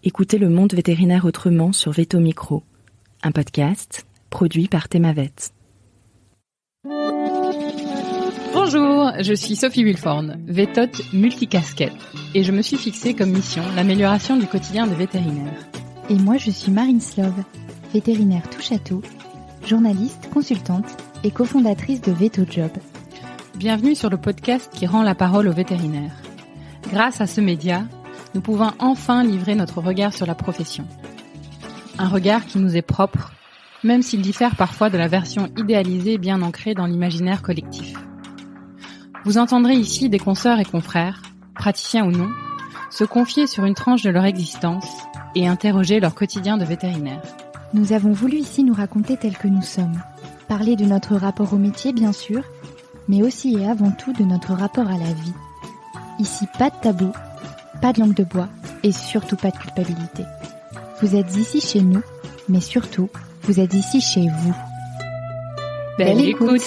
Écoutez le monde vétérinaire autrement sur Veto Micro, un podcast produit par Thémavet. Bonjour, je suis Sophie Wilforn, vétote multicasquette, et je me suis fixée comme mission l'amélioration du quotidien des vétérinaires. Et moi, je suis Marine Slove, vétérinaire touche-à-tout, journaliste, consultante et cofondatrice de VetoJob. Bienvenue sur le podcast qui rend la parole aux vétérinaires. Grâce à ce média, nous pouvons enfin livrer notre regard sur la profession. Un regard qui nous est propre, même s'il diffère parfois de la version idéalisée bien ancrée dans l'imaginaire collectif. Vous entendrez ici des consoeurs et confrères, praticiens ou non, se confier sur une tranche de leur existence et interroger leur quotidien de vétérinaire. Nous avons voulu ici nous raconter tels que nous sommes, parler de notre rapport au métier bien sûr, mais aussi et avant tout de notre rapport à la vie. Ici, pas de tabou, pas de langue de bois et surtout pas de culpabilité. Vous êtes ici chez nous, mais surtout, vous êtes ici chez vous. Belle écoute.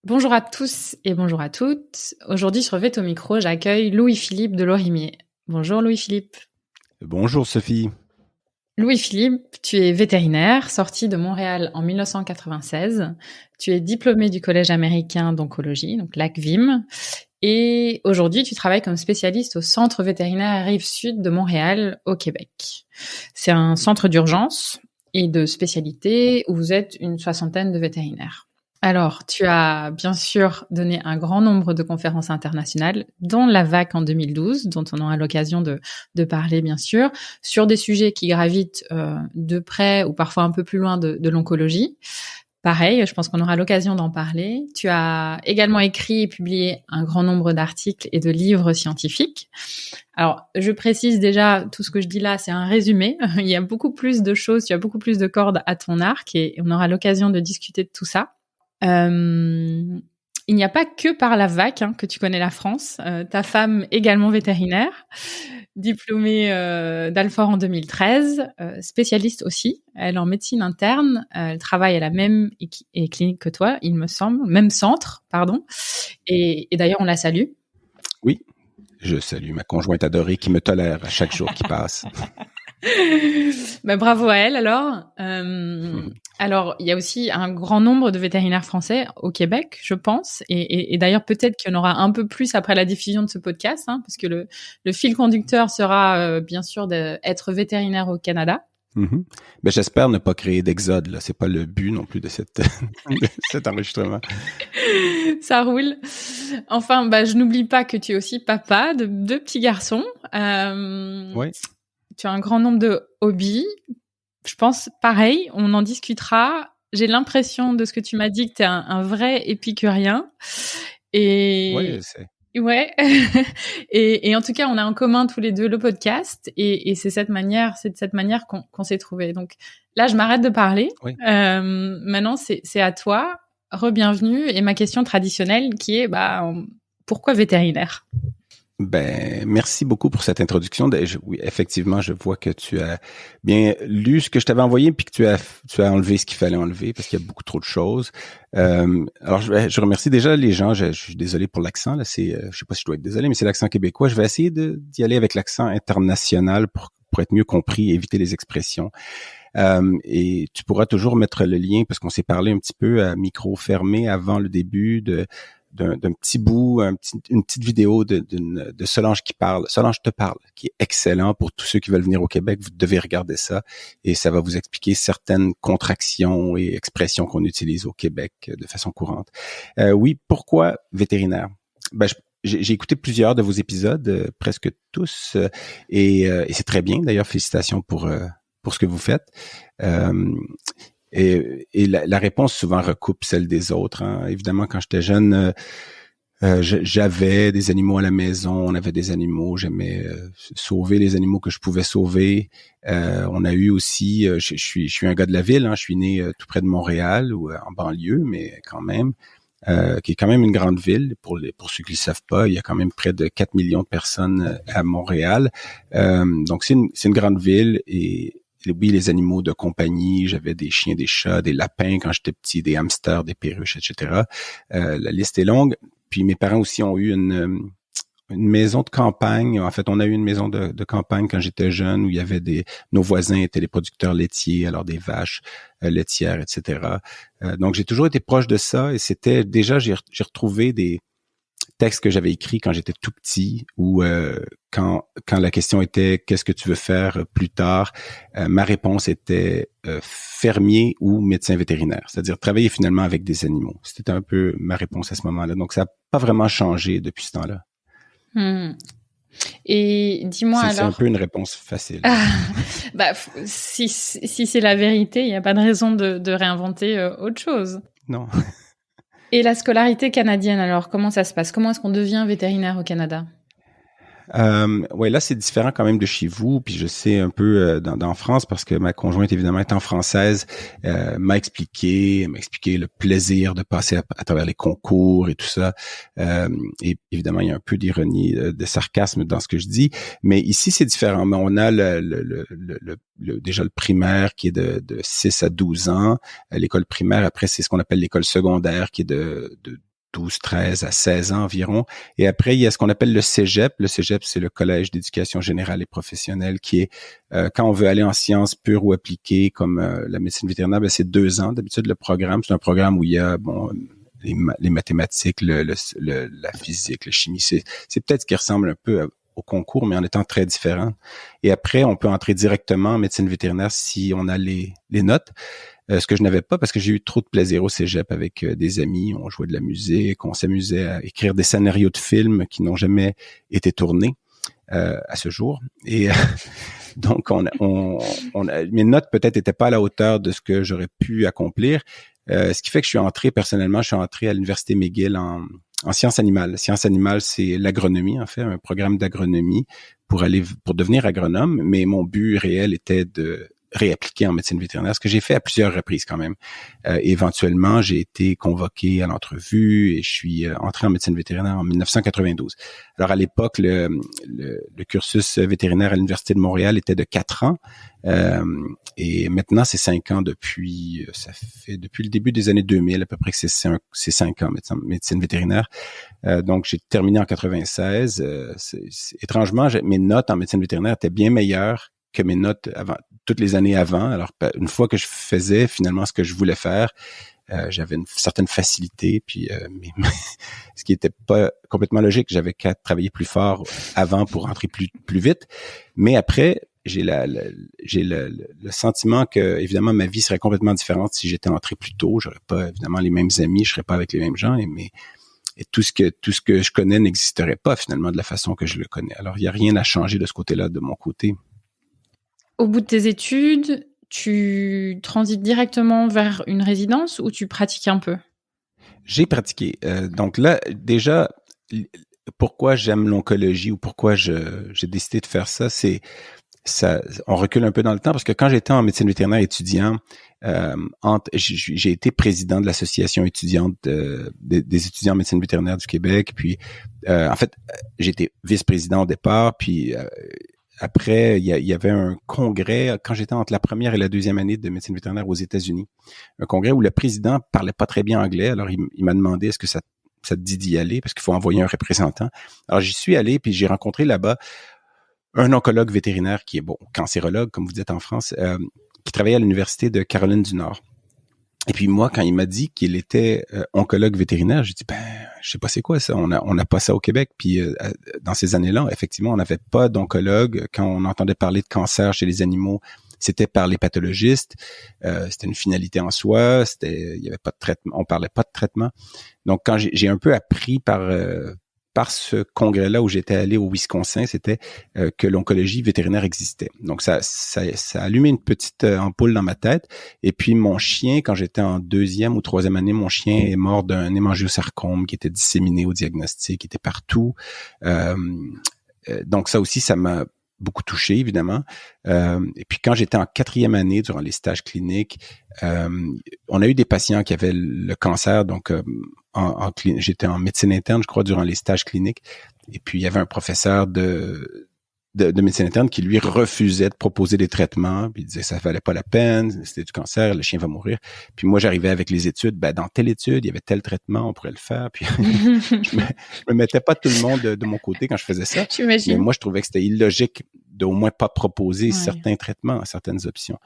Bonjour à tous et bonjour à toutes. Aujourd'hui sur Veto Micro, j'accueille Louis-Philippe de Lorimier. Bonjour Louis-Philippe. Bonjour Sophie. Louis-Philippe, tu es vétérinaire, sorti de Montréal en 1996. Tu es diplômé du Collège américain d'oncologie, donc l'ACVIM. Et aujourd'hui, tu travailles comme spécialiste au Centre vétérinaire Rive-Sud de Montréal, au Québec. C'est un centre d'urgence et de spécialité où vous êtes une 60aine de vétérinaires. Alors, tu as bien sûr donné un grand nombre de conférences internationales, dont la VAC en 2012, dont on aura l'occasion de parler bien sûr, sur des sujets qui gravitent de près ou parfois un peu plus loin de l'oncologie. Pareil, je pense qu'on aura l'occasion d'en parler. Tu as également écrit et publié un grand nombre d'articles et de livres scientifiques. Alors, je précise déjà, tout ce que je dis là, c'est un résumé. Il y a beaucoup plus de choses, tu as beaucoup plus de cordes à ton arc et on aura l'occasion de discuter de tout ça. Il n'y a pas que par la VAC que tu connais la France. Ta femme, également vétérinaire, diplômée d'Alfort en 2013, spécialiste aussi. Elle est en médecine interne. Elle travaille à la même clinique que toi, il me semble, même centre, pardon. Et d'ailleurs, on la salue. Oui, je salue ma conjointe adorée qui me tolère à chaque jour qui passe. Ben, bravo à elle alors. Alors, il y a aussi un grand nombre de vétérinaires français au Québec, je pense, et d'ailleurs peut-être qu'il y en aura un peu plus après la diffusion de ce podcast, parce que le fil conducteur sera bien sûr d'être vétérinaire au Canada. Mm-hmm. Ben, j'espère ne pas créer d'exode, là. C'est pas le but non plus de cet enregistrement. Ça roule. Enfin, je n'oublie pas que tu es aussi papa de 2 petits garçons. Oui. Tu as un grand nombre de hobbies. Je pense, pareil, on en discutera. J'ai l'impression de ce que tu m'as dit que tu es un vrai épicurien. Et oui, c'est... Ouais. et en tout cas, on a en commun tous les deux le podcast. Et c'est de cette manière qu'on s'est trouvés. Donc là, je m'arrête de parler. Oui. Maintenant, c'est à toi. Re-bienvenue. Et ma question traditionnelle qui est, pourquoi vétérinaire ? Ben, merci beaucoup pour cette introduction. Oui, effectivement, je vois que tu as bien lu ce que je t'avais envoyé puis que tu as enlevé ce qu'il fallait enlever parce qu'il y a beaucoup trop de choses. Alors, je remercie déjà les gens. Je suis désolé pour l'accent. Là, je sais pas si je dois être désolé, mais c'est l'accent québécois. Je vais essayer d'y aller avec l'accent international pour être mieux compris et éviter les expressions. Et tu pourras toujours mettre le lien parce qu'on s'est parlé un petit peu à micro fermé avant le début d'un petit bout, une petite vidéo de Solange qui parle. Solange te parle, qui est excellent pour tous ceux qui veulent venir au Québec. Vous devez regarder ça et ça va vous expliquer certaines contractions et expressions qu'on utilise au Québec de façon courante. Oui, pourquoi vétérinaire? J'ai écouté plusieurs de vos épisodes, presque tous, et c'est très bien. D'ailleurs, félicitations pour ce que vous faites. Et la réponse souvent recoupe celle des autres. Évidemment, quand j'étais jeune, j'avais des animaux à la maison, on avait des animaux, j'aimais sauver les animaux que je pouvais sauver. On a eu aussi, je suis un gars de la ville, je suis né tout près de Montréal ou en banlieue, mais quand même, qui est quand même une grande ville. Pour ceux qui ne le savent pas, il y a quand même près de 4 millions de personnes à Montréal. Donc c'est une grande ville et oui, les animaux de compagnie, j'avais des chiens, des chats, des lapins quand j'étais petit, des hamsters, des perruches, etc. La liste est longue. Puis mes parents aussi ont eu une maison de campagne. En fait, on a eu une maison de campagne quand j'étais jeune où il y avait nos voisins étaient les producteurs laitiers, alors des vaches laitières, etc. Donc, j'ai toujours été proche de ça et c'était déjà, j'ai retrouvé des textes que j'avais écrits quand j'étais tout petit ou quand la question était qu'est-ce que tu veux faire plus tard, ma réponse était fermier ou médecin vétérinaire, c'est-à-dire travailler finalement avec des animaux. C'était un peu ma réponse à ce moment-là. Donc, ça n'a pas vraiment changé depuis ce temps-là. Et dis-moi alors... C'est un peu une réponse facile. Si c'est la vérité, il n'y a pas de raison de réinventer autre chose. Non. Et la scolarité canadienne, alors, comment ça se passe? Comment est-ce qu'on devient vétérinaire au Canada? Ouais, là c'est différent quand même de chez vous, puis je sais un peu dans France parce que ma conjointe évidemment étant française m'a expliqué le plaisir de passer à travers les concours et tout ça. Et évidemment il y a un peu d'ironie, de sarcasme dans ce que je dis, mais ici c'est différent. Mais on a déjà le primaire qui est de 6 à 12 ans, l'école primaire. Après c'est ce qu'on appelle l'école secondaire qui est de 12, 13 à 16 ans environ. Et après, il y a ce qu'on appelle le cégep. Le cégep, c'est le collège d'éducation générale et professionnelle qui est, quand on veut aller en sciences pures ou appliquées, comme la médecine vétérinaire, c'est 2 ans. D'habitude, le programme, c'est un programme où il y a, les mathématiques, la physique, la chimie. C'est peut-être ce qui ressemble un peu au concours, mais en étant très différent. Et après, on peut entrer directement en médecine vétérinaire si on a les notes. Ce que je n'avais pas parce que j'ai eu trop de plaisir au cégep avec des amis. On jouait de la musique, on s'amusait à écrire des scénarios de films qui n'ont jamais été tournés à ce jour. Et donc, mes notes peut-être étaient pas à la hauteur de ce que j'aurais pu accomplir. Ce qui fait que je suis entré à l'Université McGill en sciences animales. Sciences animales, c'est l'agronomie, en fait, un programme d'agronomie pour devenir agronome. Mais mon but réel était de réappliquer en médecine vétérinaire, ce que j'ai fait à plusieurs reprises quand même. Éventuellement, j'ai été convoqué à l'entrevue et je suis entré en médecine vétérinaire en 1992. Alors à l'époque, le cursus vétérinaire à l'Université de Montréal était de 4 ans et maintenant c'est 5 ans depuis le début des années 2000 à peu près que c'est 5 ans médecine vétérinaire. Donc j'ai terminé en 96. Étrangement, mes notes en médecine vétérinaire étaient bien meilleures que mes notes toutes les années avant. Alors, une fois que je faisais finalement ce que je voulais faire, j'avais une certaine facilité, puis ce qui était pas complètement logique, j'avais qu'à travailler plus fort avant pour rentrer plus vite. Mais après, j'ai le sentiment que évidemment ma vie serait complètement différente si j'étais entré plus tôt. J'aurais pas évidemment les mêmes amis, je serais pas avec les mêmes gens, et tout ce que je connais n'existerait pas finalement de la façon que je le connais. Alors, il y a rien à changer de ce côté-là de mon côté. Au bout de tes études, tu transites directement vers une résidence ou tu pratiques un peu? J'ai pratiqué. Donc là, déjà, pourquoi j'aime l'oncologie ou pourquoi j'ai décidé de faire ça, c'est ça. On recule un peu dans le temps parce que quand j'étais en médecine vétérinaire étudiant, j'ai été président de l'association étudiante des étudiants en médecine vétérinaire du Québec. Puis, en fait, j'étais vice-président au départ. Puis après, il y avait un congrès quand j'étais entre la première et la deuxième année de médecine vétérinaire aux États-Unis. Un congrès où le président parlait pas très bien anglais. Alors, il m'a demandé est-ce que ça te dit d'y aller parce qu'il faut envoyer un représentant. Alors, j'y suis allé puis j'ai rencontré là-bas un oncologue vétérinaire qui est cancérologue, comme vous dites en France, qui travaillait à l'Université de Caroline du Nord. Et puis moi, quand il m'a dit qu'il était oncologue vétérinaire, j'ai dit je sais pas c'est quoi ça. On n'a pas ça au Québec. Puis dans ces années-là, effectivement, on n'avait pas d'oncologue. Quand on entendait parler de cancer chez les animaux, c'était par les pathologistes. C'était une finalité en soi. Il y avait pas de traitement. On parlait pas de traitement. Donc quand j'ai un peu appris par ce congrès-là où j'étais allé au Wisconsin, c'était que l'oncologie vétérinaire existait. Donc, ça a allumé une petite ampoule dans ma tête. Et puis, mon chien, quand j'étais en 2e ou 3e année, mon chien est mort d'un hémangiosarcome qui était disséminé au diagnostic, qui était partout. Donc, ça aussi, ça m'a beaucoup touché, évidemment. Et puis, quand j'étais en 4e année, durant les stages cliniques, on a eu des patients qui avaient le cancer, donc j'étais en médecine interne, je crois, durant les stages cliniques. Et puis, il y avait un professeur de de médecine interne qui, lui, refusait de proposer des traitements. Puis il disait que ça valait pas la peine, c'était du cancer, le chien va mourir. Puis moi, j'arrivais avec les études. Dans telle étude, il y avait tel traitement, on pourrait le faire. Puis je me mettais pas tout le monde de mon côté quand je faisais ça. J'imagine. Mais moi, je trouvais que c'était illogique d'au moins pas proposer certains traitements, certaines options.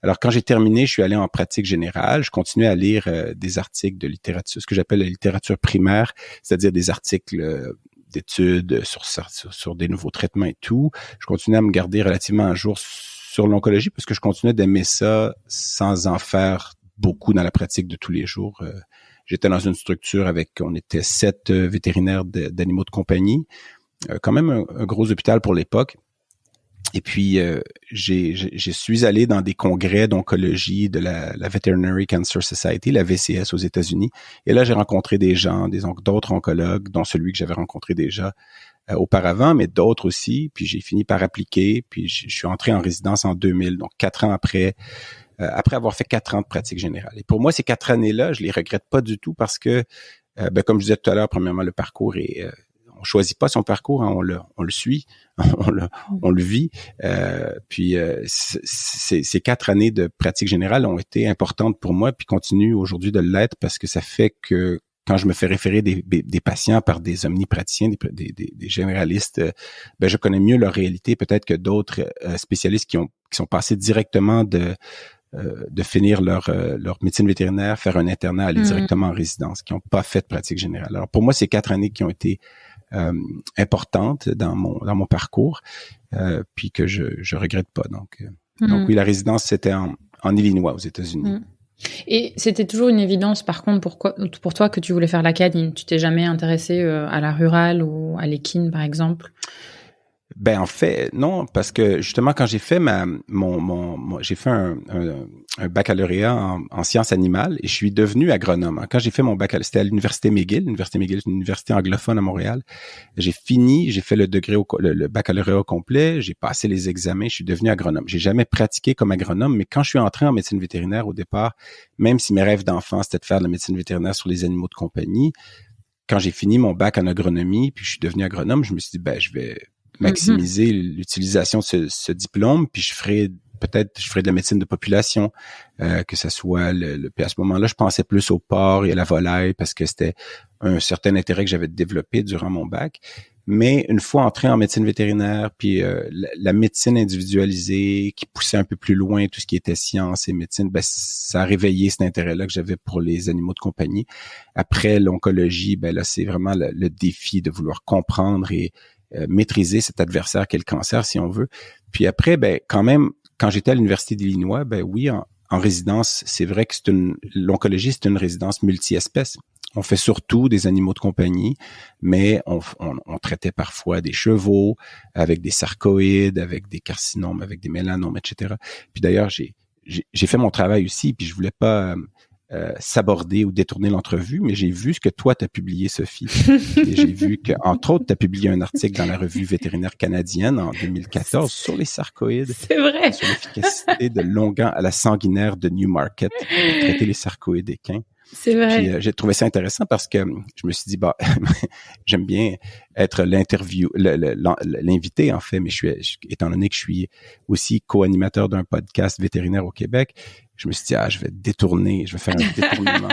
Alors, quand j'ai terminé, je suis allé en pratique générale. Je continuais à lire des articles de littérature, ce que j'appelle la littérature primaire, c'est-à-dire des articles d'études sur des nouveaux traitements et tout. Je continuais à me garder relativement à jour sur l'oncologie parce que je continuais d'aimer ça sans en faire beaucoup dans la pratique de tous les jours. J'étais dans une structure on était 7 vétérinaires d'animaux de compagnie, quand même un gros hôpital pour l'époque. Et puis, je suis allé dans des congrès d'oncologie de la Veterinary Cancer Society, la VCS aux États-Unis. Et là, j'ai rencontré des gens, d'autres oncologues, dont celui que j'avais rencontré déjà auparavant, mais d'autres aussi. Puis j'ai fini par appliquer. Puis je suis entré en résidence en 2000, donc 4 ans après avoir fait 4 ans de pratique générale. Et pour moi, ces 4 années-là, je les regrette pas du tout parce que, comme je disais tout à l'heure, premièrement, le parcours est... on choisit pas son parcours, hein, on le suit, on le vit. Puis ces 4 années de pratique générale ont été importantes pour moi, puis continuent aujourd'hui de l'être parce que ça fait que quand je me fais référer des patients par des omnipraticiens, des généralistes, je connais mieux leur réalité peut-être que d'autres spécialistes qui sont passés directement de finir leur médecine vétérinaire, faire un internat, aller directement en résidence, qui n'ont pas fait de pratique générale. Alors pour moi, c'est 4 années qui ont été importante dans mon parcours, puis que je regrette pas. Donc oui, la résidence, c'était en Illinois, aux États-Unis. Et c'était toujours une évidence, par contre, pour toi, que tu voulais faire l'acadie? Tu t'es jamais intéressé à la rurale ou à l'équine, par exemple? En fait, non, parce que justement, quand j'ai fait j'ai fait un baccalauréat en sciences animales et je suis devenu agronome. Quand j'ai fait mon baccalauréat, c'était à l'université McGill. L'université McGill, c'est une université anglophone à Montréal. J'ai fait le le baccalauréat au complet, j'ai passé les examens, je suis devenu agronome. J'ai jamais pratiqué comme agronome, mais quand je suis entré en médecine vétérinaire au départ, même si mes rêves d'enfant, c'était de faire de la médecine vétérinaire sur les animaux de compagnie, quand j'ai fini mon bac en agronomie, puis je suis devenu agronome, je me suis dit, je vais maximiser l'utilisation de ce diplôme, puis je ferai de la médecine de population, que ça soit puis à ce moment-là, je pensais plus au porc et à la volaille parce que c'était un certain intérêt que j'avais développé durant mon bac. Mais une fois entré en médecine vétérinaire, puis la médecine individualisée qui poussait un peu plus loin tout ce qui était science et médecine, ça a réveillé cet intérêt-là que j'avais pour les animaux de compagnie. Après l'oncologie, là c'est vraiment le défi de vouloir comprendre et maîtriser cet adversaire qu'est le cancer, si on veut. Puis après, quand même, quand j'étais à l'Université d'Illinois, oui, en résidence, c'est vrai que l'oncologie, c'est une résidence multi-espèces. On fait surtout des animaux de compagnie, mais on traitait parfois des chevaux avec des sarcoïdes, avec des carcinomes, avec des mélanomes, etc. Puis d'ailleurs, j'ai fait mon travail aussi, puis je voulais pas s'aborder ou détourner l'entrevue, mais j'ai vu ce que toi t'as publié, Sophie. Et j'ai vu que, entre autres, t'as publié un article dans la revue vétérinaire canadienne en 2014 sur les sarcoïdes. C'est vrai. Sur l'efficacité de l'onguent à la sanguinaire de Newmarket pour traiter les sarcoïdes équins. C'est vrai. Puis j'ai trouvé ça intéressant parce que je me suis dit, j'aime bien être l'invité en fait, mais étant donné que je suis aussi co-animateur d'un podcast vétérinaire au Québec, je me suis dit, je vais faire un détournement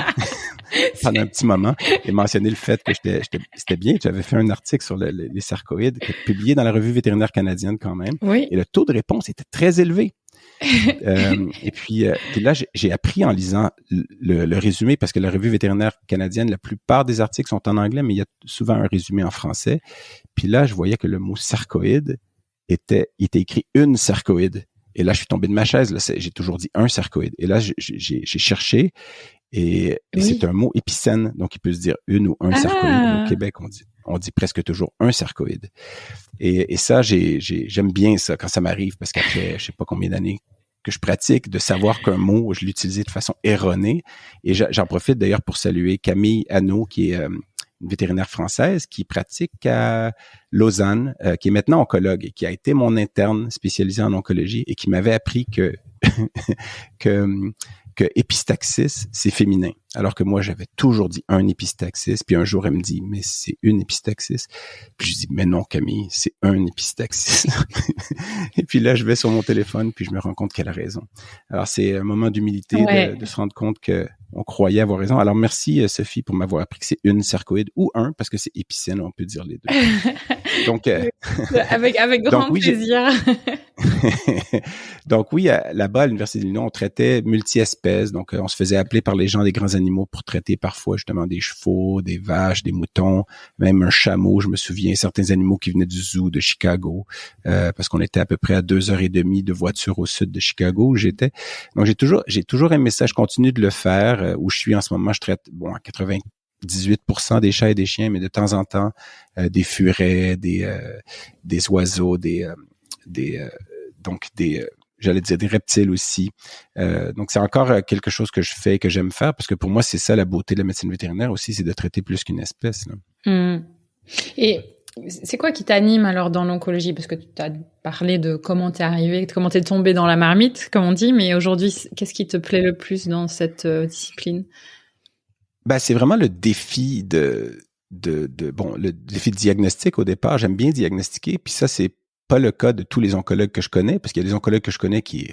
pendant un petit moment et mentionner le fait que c'était bien. Tu avais fait un article sur les sarcoïdes publié dans la revue vétérinaire canadienne quand même. Oui. Et le taux de réponse était très élevé. Et puis là, j'ai appris en lisant le résumé, parce que la revue vétérinaire canadienne, la plupart des articles sont en anglais, mais il y a souvent un résumé en français. Puis là, je voyais que le mot sarcoïde était écrit une sarcoïde. Et là, je suis tombé de ma chaise. Là, j'ai toujours dit un sarcoïde. Et là, j'ai cherché et c'est un mot épicène, donc il peut se dire une ou un sarcoïde. Au Québec, on dit presque toujours un sarcoïde. Et ça, j'aime bien ça quand ça m'arrive, parce qu'après, je sais pas combien d'années que je pratique, de savoir qu'un mot, je l'utilisais de façon erronée. Et j'en profite d'ailleurs pour saluer Camille Hanot, qui est une vétérinaire française qui pratique à Lausanne, qui est maintenant oncologue et qui a été mon interne spécialisé en oncologie et qui m'avait appris que que épistaxis, c'est féminin. Alors que moi, j'avais toujours dit un épistaxis. Puis un jour, elle me dit, mais c'est une épistaxis. Puis je dis, mais non, Camille, c'est un épistaxis. Et puis là, je vais sur mon téléphone, puis je me rends compte qu'elle a raison. Alors, c'est un moment d'humilité de se rendre compte que on croyait avoir raison. Alors, merci, Sophie, pour m'avoir appris que c'est une sarcoïde ou un, parce que c'est épicène, on peut dire les deux. Donc, avec grand plaisir. Donc oui, là-bas à l'Université d'Illinois, on traitait multi-espèces. Donc, on se faisait appeler par les gens des grands animaux pour traiter parfois justement des chevaux, des vaches, des moutons, même un chameau. Je me souviens, certains animaux qui venaient du zoo de Chicago, parce qu'on était à peu près à 2h30 de voiture au sud de Chicago où j'étais. Donc, j'ai toujours aimé ça. Je continue de le faire. Où je suis en ce moment, je traite, à 98% des chats et des chiens, mais de temps en temps, des furets, des oiseaux, j'allais dire des reptiles aussi. Donc, c'est encore quelque chose que je fais et que j'aime faire parce que pour moi, c'est ça la beauté de la médecine vétérinaire aussi, c'est de traiter plus qu'une espèce. Là. Et c'est quoi qui t'anime alors dans l'oncologie? Parce que tu as parlé de comment t'es arrivé, comment t'es tombé dans la marmite, comme on dit, mais aujourd'hui, qu'est-ce qui te plaît le plus dans cette discipline? C'est vraiment le défi le défi de diagnostic au départ. J'aime bien diagnostiquer, puis ça, c'est pas le cas de tous les oncologues que je connais, parce qu'il y a des oncologues que je connais qui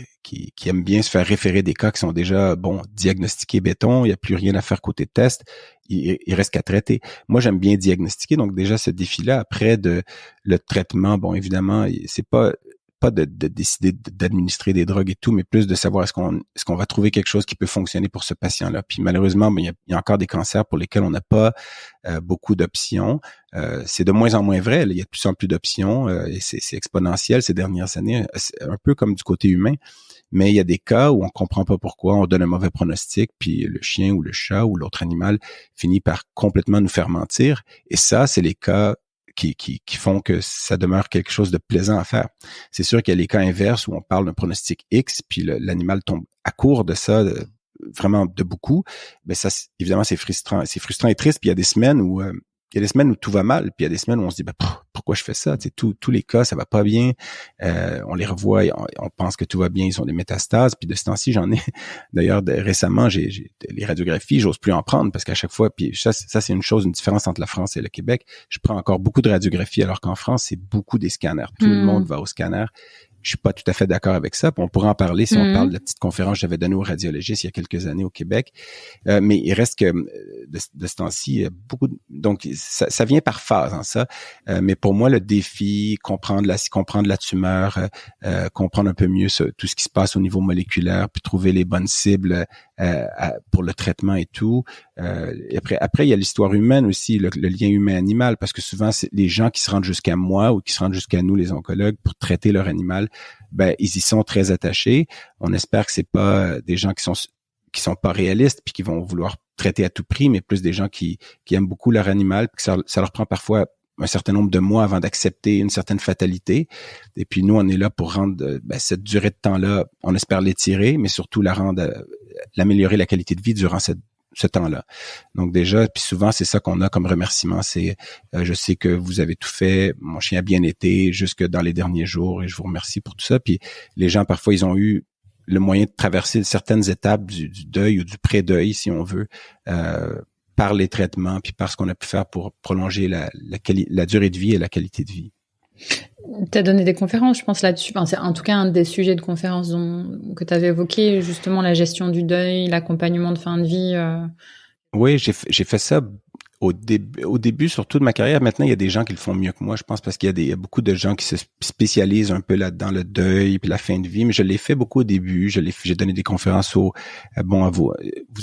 aiment bien se faire référer des cas qui sont déjà, diagnostiqués béton, il n'y a plus rien à faire côté test, il reste qu'à traiter. Moi, j'aime bien diagnostiquer, donc déjà ce défi-là, après le traitement, évidemment, c'est pas de décider d'administrer des drogues et tout, mais plus de savoir est-ce qu'on va trouver quelque chose qui peut fonctionner pour ce patient-là. Puis malheureusement, il y a encore des cancers pour lesquels on n'a pas beaucoup d'options. C'est de moins en moins vrai. Là, il y a de plus en plus d'options et c'est exponentiel ces dernières années, un peu comme du côté humain. Mais il y a des cas où on comprend pas pourquoi, on donne un mauvais pronostic, puis le chien ou le chat ou l'autre animal finit par complètement nous faire mentir. Et ça, c'est les cas qui font que ça demeure quelque chose de plaisant à faire. C'est sûr qu'il y a les cas inverses où on parle d'un pronostic X, puis l'animal tombe à court de ça, vraiment de beaucoup. Mais ça, évidemment, c'est frustrant et triste. Puis il y a des semaines où tout va mal, puis il y a des semaines où on se dit pourquoi je fais ça? Tu sais, tous les cas, ça va pas bien. On les revoit, on pense que tout va bien, ils ont des métastases. Puis de ce temps-ci, j'en ai d'ailleurs récemment, j'ai les radiographies, j'ose plus en prendre parce qu'à chaque fois, puis ça c'est une différence entre la France et le Québec. Je prends encore beaucoup de radiographies alors qu'en France, c'est beaucoup des scanners. Tout le monde va au scanner. Je suis pas tout à fait d'accord avec ça. On pourra en parler si on parle de la petite conférence que j'avais donnée aux radiologistes il y a quelques années au Québec. Mais il reste que de ce temps-ci, donc ça vient par phase, ça. Mais pour moi, le défi, comprendre la tumeur, comprendre un peu mieux tout ce qui se passe au niveau moléculaire, puis trouver les bonnes cibles pour le traitement et tout. Et après, il y a l'histoire humaine aussi, le lien humain-animal, parce que souvent, c'est les gens qui se rendent jusqu'à moi ou qui se rendent jusqu'à nous, les oncologues, pour traiter leur animal, ils y sont très attachés. On espère que c'est pas des gens qui sont pas réalistes puis qui vont vouloir traiter à tout prix, mais plus des gens qui aiment beaucoup leur animal, puis que ça leur prend parfois un certain nombre de mois avant d'accepter une certaine fatalité. Et puis nous, on est là pour rendre cette durée de temps-là, on espère l'étirer, mais surtout l'améliorer la qualité de vie durant ce temps-là. Donc déjà, puis souvent, c'est ça qu'on a comme remerciement, c'est je sais que vous avez tout fait, mon chien a bien été jusque dans les derniers jours et je vous remercie pour tout ça. Puis les gens, parfois, ils ont eu le moyen de traverser certaines étapes du deuil ou du pré-deuil, si on veut, par les traitements, puis par ce qu'on a pu faire pour prolonger la durée de vie et la qualité de vie. Tu as donné des conférences, je pense, là-dessus. Enfin, c'est en tout cas un des sujets de conférence que tu avais évoqué, justement la gestion du deuil, l'accompagnement de fin de vie. Oui, j'ai fait ça au début, surtout de ma carrière. Maintenant, il y a des gens qui le font mieux que moi, je pense, parce qu'il y a beaucoup de gens qui se spécialisent un peu là-dedans, le deuil puis la fin de vie. Mais je l'ai fait beaucoup au début. J'ai donné des conférences vous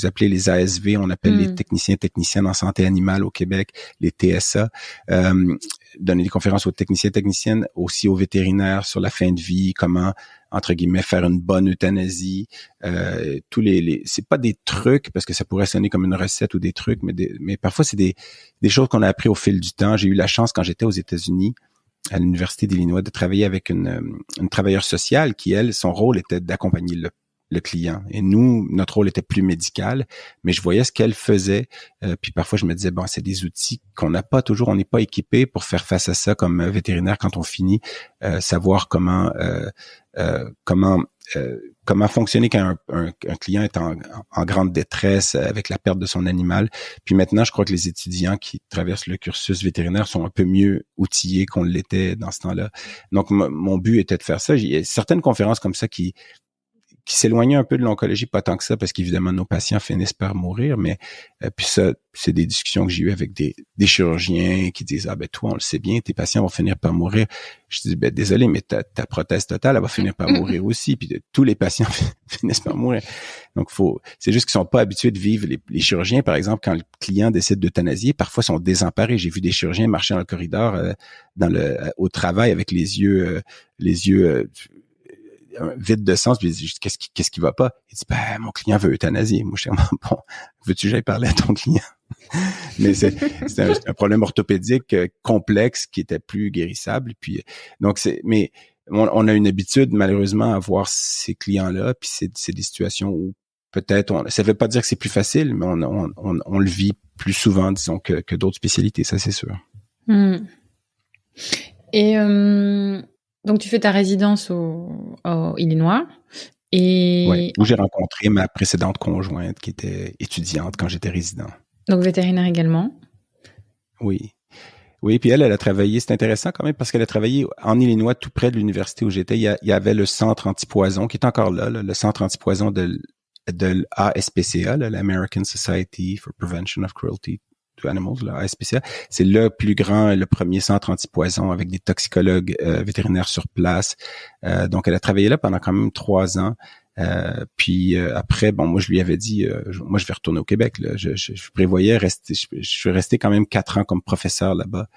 appelez les ASV, on appelle les techniciennes en santé animale au Québec, les TSA. Donner des conférences aux techniciennes, aussi aux vétérinaires sur la fin de vie, comment, entre guillemets, faire une bonne euthanasie. C'est pas des trucs, parce que ça pourrait sonner comme une recette ou des trucs, mais parfois c'est des choses qu'on a appris au fil du temps. J'ai eu la chance, quand j'étais aux États-Unis, à l'Université d'Illinois, de travailler avec une travailleuse sociale qui, elle, son rôle était d'accompagner le client. Et nous, notre rôle était plus médical, mais je voyais ce qu'elle faisait. Puis parfois, je me disais, c'est des outils qu'on n'a pas toujours, on n'est pas équipé pour faire face à ça comme vétérinaire quand on finit, savoir comment comment fonctionner quand un client est en grande détresse avec la perte de son animal. Puis maintenant, je crois que les étudiants qui traversent le cursus vétérinaire sont un peu mieux outillés qu'on l'était dans ce temps-là. Donc, mon but était de faire ça. Il y a certaines conférences comme ça qui s'éloignaient un peu de l'oncologie, pas tant que ça, parce qu'évidemment, nos patients finissent par mourir, mais puis ça, c'est des discussions que j'ai eues avec des chirurgiens qui disent « Ah ben toi, on le sait bien, tes patients vont finir par mourir. » Je dis « Ben désolé, mais ta prothèse totale, elle va finir par mourir aussi. » Puis tous les patients finissent par mourir. Donc, c'est juste qu'ils sont pas habitués de vivre. Les chirurgiens, par exemple, quand le client décide d'euthanasier, parfois sont désemparés. J'ai vu des chirurgiens marcher dans le corridor au travail avec les yeux vide de sens, puis il dit qu'est-ce qui va pas? Il dit ben mon client veut euthanasier. Moi je dis bon, veux-tu que j'aille parler à ton client? Mais c'est un problème orthopédique complexe qui était plus guérissable. Puis donc mais on a une habitude malheureusement à voir ces clients-là, puis c'est des situations où peut-être ça veut pas dire que c'est plus facile, mais on le vit plus souvent disons que d'autres spécialités, ça c'est sûr. Et donc, tu fais ta résidence au Illinois et... Oui, où j'ai rencontré ma précédente conjointe qui était étudiante quand j'étais résident. Donc, vétérinaire également? Oui. Oui, puis elle a travaillé, c'est intéressant quand même parce qu'elle a travaillé en Illinois tout près de l'université où j'étais. Il y avait le centre antipoison qui est encore là, le centre antipoison de l'ASPCA, l'American Society for Prevention of Cruelty to Animals, la ASPCA. C'est le plus grand, le premier centre antipoison avec des toxicologues vétérinaires sur place. Donc, elle a travaillé là pendant quand même 3 ans. Puis après, bon, moi je lui avais dit, moi je vais retourner au Québec. Là. Je prévoyais rester. Je suis resté quand même 4 ans comme professeur là-bas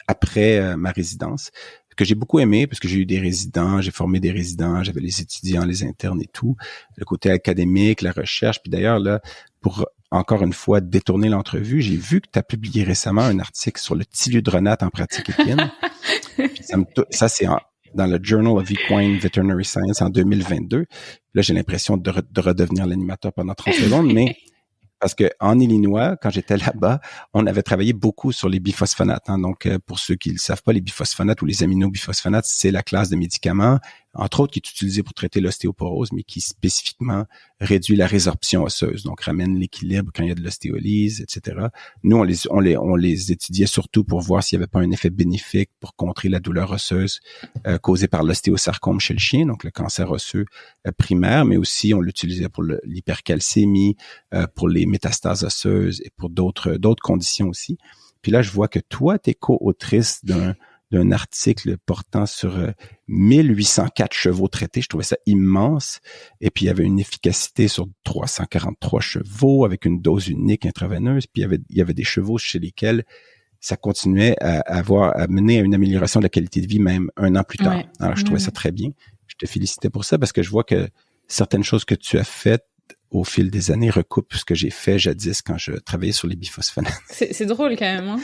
après ma résidence, que j'ai beaucoup aimé parce que j'ai eu des résidents, j'ai formé des résidents, j'avais les étudiants, les internes et tout, le côté académique, la recherche. Puis d'ailleurs là, pour encore une fois détourner l'entrevue, j'ai vu que tu as publié récemment un article sur le tilludronate en pratique équine. Ça c'est dans le Journal of Equine Veterinary Science en 2022. Là, j'ai l'impression de redevenir l'animateur pendant 30 secondes, mais parce que en Illinois, quand j'étais là-bas, on avait travaillé beaucoup sur les biphosphonates. Hein. Donc, pour ceux qui ne le savent pas, les biphosphonates ou les aminobiphosphonates, c'est la classe de médicaments, entre autres, qui est utilisée pour traiter l'ostéoporose, mais qui spécifiquement réduit la résorption osseuse, donc ramène l'équilibre quand il y a de l'ostéolyse, etc. Nous, on les étudiait surtout pour voir s'il n'y avait pas un effet bénéfique pour contrer la douleur osseuse causée par l'ostéosarcome chez le chien, donc le cancer osseux primaire, mais aussi on l'utilisait pour l'hypercalcémie, pour les métastases osseuses et pour d'autres conditions aussi. Puis là, je vois que toi, tu es co-autrice d'un article portant sur 1804 chevaux traités. Je trouvais ça immense. Et puis, il y avait une efficacité sur 343 chevaux avec une dose unique intraveineuse. Puis, il y avait des chevaux chez lesquels ça continuait à mener à une amélioration de la qualité de vie même 1 an plus tard. Ouais. Alors, je trouvais ça très bien. Je te félicitais pour ça parce que je vois que certaines choses que tu as faites au fil des années recoupent ce que j'ai fait jadis quand je travaillais sur les biphosphonates. C'est drôle quand même. Hein.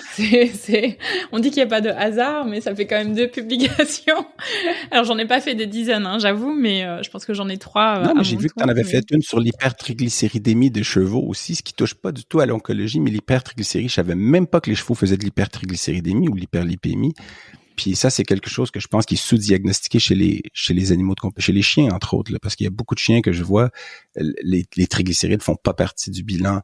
On dit qu'il n'y a pas de hasard, mais ça fait quand même 2 publications. Alors, j'en ai pas fait des dizaines, hein, j'avoue, mais je pense que j'en ai 3. Non, mais j'ai vu que tu en avais fait une sur l'hypertriglycéridémie des chevaux aussi, ce qui touche pas du tout à l'oncologie, mais l'hypertriglycérie, je savais même pas que les chevaux faisaient de l'hypertriglycéridémie ou l'hyperlipémie. Puis ça, c'est quelque chose que je pense qui est sous-diagnostiqué chez les animaux de compagnie, chez les chiens, entre autres, là, parce qu'il y a beaucoup de chiens que je vois, les triglycérides font pas partie du bilan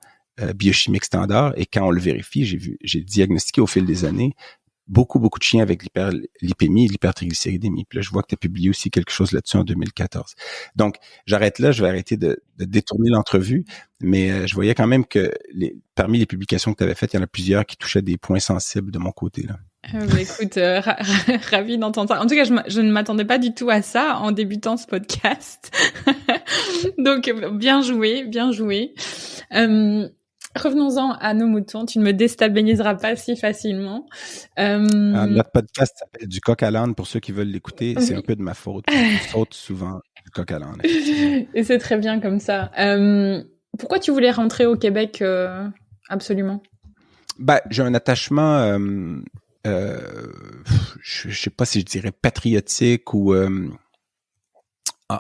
biochimique standard, et quand on le vérifie, j'ai diagnostiqué au fil des années beaucoup de chiens avec l'hyperlipémie et l'hypertriglycéridémie. Puis là, je vois que tu as publié aussi quelque chose là-dessus en 2014. Donc, j'arrête là, je vais arrêter de détourner l'entrevue, mais je voyais quand même que parmi les publications que tu avais faites, il y en a plusieurs qui touchaient des points sensibles de mon côté, là. Écoute, ravie d'entendre ça. En tout cas, je ne m'attendais pas du tout à ça en débutant ce podcast. Donc, bien joué, bien joué. Revenons-en à nos moutons. Tu ne me déstabiliseras pas si facilement. Notre podcast s'appelle Du coq à l'âne pour ceux qui veulent l'écouter. C'est un peu de ma faute. Je saute souvent du coq à l'âne. Et c'est très bien comme ça. Pourquoi tu voulais rentrer au Québec absolument? J'ai un attachement... je sais pas si je dirais patriotique ou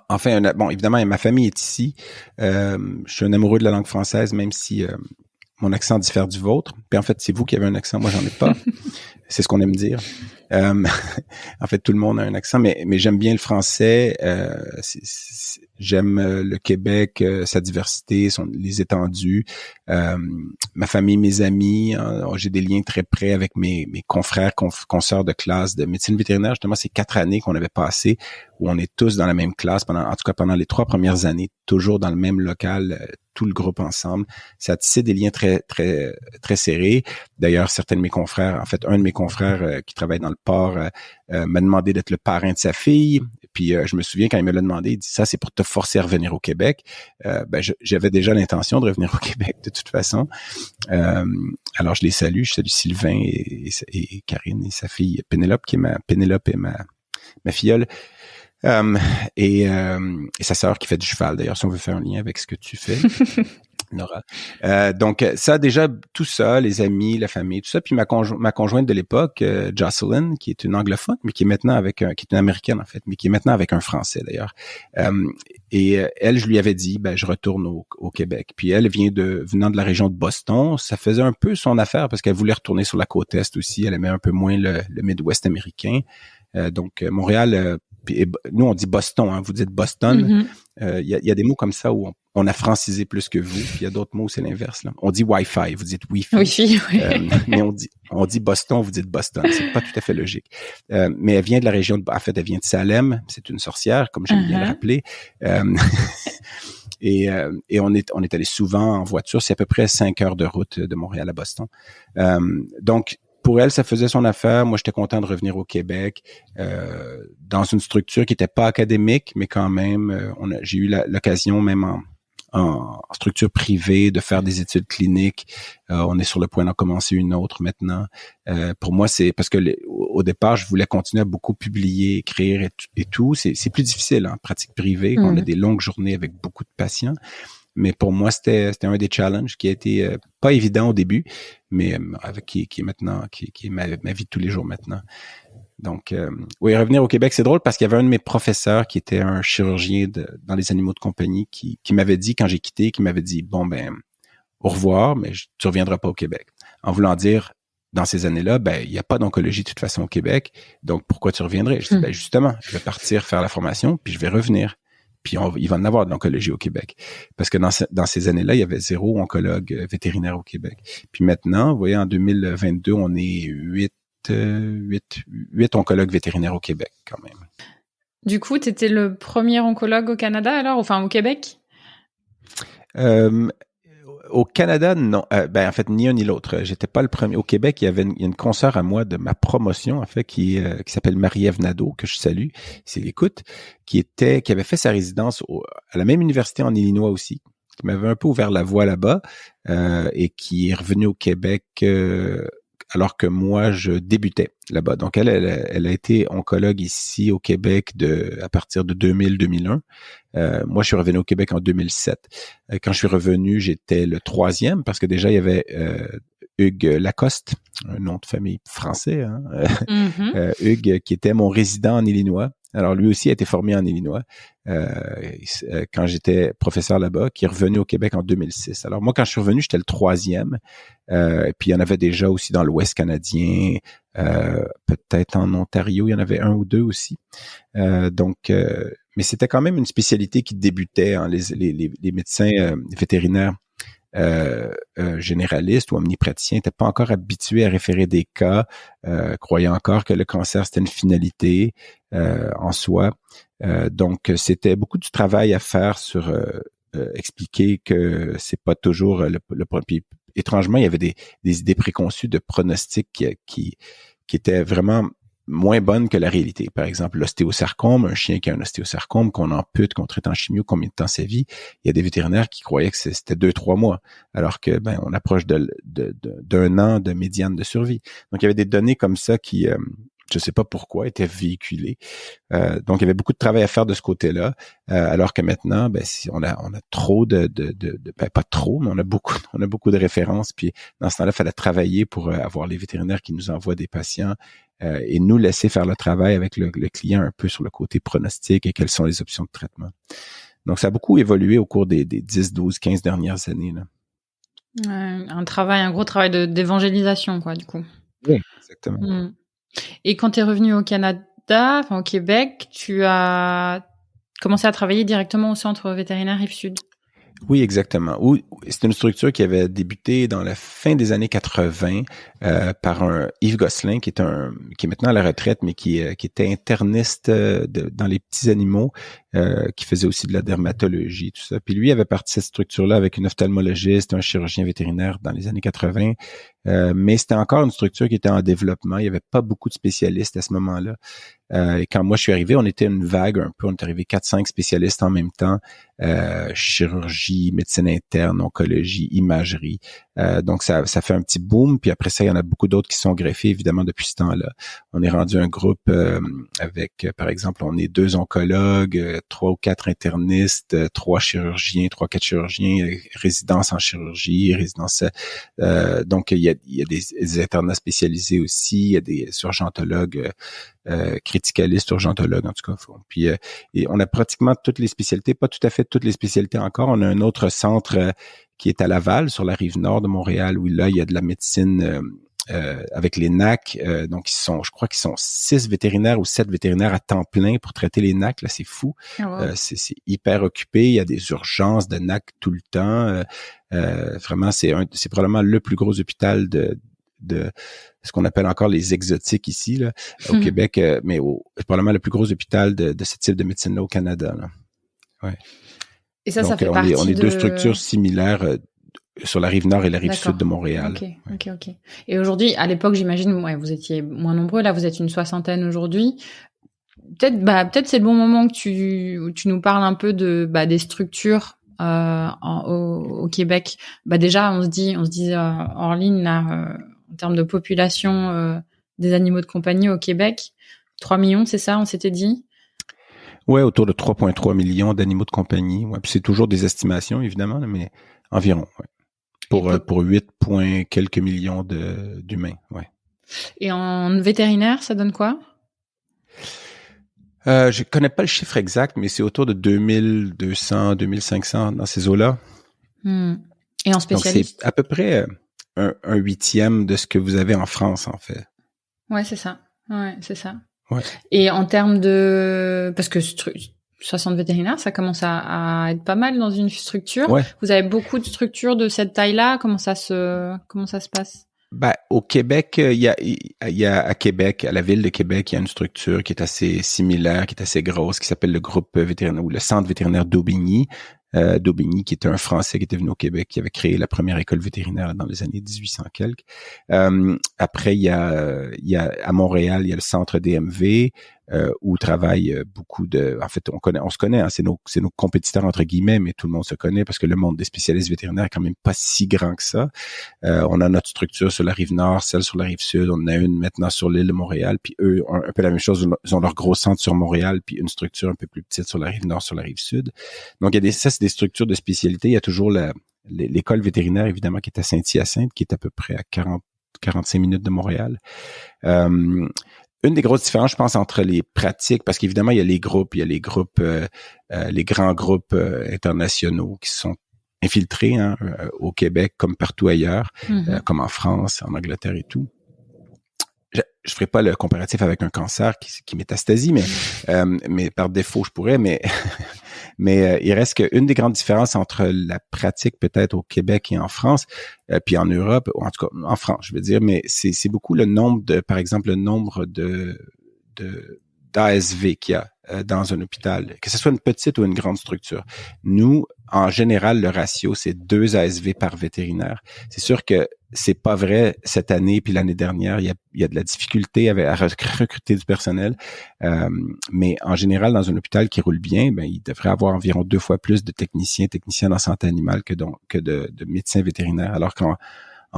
enfin évidemment ma famille est ici. Je suis un amoureux de la langue française, même si mon accent diffère du vôtre. Puis en fait c'est vous qui avez un accent, moi j'en ai pas. C'est ce qu'on aime dire. En fait tout le monde a un accent, mais j'aime bien le français. J'aime le Québec, sa diversité, les étendues. Ma famille, mes amis, j'ai des liens très près avec mes confrères, consoeurs de classe de médecine vétérinaire. Justement, c'est 4 années qu'on avait passées où on est tous dans la même classe en tout cas pendant les 3 premières années, toujours dans le même local, tout le groupe ensemble. Ça a tissé des liens très, très, très serrés. D'ailleurs, certains de mes confrères, en fait, un de mes confrères qui travaille dans le port m'a demandé d'être le parrain de sa fille. Puis je me souviens quand il me l'a demandé, il dit ça c'est pour te forcer à revenir au Québec. J'avais déjà l'intention de revenir au Québec de toute façon. Alors je salue Sylvain et Karine et sa fille Pénélope qui est ma filleule. Et sa sœur qui fait du cheval d'ailleurs, si on veut faire un lien avec ce que tu fais. Nora. Donc ça déjà tout ça, les amis, la famille, tout ça. Puis ma conjointe de l'époque, Jocelyn, qui est une anglophone, mais qui est maintenant qui est une américaine en fait, mais qui est maintenant avec un Français d'ailleurs. Et elle, je lui avais dit, je retourne au Québec. Puis elle venant de la région de Boston, ça faisait un peu son affaire parce qu'elle voulait retourner sur la côte est aussi. Elle aimait un peu moins le Midwest américain. Donc Montréal. Nous, on dit Boston, hein, vous dites Boston. Il y a des mots comme ça où on a francisé plus que vous. Puis il y a d'autres mots où c'est l'inverse. Là. On dit Wi-Fi, vous dites Wi-Fi. Wi-Fi, oui. Mais on dit Boston, vous dites Boston. C'est pas tout à fait logique. Mais elle vient de la région en fait, elle vient de Salem. C'est une sorcière, comme j'aime bien le rappeler. Et on est allé souvent en voiture. C'est à peu près 5 heures de route de Montréal à Boston. Donc, pour elle, ça faisait son affaire. Moi, j'étais content de revenir au Québec dans une structure qui n'était pas académique, mais quand même, j'ai eu l'occasion, même en structure privée, de faire des études cliniques. On est sur le point d'en commencer une autre maintenant. Pour moi, c'est parce que au départ, je voulais continuer à beaucoup publier, écrire et tout. C'est plus difficile en pratique privée. On a des longues journées avec beaucoup de patients. Mais pour moi, c'était un des challenges qui a été pas évident au début, mais avec qui est maintenant, qui est ma vie de tous les jours maintenant. Donc, oui, revenir au Québec, c'est drôle parce qu'il y avait un de mes professeurs qui était un chirurgien dans les animaux de compagnie qui m'avait dit, quand j'ai quitté, qui m'avait dit, au revoir, mais tu reviendras pas au Québec. En voulant dire, dans ces années-là, il n'y a pas d'oncologie de toute façon au Québec, donc pourquoi tu reviendrais? Je dis, justement, je vais partir faire la formation, puis je vais revenir. Puis il va en avoir de l'oncologie au Québec. Parce que dans ces années-là, il y avait 0 oncologue vétérinaire au Québec. Puis maintenant, vous voyez, en 2022, on est 8 oncologues vétérinaires au Québec, quand même. Du coup, tu étais le premier oncologue au Canada, alors? Enfin, au Québec? Au Canada, non. En fait, ni un ni l'autre. J'étais pas le premier. Au Québec, il y a une consoeur à moi de ma promotion, en fait, qui s'appelle Marie-Ève Nadeau, que je salue, s'il écoute, qui avait fait sa résidence à la même université en Illinois aussi, qui m'avait un peu ouvert la voie là-bas, et qui est revenue au Québec alors que moi, je débutais là-bas. Donc, elle a été oncologue ici au Québec à partir de 2000-2001. Moi, je suis revenu au Québec en 2007. Quand je suis revenu, j'étais le 3e parce que déjà, il y avait Hugues Lacoste, un nom de famille français, hein? Hugues, qui était mon résident en Illinois. Alors, lui aussi a été formé en Illinois quand j'étais professeur là-bas, qui est revenu au Québec en 2006. Alors, moi, quand je suis revenu, j'étais le 3e. Et puis, il y en avait déjà aussi dans l'Ouest canadien, peut-être en Ontario, il y en avait 1 ou 2 aussi. Mais c'était quand même une spécialité qui débutait. Hein, les médecins vétérinaires généralistes ou omnipraticiens n'étaient pas encore habitués à référer des cas, croyaient encore que le cancer c'était une finalité en soi. Donc c'était beaucoup de travail à faire sur expliquer que c'est pas toujours le premier. Étrangement, il y avait des idées préconçues de pronostics qui étaient vraiment moins bonnes que la réalité. Par exemple, l'ostéosarcome, un chien qui a un ostéosarcome, qu'on ampute, qu'on traite en chimio, combien de temps ça vit? Il y a des vétérinaires qui croyaient que c'était 2-3 mois, alors que on approche d'un an de médiane de survie. Donc, il y avait des données comme ça qui, je sais pas pourquoi, étaient véhiculées. Donc, il y avait beaucoup de travail à faire de ce côté-là, alors que maintenant, on a trop pas trop, mais on a beaucoup de références. Puis, dans ce temps-là, il fallait travailler pour avoir les vétérinaires qui nous envoient des patients et nous laisser faire le travail avec le client un peu sur le côté pronostic et quelles sont les options de traitement. Donc, ça a beaucoup évolué au cours des 10, 12, 15 dernières années, là. Un gros travail d'évangélisation, quoi, du coup. Oui, exactement. Et quand tu es revenu au Canada, au Québec, tu as commencé à travailler directement au centre vétérinaire Rive-Sud. Oui, exactement. C'est une structure qui avait débuté dans la fin des années 80 par un Yves Gosselin qui est maintenant à la retraite, mais qui était interniste dans les petits animaux, qui faisait aussi de la dermatologie, tout ça. Puis lui avait parti cette structure-là avec une ophtalmologiste, un chirurgien vétérinaire dans les années 80, mais c'était encore une structure qui était en développement. Il n'y avait pas beaucoup de spécialistes à ce moment-là. Et quand moi je suis arrivé, on était une vague un peu. On est arrivé 4-5 spécialistes en même temps, chirurgie, médecine interne, oncologie, imagerie. Donc ça fait un petit boom. Puis après ça, il y en a beaucoup d'autres qui sont greffés évidemment depuis ce temps-là. On est rendu un groupe avec, par exemple, on est 2 oncologues, 3 ou 4 internistes, 3 chirurgiens, 3-4 chirurgiens, résidence en chirurgie, résidence. Donc il y a des internats spécialisés aussi, il y a des urgentologues. Criticalistes, urgentologues en tout cas. Puis et on a pratiquement toutes les spécialités, pas tout à fait toutes les spécialités encore. On a un autre centre qui est à Laval, sur la rive nord de Montréal, où là il y a de la médecine avec les NAC. Donc je crois qu'ils sont 6 vétérinaires ou 7 vétérinaires à temps plein pour traiter les NAC. Là, c'est fou. Oh wow. C'est hyper occupé. Il y a des urgences de NAC tout le temps. Vraiment, c'est probablement le plus gros hôpital de ce qu'on appelle encore les exotiques ici là, au Québec, mais c'est probablement le plus gros hôpital de ce type de médecine-là au Canada. Là. Ouais. Et ça fait partie on est 2 structures similaires sur la rive nord et la rive sud de Montréal. Ok. Et aujourd'hui, à l'époque, j'imagine, vous étiez moins nombreux. Là, vous êtes une 60aine aujourd'hui. Peut-être c'est le bon moment que tu nous parles un peu des structures au Québec. Déjà, on se dit hors ligne là. En termes de population des animaux de compagnie au Québec, 3 millions, c'est ça, on s'était dit? Ouais, autour de 3,3 millions d'animaux de compagnie. Ouais, puis c'est toujours des estimations, évidemment, mais environ, ouais. Pour 8 points quelques millions d'humains, ouais. Et en vétérinaire, ça donne quoi? Je connais pas le chiffre exact, mais c'est autour de 2200, 2500 dans ces eaux-là. Et en spécialiste? Donc c'est à peu près un huitième de ce que vous avez en France, en fait. Ouais, c'est ça. Ouais. Et en termes parce que 60 vétérinaires, ça commence à être pas mal dans une structure. Ouais. Vous avez beaucoup de structures de cette taille-là. Comment ça se passe? Au Québec, il y a à Québec, à la ville de Québec, il y a une structure qui est assez similaire, qui est assez grosse, qui s'appelle le groupe vétérinaire ou le centre vétérinaire d'Aubigny. D'Aubigny, qui était un Français qui était venu au Québec, qui avait créé la première école vétérinaire dans les années 1800 quelques. Après, il y a à Montréal, il y a le centre DMV, où travaillent beaucoup en fait, on se connaît, hein, c'est nos compétiteurs entre guillemets, mais tout le monde se connaît parce que le monde des spécialistes vétérinaires est quand même pas si grand que ça. On a notre structure sur la rive nord, celle sur la rive sud, on en a une maintenant sur l'île de Montréal, puis eux ont un peu la même chose, ils ont leur gros centre sur Montréal, puis une structure un peu plus petite sur la rive nord, sur la rive sud. Donc ça c'est des structures de spécialité. Il y a toujours l'école vétérinaire évidemment qui est à Saint-Hyacinthe, qui est à peu près à 45 minutes de Montréal. Une des grosses différences, je pense, entre les pratiques, parce qu'évidemment, il y a les groupes, les grands groupes internationaux qui sont infiltrés au Québec comme partout ailleurs, comme en France, en Angleterre et tout. Je ferai pas le comparatif avec un cancer qui métastasie, mais par défaut, je pourrais, mais il reste qu'une des grandes différences entre la pratique peut-être au Québec et en France, puis en Europe, ou en tout cas en France, je veux dire, mais c'est beaucoup le nombre d'ASV qu'il y a dans un hôpital, que ce soit une petite ou une grande structure. Nous, en général, le ratio, c'est 2 ASV par vétérinaire. C'est sûr que c'est pas vrai cette année puis l'année dernière. Il y a de la difficulté à recruter du personnel, mais en général, dans un hôpital qui roule bien, il devrait avoir environ 2 fois plus de techniciens en santé animale que de médecins vétérinaires. Alors qu'en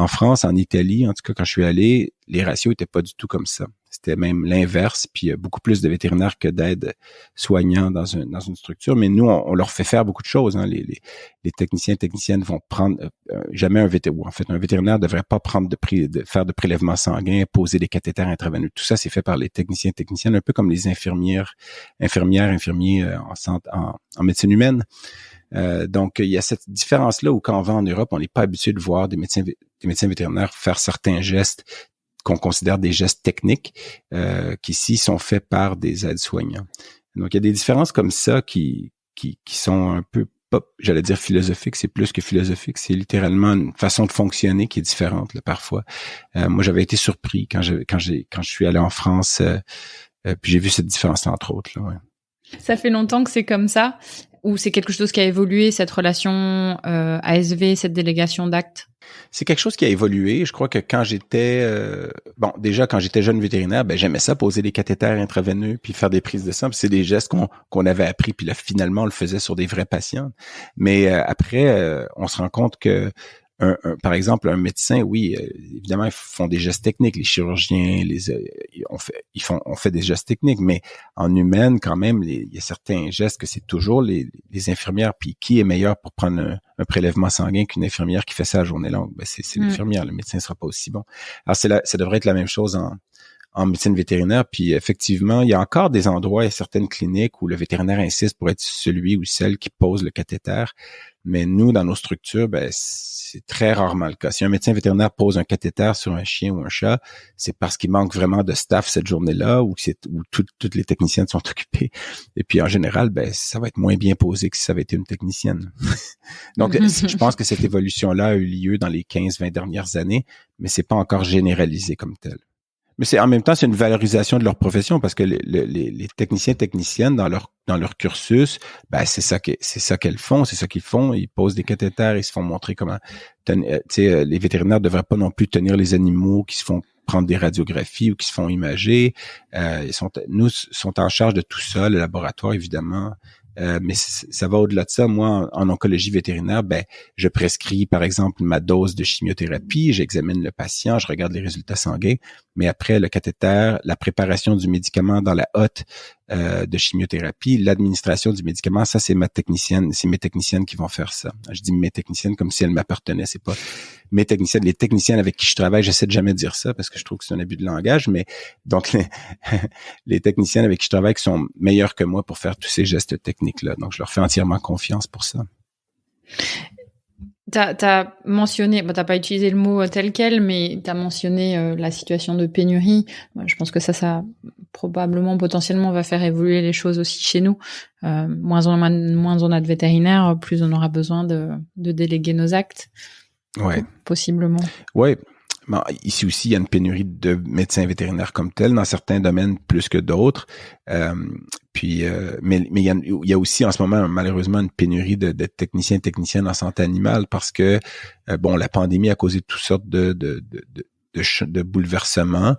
France, en Italie, en tout cas quand je suis allé, les ratios étaient pas du tout comme ça. C'était même l'inverse, puis beaucoup plus de vétérinaires que d'aides soignants dans une structure. Mais nous, on leur fait faire beaucoup de choses. Hein. Les techniciens et techniciennes vont prendre jamais un vétérinaire devrait pas prendre faire de prélèvements sanguins, poser des cathéters intraveineux. Tout ça, c'est fait par les techniciens et techniciennes, un peu comme les infirmiers en médecine humaine. Donc, il y a cette différence-là où quand on va en Europe, on n'est pas habitué de voir des médecins vétérinaires faire certains gestes qu'on considère des gestes techniques qui ici sont faits par des aides-soignants. Donc, il y a des différences comme ça qui sont un peu, pas, j'allais dire philosophiques, c'est plus que philosophique, c'est littéralement une façon de fonctionner qui est différente, là, parfois. Moi, j'avais été surpris quand je suis allé en France, puis j'ai vu cette différence entre autres, là, ouais. Ça fait longtemps que c'est comme ça, ou c'est quelque chose qui a évolué, cette relation ASV, cette délégation d'actes? C'est quelque chose qui a évolué. Je crois que quand j'étais déjà quand j'étais jeune vétérinaire, j'aimais ça, poser des cathéters intraveineux puis faire des prises de sang. Puis c'est des gestes qu'on avait appris, puis là finalement on le faisait sur des vrais patients. Mais après on se rend compte que par exemple, un médecin, oui, évidemment, ils font des gestes techniques. Les chirurgiens, on fait des gestes techniques, mais en humaine, quand même, il y a certains gestes que c'est toujours les infirmières. Puis qui est meilleur pour prendre un prélèvement sanguin qu'une infirmière qui fait ça à journée longue? C'est l'infirmière. Le médecin sera pas aussi bon. Alors ça devrait être la même chose en médecine vétérinaire. Puis effectivement, il y a encore des endroits et certaines cliniques où le vétérinaire insiste pour être celui ou celle qui pose le cathéter. Mais nous, dans nos structures, c'est très rarement le cas. Si un médecin vétérinaire pose un cathéter sur un chien ou un chat, c'est parce qu'il manque vraiment de staff cette journée-là ou où toutes les techniciennes sont occupées. Et puis en général, ça va être moins bien posé que si ça avait été une technicienne. Donc, je pense que cette évolution-là a eu lieu dans les 15-20 dernières années, mais c'est pas encore généralisé comme tel. Mais en même temps, c'est une valorisation de leur profession parce que les techniciens et techniciennes dans leur cursus, c'est ça qu'elles font, c'est ça qu'ils font. Ils posent des cathéters, ils se font montrer comment. Les vétérinaires ne devraient pas non plus tenir les animaux qui se font prendre des radiographies ou qui se font imager. Ils sont en charge de tout ça, le laboratoire évidemment. Mais ça va au-delà de ça. Moi, en oncologie vétérinaire, je prescris, par exemple, ma dose de chimiothérapie, j'examine le patient, je regarde les résultats sanguins, mais après, le cathéter, la préparation du médicament dans la hotte de chimiothérapie, l'administration du médicament, ça, c'est mes techniciennes qui vont faire ça. Je dis mes techniciennes comme si elles m'appartenaient, c'est pas mes techniciennes, les techniciennes avec qui je travaille, j'essaie de jamais dire ça parce que je trouve que c'est un abus de langage, mais donc les techniciennes avec qui je travaille qui sont meilleures que moi pour faire tous ces gestes techniques-là. Donc, je leur fais entièrement confiance pour ça. T'as mentionné, t'as pas utilisé le mot tel quel, mais t'as mentionné la situation de pénurie. Je pense que ça probablement, potentiellement, va faire évoluer les choses aussi chez nous. Moins on a de vétérinaires, plus on aura besoin de déléguer nos actes. Ouais. Possiblement. Ouais. Ici aussi, il y a une pénurie de médecins vétérinaires comme tels, dans certains domaines plus que d'autres. Mais il y a aussi en ce moment, malheureusement, une pénurie de techniciens et techniciennes en santé animale parce que, la pandémie a causé toutes sortes de bouleversements,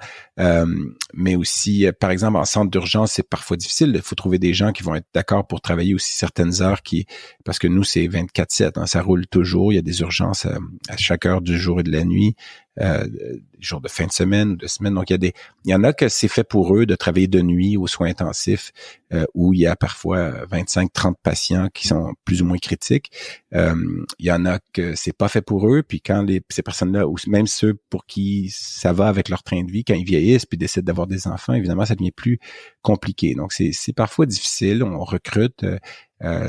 mais aussi, par exemple, en centre d'urgence, c'est parfois difficile. Il faut trouver des gens qui vont être d'accord pour travailler aussi certaines heures parce que nous, c'est 24/7, hein, ça roule toujours. Il y a des urgences à chaque heure du jour et de la nuit, jours de fin de semaine ou de semaine. Donc, il y en a que c'est fait pour eux de travailler de nuit aux soins intensifs, où il y a parfois 25-30 patients qui sont plus ou moins critiques. Il y en a que c'est pas fait pour eux, puis quand ces personnes-là, ou même ceux pour qui ça va avec leur train de vie, quand ils vieillissent puis décident d'avoir des enfants, évidemment, ça devient plus compliqué. Donc, c'est parfois difficile. On recrute.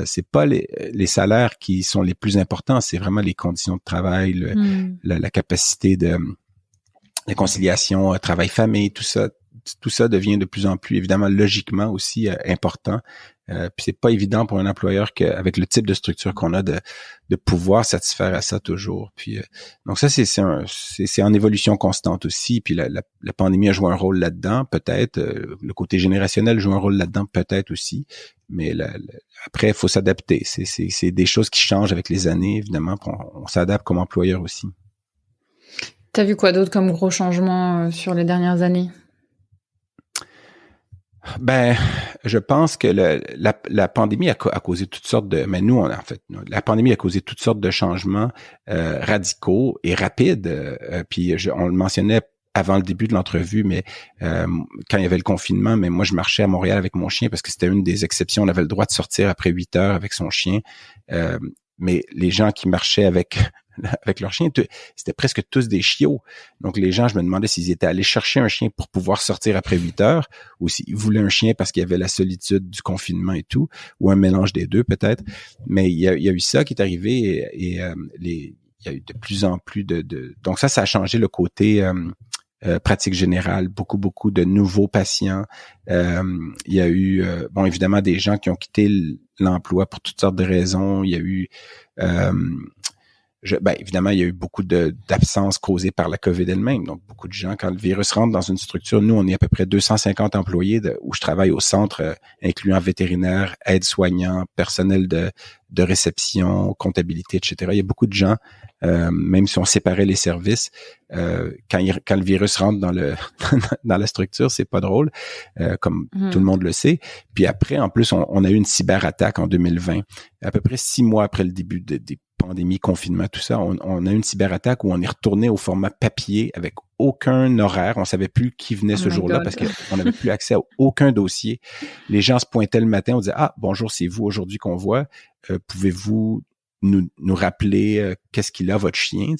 C'est pas les salaires qui sont les plus importants, c'est vraiment les conditions de travail, la capacité de la conciliation, travail-famille, tout ça devient de plus en plus, évidemment, logiquement aussi important. Puis c'est pas évident pour un employeur avec le type de structure qu'on a de pouvoir satisfaire à ça toujours. Puis donc ça c'est en évolution constante aussi. Puis la pandémie a joué un rôle là-dedans, peut-être. Le côté générationnel joue un rôle là-dedans, peut-être aussi. Mais après, il faut s'adapter. C'est des choses qui changent avec les années, évidemment. On s'adapte comme employeur aussi. T'as vu quoi d'autre comme gros changements sur les dernières années? Je pense que la pandémie a causé toutes sortes de... Mais nous, la pandémie a causé toutes sortes de changements radicaux et rapides. Puis on le mentionnait avant le début de l'entrevue, mais quand il y avait le confinement, mais moi, je marchais à Montréal avec mon chien parce que c'était une des exceptions. On avait le droit de sortir après 8 heures avec son chien. Mais les gens qui marchaient avec leur chien, c'était presque tous des chiots. Donc, les gens, je me demandais s'ils étaient allés chercher un chien pour pouvoir sortir après 8 heures ou s'ils voulaient un chien parce qu'il y avait la solitude du confinement et tout, ou un mélange des deux peut-être. Mais il y a eu ça qui est arrivé et il y a eu de plus en plus de... Donc ça a changé le côté pratique générale, beaucoup de nouveaux patients. Il y a eu, évidemment, des gens qui ont quitté l'emploi pour toutes sortes de raisons. Il y a eu, évidemment, il y a eu beaucoup d'absences causées par la COVID elle-même. Donc, beaucoup de gens, quand le virus rentre dans une structure, nous, on est à peu près 250 employés où je travaille au centre, incluant vétérinaires, aides-soignants, personnel de réception, comptabilité, etc. Il y a beaucoup de gens, même si on séparait les services, quand le virus rentre dans dans la structure, c'est pas drôle, comme tout le monde le sait. Puis après, en plus, on a eu une cyberattaque en 2020, à peu près 6 mois après le début des pandémies, confinement, tout ça. On a eu une cyberattaque où on est retourné au format papier avec aucun horaire. On savait plus qui venait ce jour-là parce qu'on n'avait plus accès à aucun dossier. Les gens se pointaient le matin, on disait « Ah, bonjour, c'est vous aujourd'hui qu'on voit. Pouvez-vous nous rappeler qu'est-ce qu'il a, votre chien? »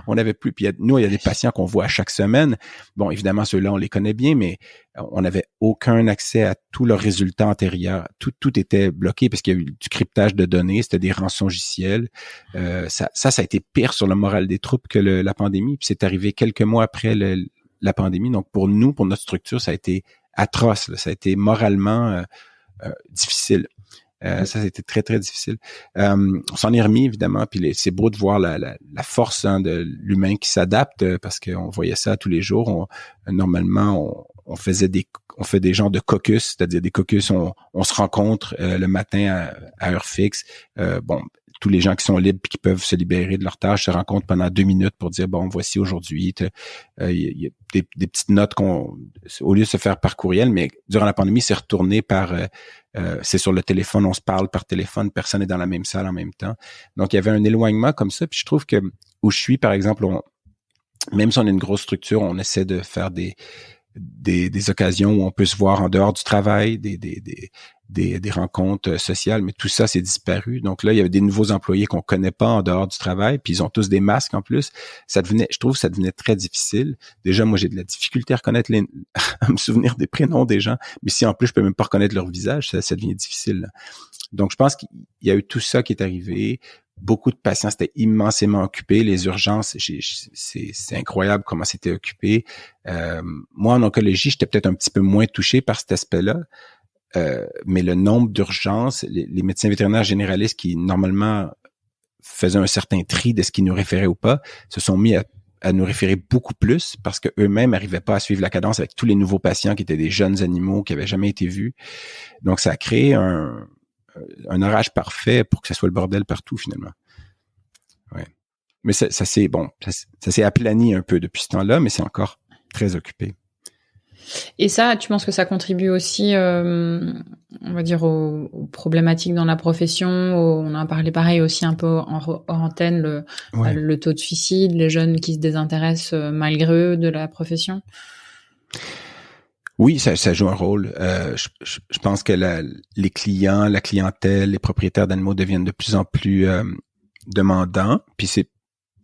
On n'avait plus. Puis nous, il y a des patients qu'on voit à chaque semaine. Bon, évidemment, ceux-là, on les connaît bien, mais on n'avait aucun accès à tous leurs résultats antérieurs. Tout était bloqué parce qu'il y a eu du cryptage de données, c'était des rançongiciels. Ça a été pire sur le moral des troupes que la pandémie. Puis c'est arrivé quelques mois après la pandémie. Donc pour nous, pour notre structure, ça a été atroce. Là. Ça a été moralement difficile. Ça a été très, très difficile. On s'en est remis, évidemment, puis c'est beau de voir la force de l'humain qui s'adapte, parce qu'on voyait ça tous les jours. Normalement, on fait des genres de caucus, c'est-à-dire des caucus, on se rencontre le matin à heure fixe. Tous les gens qui sont libres et qui peuvent se libérer de leur tâche se rencontrent pendant 2 minutes pour dire, bon, voici aujourd'hui. Il y a des petites notes au lieu de se faire par courriel, mais durant la pandémie, c'est retourné c'est sur le téléphone, on se parle par téléphone, personne n'est dans la même salle en même temps. Donc, il y avait un éloignement comme ça. Puis je trouve que où je suis, par exemple, même si on est une grosse structure, on essaie de faire des occasions où on peut se voir en dehors du travail, des rencontres sociales, mais tout ça, c'est disparu. Donc là, il y avait des nouveaux employés qu'on connaît pas en dehors du travail, puis ils ont tous des masques en plus. Je trouve que ça devenait très difficile. Déjà, moi, j'ai de la difficulté à reconnaître à me souvenir des prénoms des gens, mais si en plus, je peux même pas reconnaître leur visage, ça devient difficile, là. Donc, je pense qu'il y a eu tout ça qui est arrivé. Beaucoup de patients étaient immensément occupés. Les urgences, c'est incroyable comment c'était occupé. Moi, en oncologie, j'étais peut-être un petit peu moins touché par cet aspect-là. Mais le nombre d'urgences, les médecins vétérinaires généralistes qui, normalement, faisaient un certain tri de ce qui nous référait ou pas, se sont mis à nous référer beaucoup plus parce qu'eux-mêmes n'arrivaient pas à suivre la cadence avec tous les nouveaux patients qui étaient des jeunes animaux qui n'avaient jamais été vus. Donc, ça a créé un orage parfait pour que ça soit le bordel partout, finalement. Ouais. Mais ça s'est aplani un peu depuis ce temps-là, mais c'est encore très occupé. Et ça, tu penses que ça contribue aussi, on va dire, aux problématiques dans la profession. On en a parlé pareil aussi un peu hors antenne, le taux de suicide, les jeunes qui se désintéressent malgré eux de la profession. Oui, ça joue un rôle. Je pense que les clients, la clientèle, les propriétaires d'animaux deviennent de plus en plus demandants. Puis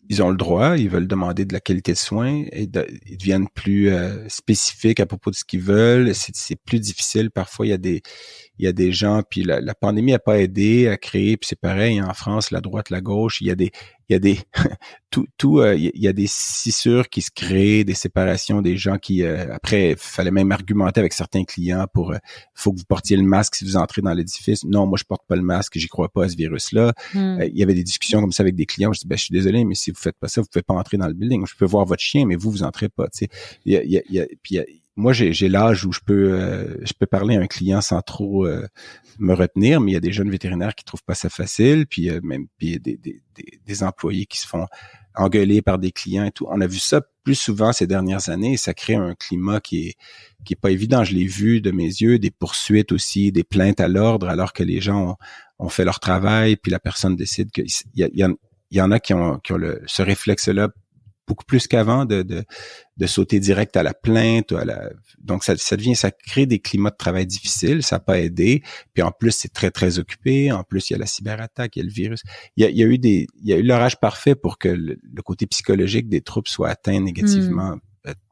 ils ont le droit, ils veulent demander de la qualité de soins et ils deviennent plus spécifiques à propos de ce qu'ils veulent. C'est plus difficile. Parfois, il y a des gens, puis la pandémie n'a pas aidé à créer, puis c'est pareil, en France, la droite, la gauche, il y a des scissures qui se créent, des séparations, des gens qui, après, il fallait même argumenter avec certains clients pour, faut que vous portiez le masque si vous entrez dans l'édifice. Non, moi, je porte pas le masque, j'y crois pas à ce virus-là. Il y avait des discussions comme ça avec des clients. Je dis, je suis désolé, mais si vous faites pas ça, vous pouvez pas entrer dans le building. Je peux voir votre chien, mais vous entrez pas, tu sais. Moi, j'ai l'âge où je peux parler à un client sans trop me retenir, mais il y a des jeunes vétérinaires qui trouvent pas ça facile, puis des employés qui se font engueuler par des clients et tout. On a vu ça plus souvent ces dernières années et ça crée un climat qui est pas évident. Je l'ai vu de mes yeux, des poursuites aussi, des plaintes à l'ordre alors que les gens ont fait leur travail, puis la personne décide qu'il y en a qui ont ce réflexe-là beaucoup plus qu'avant de sauter direct à la plainte. Donc, ça crée des climats de travail difficiles, ça n'a pas aidé. Puis en plus, c'est très, très occupé. En plus, il y a la cyberattaque, il y a le virus. Il y a eu l'orage parfait pour que le côté psychologique des troupes soit atteint négativement,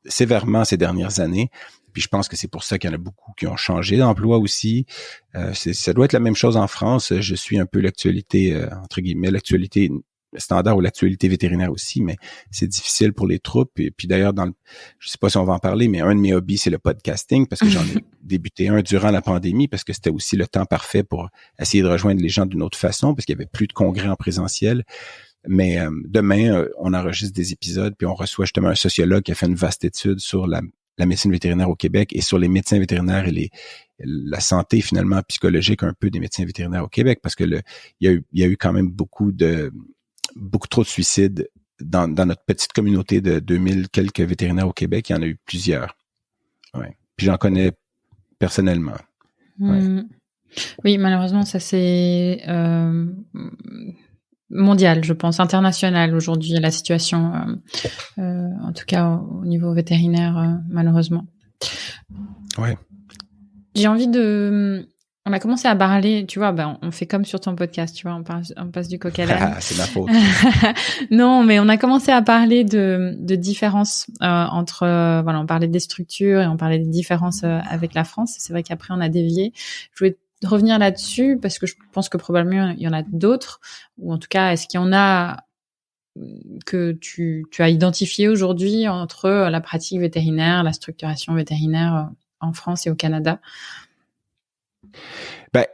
sévèrement ces dernières années. Puis je pense que c'est pour ça qu'il y en a beaucoup qui ont changé d'emploi aussi. Ça doit être la même chose en France. Je suis un peu l'actualité, entre guillemets, l'actualité standard ou l'actualité vétérinaire aussi, mais c'est difficile pour les troupes. Et puis d'ailleurs, je sais pas si on va en parler, mais un de mes hobbies, c'est le podcasting, parce que j'en ai débuté un durant la pandémie, parce que c'était aussi le temps parfait pour essayer de rejoindre les gens d'une autre façon, parce qu'il y avait plus de congrès en présentiel. Mais demain, on enregistre des épisodes, puis on reçoit justement un sociologue qui a fait une vaste étude sur la médecine vétérinaire au Québec et sur les médecins vétérinaires et la santé finalement psychologique un peu des médecins vétérinaires au Québec, parce que il y a eu quand même beaucoup trop de suicides dans notre petite communauté de 2000 quelques vétérinaires au Québec. Il y en a eu plusieurs. Ouais. Puis j'en connais personnellement. Ouais. Oui, malheureusement, ça c'est mondial, je pense, international aujourd'hui, la situation, en tout cas au niveau vétérinaire, malheureusement. Ouais. J'ai envie on a commencé à parler, tu vois, on fait comme sur ton podcast, tu vois, on passe du coq à l'âne. C'est ma faute. Non, mais on a commencé à parler de différences entre, on parlait des structures et on parlait des différences avec la France. C'est vrai qu'après on a dévié. Je voulais revenir là-dessus parce que je pense que probablement il y en a d'autres, ou en tout cas, est-ce qu'il y en a que tu as identifié aujourd'hui entre la pratique vétérinaire, la structuration vétérinaire en France et au Canada? Ben,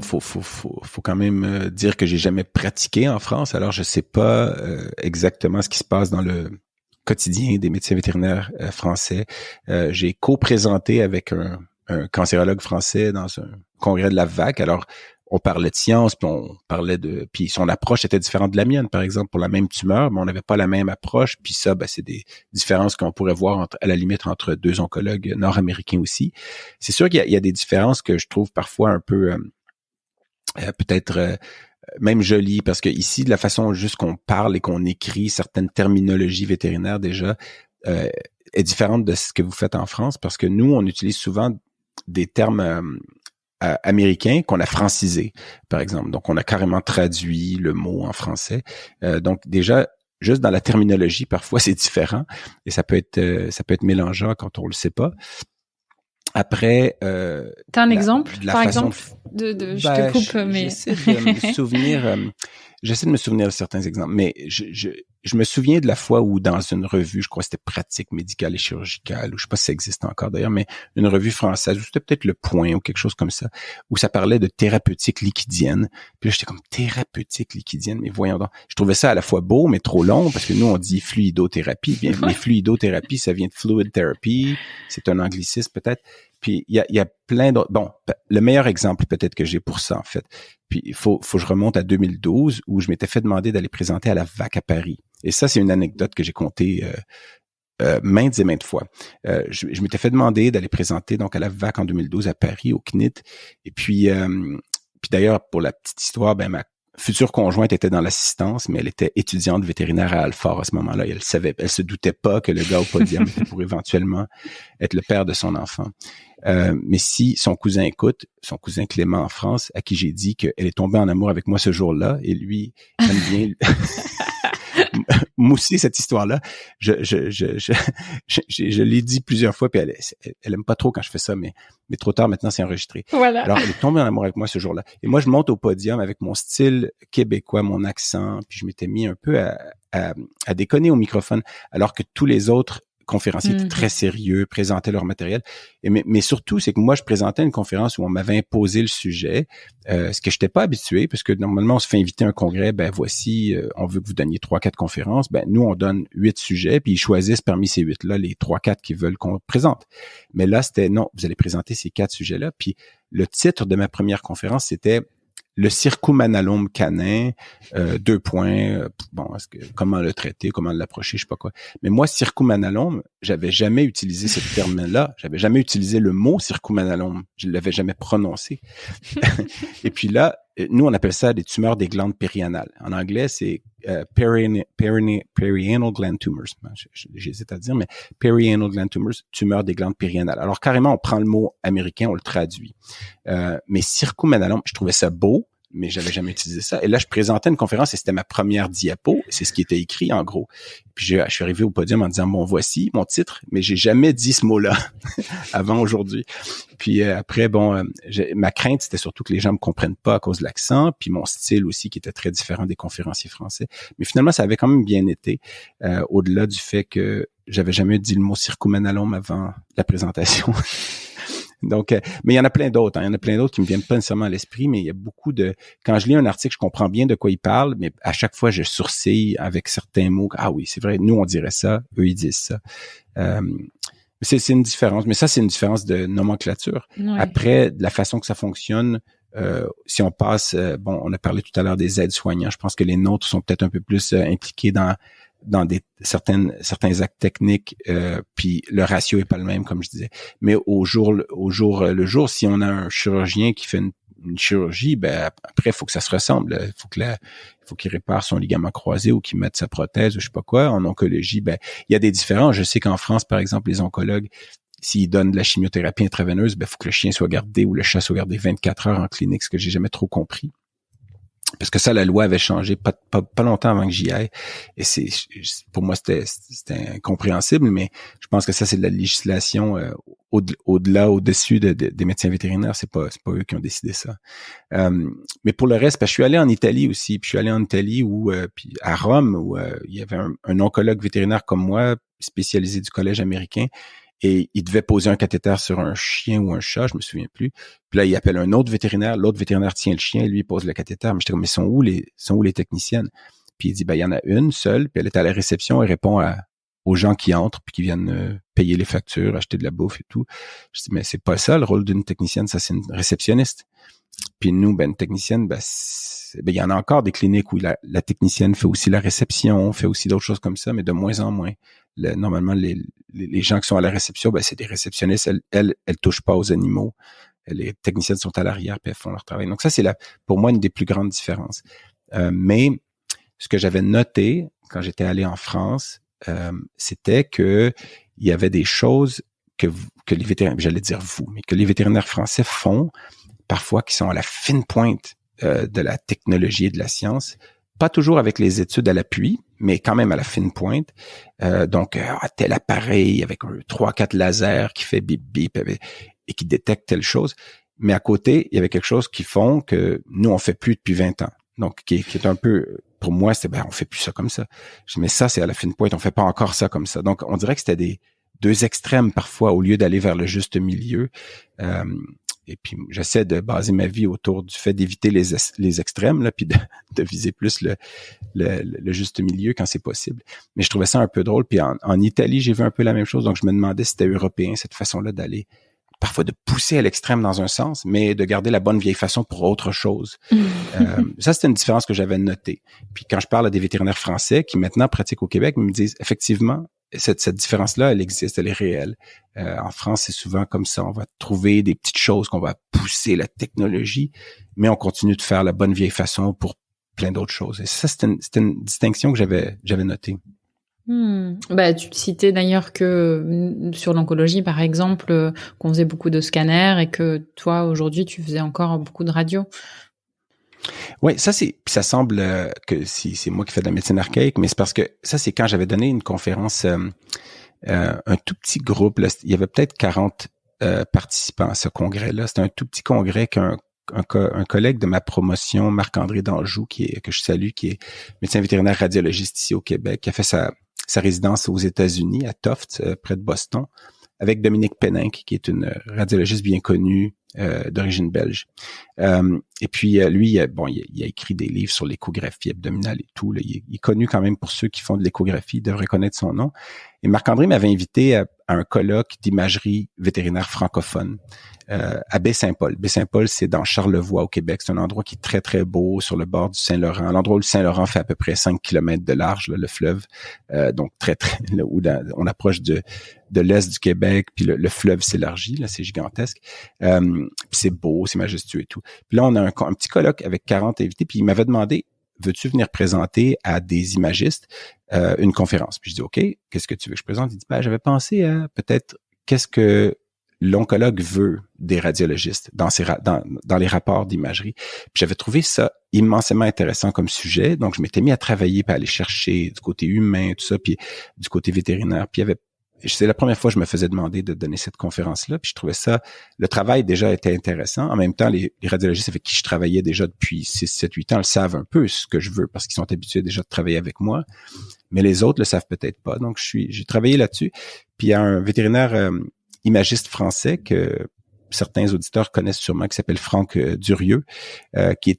faut quand même dire que j'ai jamais pratiqué en France, alors je sais pas exactement ce qui se passe dans le quotidien des médecins vétérinaires français. J'ai co-présenté avec un cancérologue français dans un congrès de la VAC. Alors, on parlait de science, puis son approche était différente de la mienne, par exemple, pour la même tumeur, mais on n'avait pas la même approche. Puis ça, c'est des différences qu'on pourrait voir à la limite entre deux oncologues nord-américains aussi. C'est sûr qu'il y a des différences que je trouve parfois un peu peut-être même jolies, parce que ici, de la façon juste qu'on parle et qu'on écrit certaines terminologies vétérinaires déjà est différente de ce que vous faites en France, parce que nous, on utilise souvent des termes américain qu'on a francisé, par exemple. Donc, on a carrément traduit le mot en français. Donc, déjà, juste dans la terminologie, parfois, c'est différent et ça peut être mélangeant quand on le sait pas. Après, t'as un exemple, par exemple, je te coupe, mais j'essaie de me souvenir de certains exemples, mais je me souviens de la fois où dans une revue, je crois que c'était Pratique médicale et chirurgicale, ou je sais pas si ça existe encore d'ailleurs, mais une revue française, ou c'était peut-être Le Point ou quelque chose comme ça, où ça parlait de thérapeutique liquidienne. Puis là, j'étais comme thérapeutique liquidienne, mais voyons donc. Je trouvais ça à la fois beau, mais trop long, parce que nous, on dit fluidothérapie. Bien, les fluidothérapies, ça vient de fluid therapy, c'est un anglicisme peut-être. Puis il y a plein d'autres. Bon, le meilleur exemple peut-être que j'ai pour ça en fait. Puis il faut que je remonte à 2012 où je m'étais fait demander d'aller présenter à la VAC à Paris. Et ça, c'est une anecdote que j'ai contée maintes et maintes fois. Je m'étais fait demander d'aller présenter donc à la VAC en 2012 à Paris au CNIT. Et puis d'ailleurs pour la petite histoire, ma future conjointe était dans l'assistance, mais elle était étudiante vétérinaire à Alfort à ce moment-là. Et elle se doutait pas que le gars au podium était pour éventuellement être le père de son enfant. Mais si son cousin écoute, son cousin Clément en France, à qui j'ai dit qu'elle est tombée en amour avec moi ce jour-là, et lui aime bien mousser cette histoire-là. Je l'ai dit plusieurs fois, puis elle aime pas trop quand je fais ça, mais trop tard maintenant, c'est enregistré. Voilà. Alors, elle est tombée en amour avec moi ce jour-là. Et moi, je monte au podium avec mon style québécois, mon accent, puis je m'étais mis un peu à déconner au microphone, alors que tous les autres conférenciers étaient très sérieux, présentaient leur matériel. Mais surtout, c'est que moi, je présentais une conférence où on m'avait imposé le sujet, ce que je n'étais pas habitué, parce que normalement, on se fait inviter à un congrès, voici, on veut que vous donniez 3-4 conférences. Nous, on donne 8 sujets, puis ils choisissent parmi ces 8-là les 3-4 qu'ils veulent qu'on présente. Mais là, c'était non, vous allez présenter ces 4 sujets-là. Puis le titre de ma première conférence, c'était le circumanalome canin, 2 points, comment le traiter, comment l'approcher, je sais pas quoi. Mais moi, circumanalome, j'avais jamais utilisé ce terme-là, j'avais jamais utilisé le mot circumanalome, je l'avais jamais prononcé. Et puis là, nous, on appelle ça des tumeurs des glandes périanales. En anglais, c'est perianal gland tumors. J'hésite à dire, mais perianal gland tumors, tumeurs des glandes périanales. Alors, carrément, on prend le mot américain, on le traduit. Mais circumanalome, je trouvais ça beau. mais j'avais jamais utilisé ça. Et là, je présentais une conférence et c'était ma première diapo. C'est ce qui était écrit, en gros. Puis je suis arrivé au podium en disant, bon, voici mon titre, mais j'ai jamais dit ce mot-là avant aujourd'hui. Puis après, ma crainte, c'était surtout que les gens me comprennent pas à cause de l'accent, puis mon style aussi qui était très différent des conférenciers français. Mais finalement, ça avait quand même bien été, au-delà du fait que j'avais jamais dit le mot circumenalum avant la présentation. Donc, mais il y en a plein d'autres. Il y en a plein d'autres qui me viennent pas nécessairement à l'esprit, mais il y a beaucoup de... Quand je lis un article, je comprends bien de quoi il parle, mais à chaque fois, je sourcille avec certains mots. Ah oui, c'est vrai, nous, on dirait ça, eux, ils disent ça. C'est une différence, mais ça, c'est une différence de nomenclature. Ouais. Après, de la façon que ça fonctionne, si on passe... on a parlé tout à l'heure des aides-soignants. Je pense que les nôtres sont peut-être un peu plus impliqués dans certains actes techniques, puis le ratio est pas le même, comme je disais. Mais au jour le jour, si on a un chirurgien qui fait une chirurgie, ben après, il faut que ça se ressemble. Il faut qu'il répare son ligament croisé ou qu'il mette sa prothèse ou je sais pas quoi. En oncologie, ben il y a des différences. Je sais qu'en France, par exemple, les oncologues, s'ils donnent de la chimiothérapie intraveineuse, ben il faut que le chien soit gardé ou le chat soit gardé 24 heures en clinique, ce que j'ai jamais trop compris. Parce que ça, la loi avait changé pas longtemps avant que j'y aille. Et pour moi, c'était incompréhensible, mais je pense que ça, c'est de la législation au-dessus des médecins vétérinaires. C'est pas eux qui ont décidé ça. Mais pour le reste, parce que je suis allé en Italie aussi, puis je suis allé en Italie puis à Rome, où il y avait un oncologue vétérinaire comme moi, spécialisé du collège américain. Et il devait poser un cathéter sur un chien ou un chat, je me souviens plus. Puis là, il appelle un autre vétérinaire, l'autre vétérinaire tient le chien, et lui, il pose le cathéter. Mais j'étais comme, mais sont où les techniciennes? Puis il dit, il y en a une seule, puis elle est à la réception, elle répond aux gens qui entrent, puis qui viennent payer les factures, acheter de la bouffe et tout. Je dis, mais c'est pas ça, le rôle d'une technicienne, ça, c'est une réceptionniste. Puis nous, une technicienne, il y en a encore des cliniques où la technicienne fait aussi la réception, fait aussi d'autres choses comme ça, mais de moins en moins. Normalement, les gens qui sont à la réception, c'est des réceptionnistes. Elles touchent pas aux animaux. Les techniciennes sont à l'arrière puis elles font leur travail. Donc ça, c'est pour moi une des plus grandes différences. Mais ce que j'avais noté quand j'étais allé en France, c'était que il y avait des choses que les vétérinaires, j'allais dire mais que les vétérinaires français font parfois qui sont à la fine pointe de la technologie et de la science. Pas toujours avec les études à l'appui, mais quand même à la fine pointe. Donc, tel appareil avec 3-4 lasers qui fait bip bip et qui détecte telle chose. Mais à côté, il y avait quelque chose qui font que nous, on fait plus depuis 20 ans. Donc, qui est un peu, pour moi, c'était, on fait plus ça comme ça. Je dis, mais ça, c'est à la fine pointe, on fait pas encore ça comme ça. Donc, on dirait que c'était des deux extrêmes parfois, au lieu d'aller vers le juste milieu. Et puis, j'essaie de baser ma vie autour du fait d'éviter les extrêmes, là, puis de viser plus le juste milieu quand c'est possible. Mais je trouvais ça un peu drôle. Puis en Italie, j'ai vu un peu la même chose. Donc, je me demandais si c'était européen, cette façon-là d'aller, parfois de pousser à l'extrême dans un sens, mais de garder la bonne vieille façon pour autre chose. Ça, c'était une différence que j'avais notée. Puis quand je parle à des vétérinaires français qui maintenant pratiquent au Québec, ils me disent, effectivement, cette différence-là, elle existe, elle est réelle. En France, c'est souvent comme ça. On va trouver des petites choses qu'on va pousser la technologie, mais on continue de faire la bonne vieille façon pour plein d'autres choses. Et ça, c'était une distinction que j'avais notée. Tu citais d'ailleurs que sur l'oncologie, par exemple, qu'on faisait beaucoup de scanners et que toi, aujourd'hui, tu faisais encore beaucoup de radio. Oui, ça semble que c'est moi qui fais de la médecine archaïque, mais c'est parce que ça, c'est quand j'avais donné une conférence, un tout petit groupe, là, il y avait peut-être 40 participants à ce congrès-là. C'était un tout petit congrès qu'un collègue de ma promotion, Marc-André Danjou, que je salue, qui est médecin vétérinaire radiologiste ici au Québec, qui a fait sa résidence aux États-Unis, à Tufts, près de Boston, avec Dominique Péninck, qui est une radiologiste bien connue, d'origine belge. Et puis, lui, il a écrit des livres sur l'échographie abdominale et tout. Là. Il est connu quand même pour ceux qui font de l'échographie, ils devraient connaître son nom. Et Marc-André m'avait invité à un colloque d'imagerie vétérinaire francophone à Baie-Saint-Paul. Baie-Saint-Paul, c'est dans Charlevoix, au Québec. C'est un endroit qui est très, très beau sur le bord du Saint-Laurent. L'endroit où le Saint-Laurent fait à peu près 5 km de large, là, le fleuve. Donc, très, très, là, où on approche de l'est du Québec, puis le fleuve s'élargit, là, c'est gigantesque. Puis c'est beau, c'est majestueux et tout. Puis là, on a un petit colloque avec 40 invités, puis il m'avait demandé, veux-tu venir présenter à des imagistes une conférence? Puis je dis, OK, qu'est-ce que tu veux que je présente? Il dit, j'avais pensé à peut-être qu'est-ce que l'oncologue veut des radiologistes dans les rapports d'imagerie. Puis j'avais trouvé ça immensément intéressant comme sujet, donc je m'étais mis à travailler puis à aller chercher du côté humain, tout ça, puis du côté vétérinaire. Puis c'est la première fois que je me faisais demander de donner cette conférence-là, puis je trouvais ça, le travail déjà était intéressant. En même temps, les radiologistes avec qui je travaillais déjà depuis 6, 7, 8 ans, ils savent un peu ce que je veux parce qu'ils sont habitués déjà de travailler avec moi, mais les autres le savent peut-être pas. Donc, j'ai travaillé là-dessus. Puis il y a un vétérinaire imagiste français que certains auditeurs connaissent sûrement, qui s'appelle Franck Durieux, qui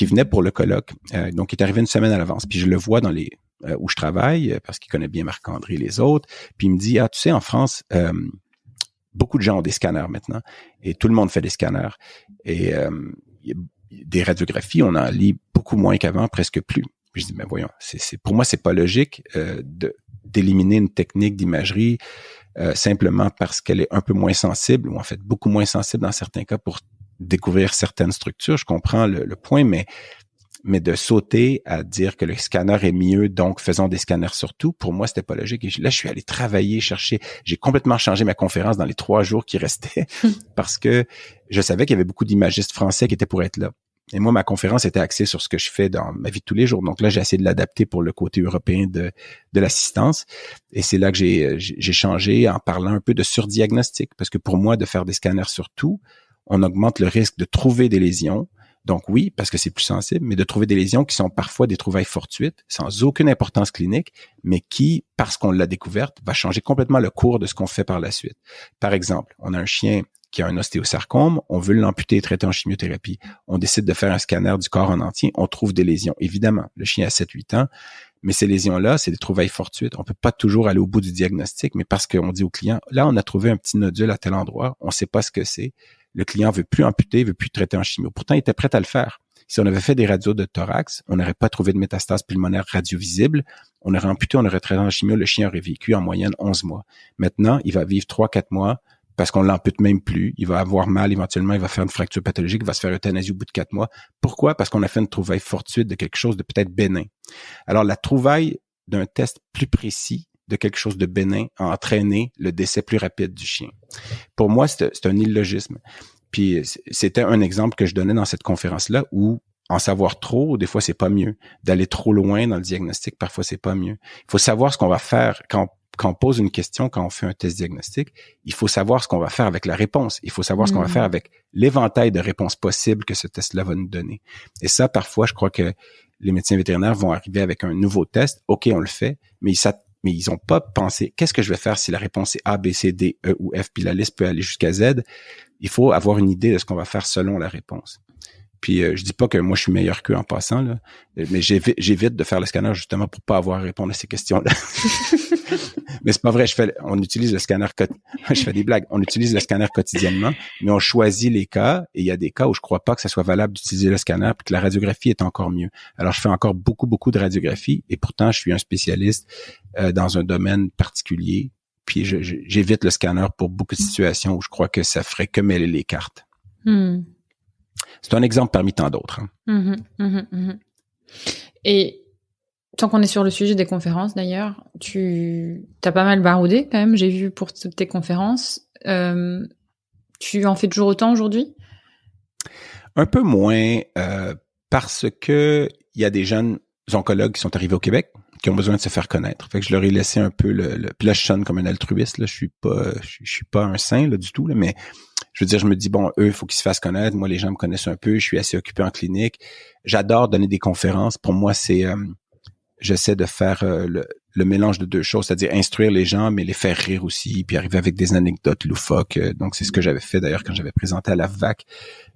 venait pour le colloque, donc il est arrivé une semaine à l'avance. Puis je le vois dans les où je travaille, parce qu'il connaît bien Marc-André et les autres. Puis il me dit, tu sais, en France, beaucoup de gens ont des scanners maintenant, et tout le monde fait des scanners. Et des radiographies, on en lit beaucoup moins qu'avant, presque plus. Puis je dis, mais voyons, pour moi, c'est pas logique d'éliminer une technique d'imagerie simplement parce qu'elle est un peu moins sensible, ou en fait beaucoup moins sensible dans certains cas pour découvrir certaines structures. Je comprends le point, mais de sauter à dire que le scanner est mieux, donc faisons des scanners surtout, pour moi, c'était pas logique. Et là, je suis allé travailler, chercher. J'ai complètement changé ma conférence dans les 3 jours qui restaient parce que je savais qu'il y avait beaucoup d'imagistes français qui étaient pour être là. Et moi, ma conférence était axée sur ce que je fais dans ma vie de tous les jours. Donc là, j'ai essayé de l'adapter pour le côté européen de l'assistance. Et c'est là que j'ai changé en parlant un peu de surdiagnostic. Parce que pour moi, de faire des scanners sur tout, on augmente le risque de trouver des lésions. Donc oui, parce que c'est plus sensible, mais de trouver des lésions qui sont parfois des trouvailles fortuites, sans aucune importance clinique, mais qui, parce qu'on l'a découverte, va changer complètement le cours de ce qu'on fait par la suite. Par exemple, on a un chien qui a un ostéosarcome, on veut l'amputer et traiter en chimiothérapie. On décide de faire un scanner du corps en entier, on trouve des lésions. Évidemment, le chien a 7-8 ans, mais ces lésions-là, c'est des trouvailles fortuites. On peut pas toujours aller au bout du diagnostic, mais parce qu'on dit au client, là, on a trouvé un petit nodule à tel endroit, on sait pas ce que c'est. Le client veut plus amputer, veut plus traiter en chimio. Pourtant, il était prêt à le faire. Si on avait fait des radios de thorax, on n'aurait pas trouvé de métastase pulmonaire radiovisible. On aurait amputé, on aurait traité en chimio. Le chien aurait vécu en moyenne 11 mois. Maintenant, il va vivre 3-4 mois parce qu'on l'ampute même plus. Il va avoir mal éventuellement, il va faire une fracture pathologique, il va se faire euthanasie au bout de 4 mois. Pourquoi? Parce qu'on a fait une trouvaille fortuite de quelque chose de peut-être bénin. Alors, la trouvaille d'un test plus précis de quelque chose de bénin a entraîné le décès plus rapide du chien. Pour moi, c'est un illogisme. Puis c'était un exemple que je donnais dans cette conférence-là où en savoir trop, des fois, c'est pas mieux. D'aller trop loin dans le diagnostic, parfois, c'est pas mieux. Il faut savoir ce qu'on va faire quand on pose une question, quand on fait un test diagnostique. Il faut savoir ce qu'on va faire avec la réponse. Il faut savoir ce qu'on va faire avec l'éventail de réponses possibles que ce test-là va nous donner. Et ça, parfois, je crois que les médecins vétérinaires vont arriver avec un nouveau test. OK, on le fait, mais ils ont pas pensé, qu'est-ce que je vais faire si la réponse est A, B, C, D, E ou F, puis la liste peut aller jusqu'à Z. Il faut avoir une idée de ce qu'on va faire selon la réponse. Puis je dis pas que moi je suis meilleur qu'eux en passant, là, mais j'évite de faire le scanner justement pour pas avoir à répondre à ces questions-là. Mais c'est pas vrai, on utilise le scanner je fais des blagues, on utilise le scanner quotidiennement, mais on choisit les cas, et il y a des cas où je crois pas que ça soit valable d'utiliser le scanner, puis que la radiographie est encore mieux. Alors je fais encore beaucoup de radiographie, et pourtant je suis un spécialiste dans un domaine particulier, puis j'évite le scanner pour beaucoup de situations où je crois que ça ferait que mêler les cartes. C'est un exemple parmi tant d'autres. Et tant qu'on est sur le sujet des conférences, d'ailleurs, tu as pas mal baroudé quand même, j'ai vu pour toutes tes conférences. Tu en fais toujours autant aujourd'hui? Un peu moins, parce que il y a des jeunes oncologues qui sont arrivés au Québec, qui ont besoin de se faire connaître. Fait que je leur ai laissé un peu puis là, je sonne comme un altruiste, là. Je suis pas un saint, là, du tout, là, mais je veux dire, je me dis, bon, eux, il faut qu'ils se fassent connaître. Moi, les gens me connaissent un peu. Je suis assez occupé en clinique. J'adore donner des conférences. Pour moi, j'essaie de faire le mélange de deux choses, c'est-à-dire instruire les gens, mais les faire rire aussi, puis arriver avec des anecdotes loufoques. Donc, c'est ce que j'avais fait d'ailleurs quand j'avais présenté à l'AFVAC.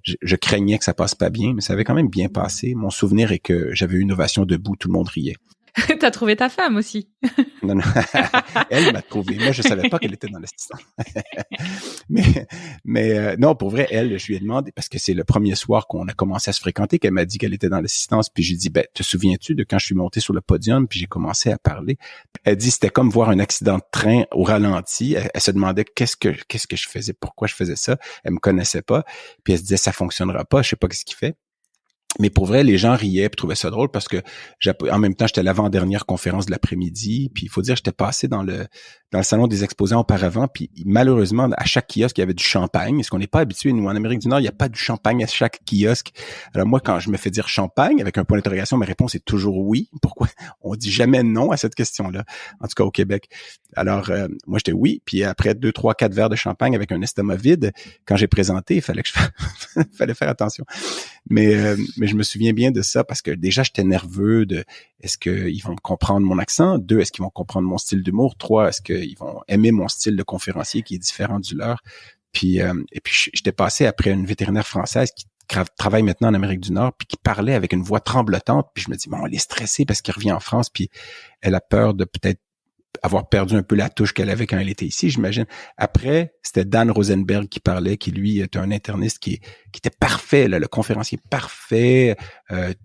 Je craignais que ça passe pas bien, mais ça avait quand même bien passé. Mon souvenir est que j'avais eu une ovation debout, tout le monde riait. T'as trouvé ta femme aussi. Non. Elle m'a trouvé. Moi, je savais pas qu'elle était dans l'assistance. mais non, pour vrai, je lui ai demandé, parce que c'est le premier soir qu'on a commencé à se fréquenter, qu'elle m'a dit qu'elle était dans l'assistance, puis j'ai dit, te souviens-tu de quand je suis monté sur le podium, puis j'ai commencé à parler. Elle dit, c'était comme voir un accident de train au ralenti. Elle se demandait qu'est-ce que je faisais, pourquoi je faisais ça. Elle me connaissait pas, puis elle se disait, ça fonctionnera pas, je sais pas ce qu'il fait. Mais pour vrai, les gens riaient puis trouvaient ça drôle parce que en même temps, j'étais à l'avant-dernière conférence de l'après-midi. Puis il faut dire, j'étais passé dans le salon des exposants auparavant. Puis malheureusement, à chaque kiosque, il y avait du champagne. Ce qu'on n'est pas habitué, nous, en Amérique du Nord, il n'y a pas du champagne à chaque kiosque. Alors moi, quand je me fais dire champagne avec un point d'interrogation, ma réponse est toujours oui. Pourquoi? On dit jamais non à cette question-là. En tout cas, au Québec. Alors, moi, j'étais oui. Puis après 2, 3, 4 verres de champagne avec un estomac vide, quand j'ai présenté, il fallait que fallait faire attention. Mais je me souviens bien de ça parce que déjà, j'étais nerveux de est-ce qu'ils vont comprendre mon accent? 2, est-ce qu'ils vont comprendre mon style d'humour? 3, est-ce qu'ils vont aimer mon style de conférencier qui est différent du leur? Puis, et puis, j'étais passé après une vétérinaire française qui travaille maintenant en Amérique du Nord puis qui parlait avec une voix tremblotante. Puis je me dis, bon, elle est stressée parce qu'elle revient en France puis elle a peur de peut-être avoir perdu un peu la touche qu'elle avait quand elle était ici, j'imagine. Après, c'était Dan Rosenberg qui parlait, qui lui était un interniste qui était parfait, là, le conférencier parfait,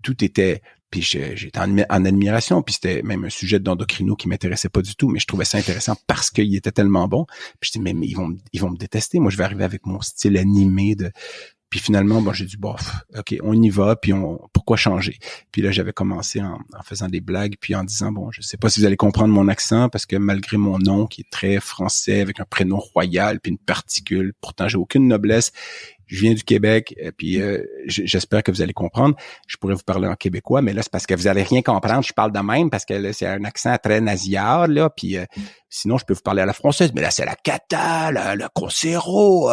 tout était. Puis j'étais en admiration, puis c'était même un sujet d'endocrino qui m'intéressait pas du tout, mais je trouvais ça intéressant parce qu'il était tellement bon. Puis je dis mais ils vont me détester. Moi, je vais arriver avec mon style animé de. Puis finalement, bon, j'ai dit, bof, OK, on y va, puis pourquoi changer? Puis là, j'avais commencé en faisant des blagues, puis en disant, bon, je sais pas si vous allez comprendre mon accent, parce que malgré mon nom, qui est très français, avec un prénom royal, puis une particule, pourtant, j'ai aucune noblesse, je viens du Québec, et puis j'espère que vous allez comprendre. Je pourrais vous parler en québécois, mais là, c'est parce que vous allez rien comprendre. Je parle de même, parce que là, c'est un accent très nasillard, là, puis sinon, je peux vous parler à la française, mais là, c'est la cata, la conséro,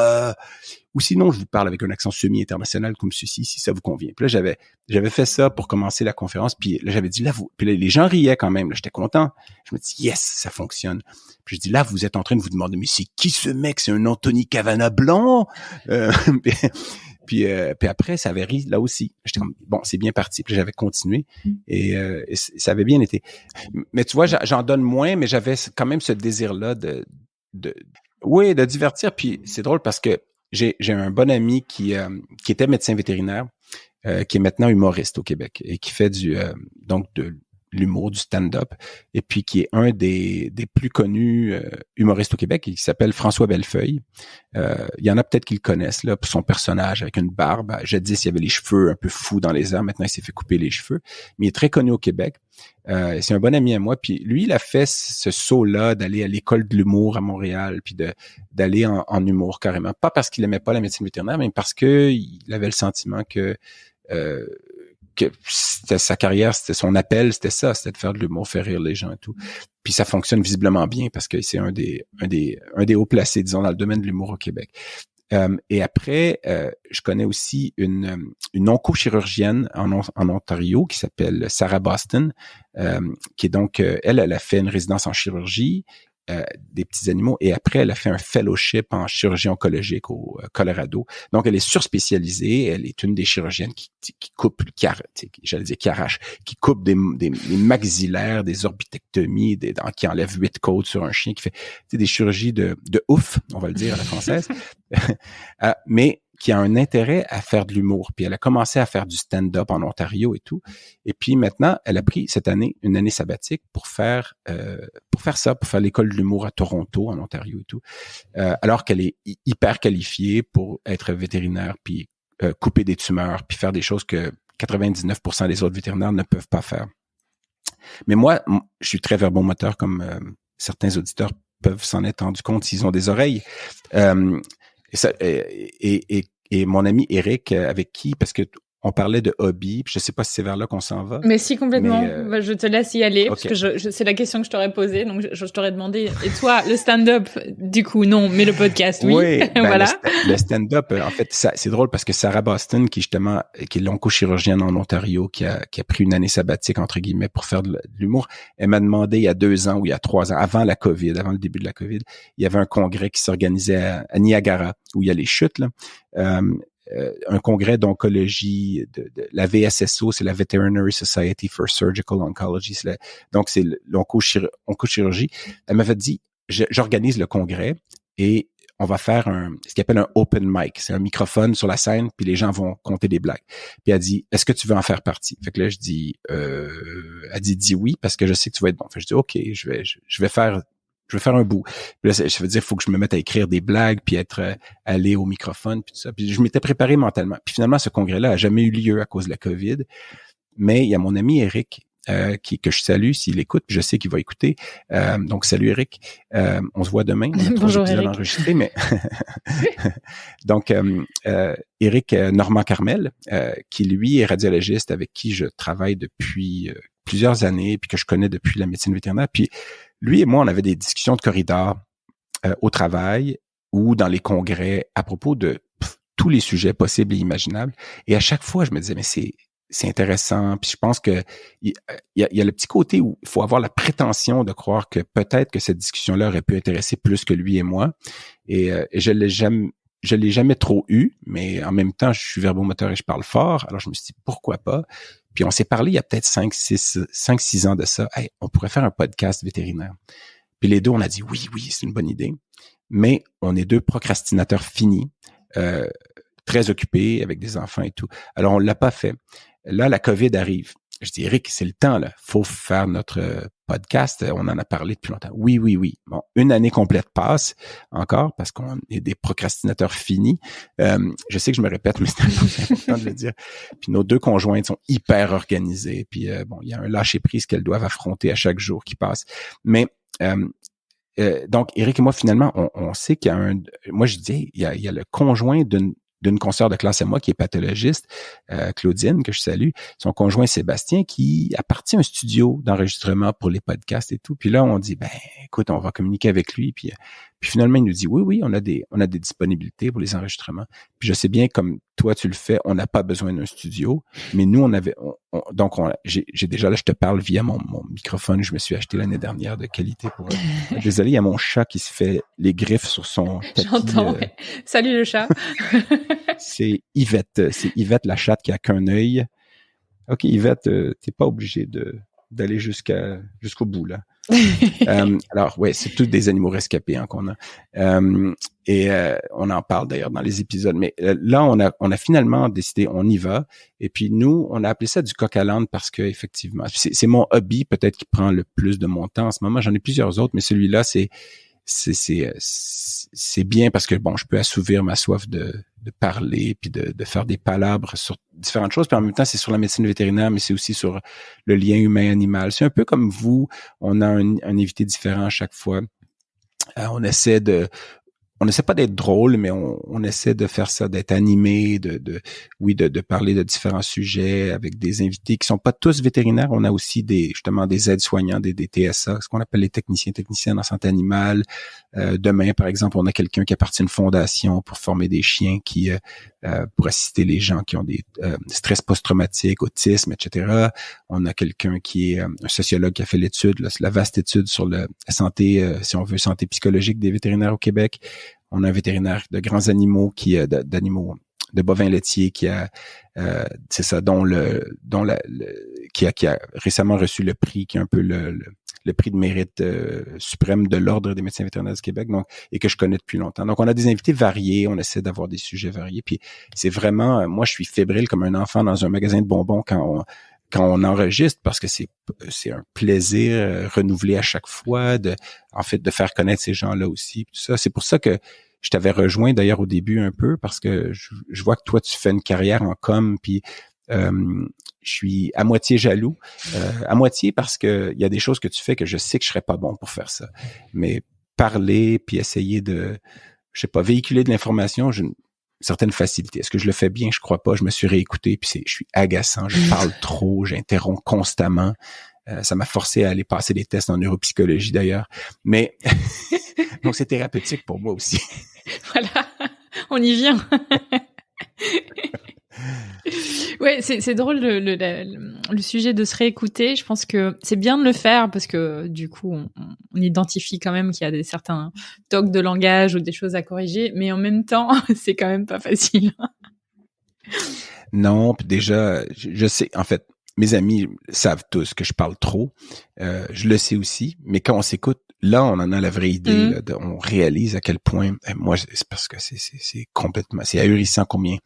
ou sinon, je vous parle avec un accent semi-international comme ceci, si ça vous convient. Puis là, j'avais fait ça pour commencer la conférence, puis là, j'avais dit, puis là, les gens riaient quand même, là, j'étais content. Je me dis, yes, ça fonctionne. Puis je dis, là, vous êtes en train de vous demander, mais c'est qui ce mec? C'est un Anthony Cavana blanc? Puis après, ça avait ri là aussi. J'étais comme, bon, c'est bien parti. Puis j'avais continué et ça avait bien été. Mais tu vois, j'en donne moins, mais j'avais quand même ce désir-là de divertir. Puis c'est drôle parce que j'ai un bon ami qui était médecin vétérinaire, qui est maintenant humoriste au Québec et qui fait donc de l'humour, du stand-up, et puis qui est un des plus connus humoristes au Québec, qui s'appelle François Bellefeuille. Il y en a peut-être qui le connaissent, là, pour son personnage avec une barbe. Jadis, il avait les cheveux un peu fous dans les airs. Maintenant, il s'est fait couper les cheveux. Mais il est très connu au Québec. C'est un bon ami à moi. Puis lui, il a fait ce saut-là d'aller à l'école de l'humour à Montréal, puis d'aller en humour carrément. Pas parce qu'il aimait pas la médecine vétérinaire, mais parce que il avait le sentiment que c'était sa carrière, c'était son appel, c'était ça, c'était de faire de l'humour, faire rire les gens et tout. Puis ça fonctionne visiblement bien parce que c'est un des hauts placés, disons, dans le domaine de l'humour au Québec. Et après, je connais aussi une oncochirurgienne en Ontario qui s'appelle Sarah Boston, qui est donc, elle a fait une résidence en chirurgie des petits animaux, et après, elle a fait un fellowship en chirurgie oncologique au Colorado. Donc, elle est surspécialisée. Elle est une des chirurgiennes qui coupe, qui arrache, qui coupe des maxillaires, des orbitectomies, qui enlève 8 côtes sur un chien, qui fait des chirurgies de ouf, on va le dire à la française, mais qui a un intérêt à faire de l'humour. Puis elle a commencé à faire du stand-up en Ontario et tout. Et puis maintenant, elle a pris cette année une année sabbatique pour faire ça, pour faire l'école de l'humour à Toronto, en Ontario et tout. Alors qu'elle est hyper qualifiée pour être vétérinaire, puis couper des tumeurs, puis faire des choses que 99% des autres vétérinaires ne peuvent pas faire. Mais moi, je suis très verbomoteur, comme certains auditeurs peuvent s'en être rendus compte s'ils ont des oreilles. Et mon ami Eric, avec qui, parce que on parlait de hobby, puis je sais pas si c'est vers là qu'on s'en va. Mais si, complètement. Je te laisse y aller, okay. Parce que c'est la question que je t'aurais posée, donc je t'aurais demandé, et toi, le stand-up, du coup, non, mais le podcast, oui. Oui, voilà. Le stand-up, en fait, c'est drôle parce que Sarah Boston, qui est l'oncochirurgienne en Ontario, qui a pris une année sabbatique, entre guillemets, pour faire de l'humour, elle m'a demandé il y a 2 ans ou il y a 3 ans, avant le début de la COVID, il y avait un congrès qui s'organisait à Niagara, où il y a les chutes, là. Un congrès d'oncologie de la VSSO, c'est la Veterinary Society for Surgical Oncology, donc c'est l'oncochirurgie. Elle m'avait dit, j'organise le congrès et on va faire ce qu'on appelle un open mic. C'est un microphone sur la scène, puis les gens vont compter des blagues. Puis elle dit, est-ce que tu veux en faire partie? Fait que là, je dis, elle dit oui, parce que je sais que tu vas être bon. Fait que je dis, OK, je vais faire veux faire un bout. Puis là, je veux dire, il faut que je me mette à écrire des blagues, puis aller au microphone, puis tout ça. Puis je m'étais préparé mentalement. Puis finalement, ce congrès-là a jamais eu lieu à cause de la COVID. Mais il y a mon ami Eric, que je salue s'il écoute, puis je sais qu'il va écouter. Donc, salut Eric. On se voit demain. On a Bonjour Eric. Enregistrés, mais donc, Eric Normand Carmel, qui lui est radiologiste avec qui je travaille depuis plusieurs années, puis que je connais depuis la médecine vétérinaire. Puis lui et moi, on avait des discussions de corridor au travail ou dans les congrès à propos de tous les sujets possibles et imaginables. Et à chaque fois, je me disais, mais c'est intéressant. Puis je pense que il y a le petit côté où il faut avoir la prétention de croire que peut-être que cette discussion-là aurait pu intéresser plus que lui et moi. Et je l'ai jamais trop eu, mais en même temps, je suis verbomoteur et je parle fort. Alors je me suis dit, pourquoi pas? Puis on s'est parlé il y a peut-être 5-6 ans de ça. Hey, on pourrait faire un podcast vétérinaire. Puis les deux, on a dit oui, c'est une bonne idée. Mais on est deux procrastinateurs finis, très occupés avec des enfants et tout. Alors on l'a pas fait. Là, la COVID arrive. Je dis, Eric, c'est le temps, là. Faut faire notre podcast. On en a parlé depuis longtemps. Oui. Bon, une année complète passe encore parce qu'on est des procrastinateurs finis. Je sais que je me répète, mais c'est important de le dire. Puis nos deux conjointes sont hyper organisées. Puis bon, il y a un lâcher-prise qu'elles doivent affronter à chaque jour qui passe. Mais donc, Eric et moi, finalement, on sait qu'il y a moi, je dis, il y a le conjoint d'une consoeur de classe à moi qui est pathologiste, Claudine, que je salue, son conjoint Sébastien, qui a parti un studio d'enregistrement pour les podcasts et tout. Puis là, on dit, écoute, on va communiquer avec lui. Puis finalement, il nous dit, oui, on a des disponibilités pour les enregistrements. Puis je sais bien, comme toi, tu le fais, on n'a pas besoin d'un studio. Mais nous, j'ai déjà, là, je te parle via mon microphone. Je me suis acheté l'année dernière de qualité pour... Désolé, il y a mon chat qui se fait les griffes sur son tapis. J'entends. Salut le chat. C'est Yvette la chatte qui a qu'un œil. OK, Yvette, t'es pas obligé d'aller jusqu'au bout, là. Alors, ouais, c'est tous des animaux rescapés qu'on a. On en parle d'ailleurs dans les épisodes. Mais là, on a finalement décidé, on y va. Et puis nous, on a appelé ça du coq à l'âne parce que effectivement, c'est mon hobby peut-être qui prend le plus de mon temps en ce moment. J'en ai plusieurs autres, mais celui-là, c'est bien parce que bon, je peux assouvir ma soif de parler puis de faire des palabres sur différentes choses. Puis en même temps, c'est sur la médecine vétérinaire, mais c'est aussi sur le lien humain-animal. C'est un peu comme vous, on a un invité différent à chaque fois. On essaie pas d'être drôle, mais on essaie de faire ça, d'être animé, de parler de différents sujets avec des invités qui sont pas tous vétérinaires. On a aussi des aides-soignants, des TSA, ce qu'on appelle les techniciens en santé animale. Demain, par exemple, on a quelqu'un qui appartient à une fondation pour former des chiens pour assister les gens qui ont des stress post-traumatique, autisme, etc. On a quelqu'un qui est un sociologue qui a fait l'étude, la vaste étude sur la santé, si on veut, santé psychologique des vétérinaires au Québec. On a un vétérinaire de grands animaux d'animaux de bovins laitiers qui a qui a récemment reçu le prix qui est un peu le prix de mérite suprême de l'Ordre des médecins vétérinaires du Québec, donc, et que je connais depuis longtemps. Donc, on a des invités variés, on essaie d'avoir des sujets variés, puis c'est vraiment, moi, je suis fébrile comme un enfant dans un magasin de bonbons quand on enregistre, parce que c'est un plaisir renouvelé à chaque fois de faire connaître ces gens-là aussi. Tout ça, c'est pour ça que je t'avais rejoint d'ailleurs au début un peu, parce que je vois que toi, tu fais une carrière en com, puis je suis à moitié jaloux, à moitié parce que il y a des choses que tu fais que je sais que je serais pas bon pour faire ça. Mais parler puis essayer de, véhiculer de l'information, j'ai une certaine facilité. Est-ce que je le fais bien? Je crois pas. Je me suis réécouté puis je suis agaçant. Je parle trop, j'interromps constamment. Ça m'a forcé à aller passer des tests en neuropsychologie d'ailleurs. Mais donc c'est thérapeutique pour moi aussi. Voilà, on y vient. Ouais, c'est drôle le sujet de se réécouter. Je pense que c'est bien de le faire parce que du coup, on identifie quand même qu'il y a certains tocs de langage ou des choses à corriger, mais en même temps, c'est quand même pas facile. Non, puis déjà, je sais, en fait, mes amis savent tous que je parle trop. Je le sais aussi, mais quand on s'écoute, là, on en a la vraie idée. Là, on réalise à quel point, c'est parce que c'est complètement, c'est ahurissant combien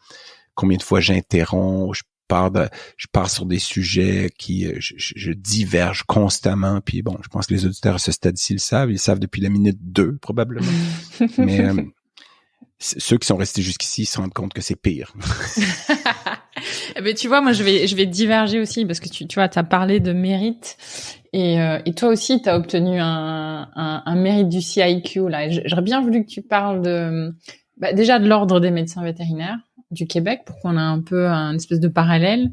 de fois j'interromps, je je pars sur des sujets qui, je diverge constamment. Puis bon, je pense que les auditeurs à ce stade-ci ils savent depuis la minute 2 probablement. Mais ceux qui sont restés jusqu'ici se rendent compte que c'est pire. Mais tu vois, moi je vais diverger aussi parce que tu vois, t'as parlé de mérite et toi aussi t'as obtenu un mérite du CIQ là. J'aurais bien voulu que tu parles déjà de l'ordre des médecins vétérinaires du Québec pour qu'on ait un peu un espèce de parallèle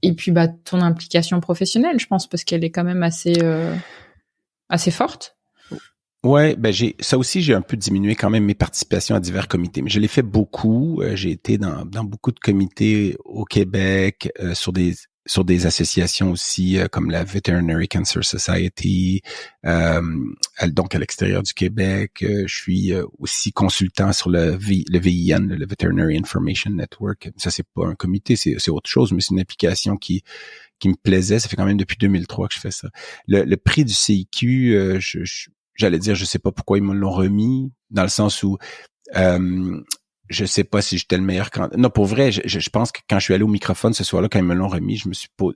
et puis ton implication professionnelle, je pense, parce qu'elle est quand même assez forte. Ouais, ça aussi, j'ai un peu diminué quand même mes participations à divers comités, mais je l'ai fait beaucoup. J'ai été dans beaucoup de comités au Québec, sur des associations aussi, comme la Veterinary Cancer Society, donc à l'extérieur du Québec. Je suis aussi consultant sur le VIN, le Veterinary Information Network. Ça, c'est pas un comité, c'est autre chose, mais c'est une application qui me plaisait. Ça fait quand même depuis 2003 que je fais ça. Le prix du CIQ, j'allais dire, je sais pas pourquoi ils me l'ont remis, dans le sens où je sais pas si j'étais le meilleur candidat. Non, pour vrai, je pense que quand je suis allé au microphone ce soir-là, quand ils me l'ont remis, je me suis pas...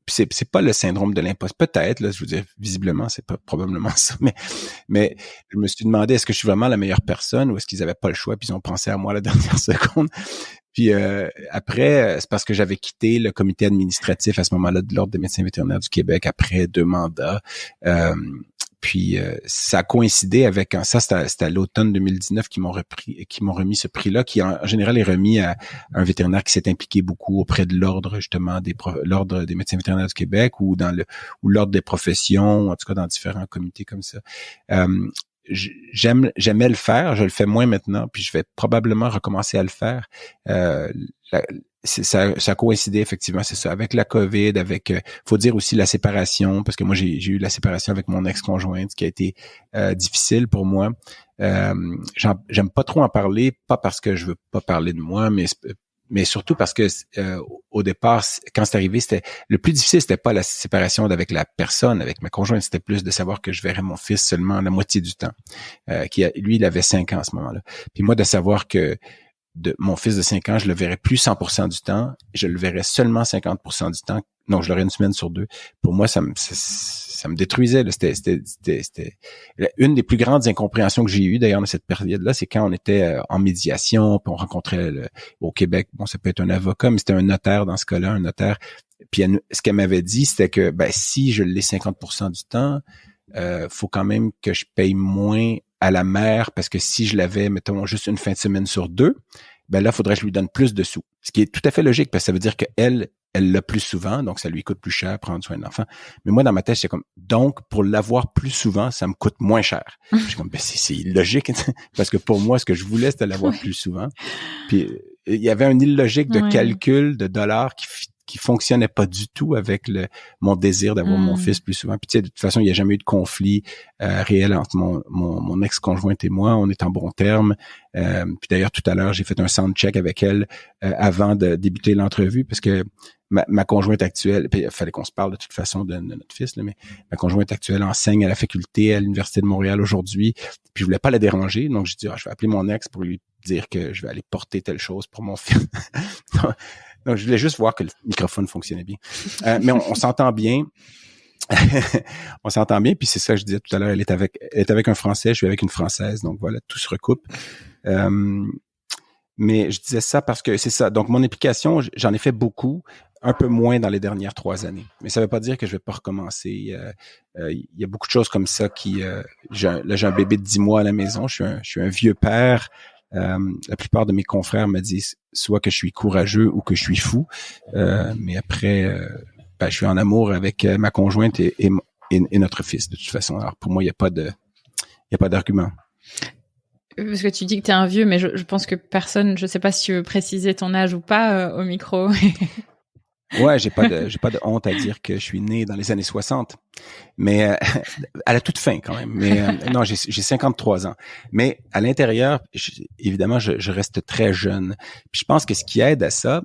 C'est pas le syndrome de l'imposteur. Peut-être, là, je veux dire, visiblement, c'est pas probablement ça, mais je me suis demandé, est-ce que je suis vraiment la meilleure personne ou est-ce qu'ils avaient pas le choix puis ils ont pensé à moi à la dernière seconde? Puis après, c'est parce que j'avais quitté le comité administratif à ce moment-là de l'Ordre des médecins vétérinaires du Québec après 2 mandats. Puis ça a coïncidé avec c'était à l'automne 2019 qu'ils m'ont remis ce prix-là, qui en général est remis à un vétérinaire qui s'est impliqué beaucoup auprès de l'ordre justement l'ordre des médecins vétérinaires du Québec ou l'ordre des professions, en tout cas dans différents comités comme ça. J'aimais le faire, je le fais moins maintenant, puis je vais probablement recommencer à le faire. Ça a coïncidé effectivement, c'est ça, avec la COVID, faut dire aussi la séparation, parce que moi j'ai eu la séparation avec mon ex-conjointe qui a été difficile pour moi. J'aime pas trop en parler, pas parce que je veux pas parler de moi, mais surtout parce que au départ, quand c'est arrivé, le plus difficile, c'était pas la séparation avec la personne, avec ma conjointe, c'était plus de savoir que je verrais mon fils seulement la moitié du temps. Lui, il avait 5 ans à ce moment-là. Puis moi, de savoir que mon fils de 5 ans, je le verrais plus 100% du temps, je le verrais seulement 50% du temps. Donc, je l'aurais une semaine sur 2. Pour moi, ça me détruisait. Là. C'était une des plus grandes incompréhensions que j'ai eues d'ailleurs dans cette période-là, c'est quand on était en médiation, puis on rencontrait au Québec, bon, ça peut être un avocat, mais c'était un notaire dans ce cas-là, un notaire. Puis ce qu'elle m'avait dit, c'était que si je l'ai 50% du temps, faut quand même que je paye moins à la mère, parce que si je l'avais, mettons, juste une fin de semaine sur 2, là, faudrait que je lui donne plus de sous. Ce qui est tout à fait logique, parce que ça veut dire qu'elle l'a plus souvent, donc ça lui coûte plus cher prendre soin de l'enfant. Mais moi, dans ma tête, j'étais comme, donc, pour l'avoir plus souvent, ça me coûte moins cher. J'étais comme, c'est illogique, parce que pour moi, ce que je voulais, c'était l'avoir plus souvent. Puis, il y avait une illogique de calcul de dollars qui fonctionnait pas du tout avec mon désir d'avoir mon fils plus souvent. Puis tu sais, de toute façon, il n'y a jamais eu de conflit réel entre mon ex-conjointe et moi. On est en bons termes. Puis d'ailleurs, tout à l'heure, j'ai fait un sound check avec elle avant de débuter l'entrevue, parce que ma conjointe actuelle, puis il fallait qu'on se parle de toute façon de notre fils, là, mais ma conjointe actuelle enseigne à la faculté à l'Université de Montréal aujourd'hui. Puis je voulais pas la déranger, donc je dis je vais appeler mon ex pour lui dire que je vais aller porter telle chose pour mon fils. Donc, je voulais juste voir que le microphone fonctionnait bien. Mais on s'entend bien. On s'entend bien. Puis c'est ça que je disais tout à l'heure. Elle est avec un Français, je suis avec une Française. Donc voilà, tout se recoupe. Mais je disais ça parce que c'est ça. Donc mon implication, j'en ai fait beaucoup, un peu moins dans les dernières 3 années. Mais ça veut pas dire que je vais pas recommencer. Il y a beaucoup de choses comme ça j'ai un bébé de 10 mois à la maison. Je suis un vieux père. La plupart de mes confrères me disent soit que je suis courageux ou que je suis fou, mais après je suis en amour avec ma conjointe et notre fils de toute façon. Alors pour moi, il y a pas d'argument. Parce que tu dis que t'es un vieux, mais je pense que personne, je sais pas si tu veux préciser ton âge ou pas au micro. Ouais, j'ai pas de honte à dire que je suis né dans les années 60, mais à la toute fin quand même. Mais non, j'ai 53 ans. Mais à l'intérieur, évidemment, je reste très jeune. Puis je pense que ce qui aide à ça,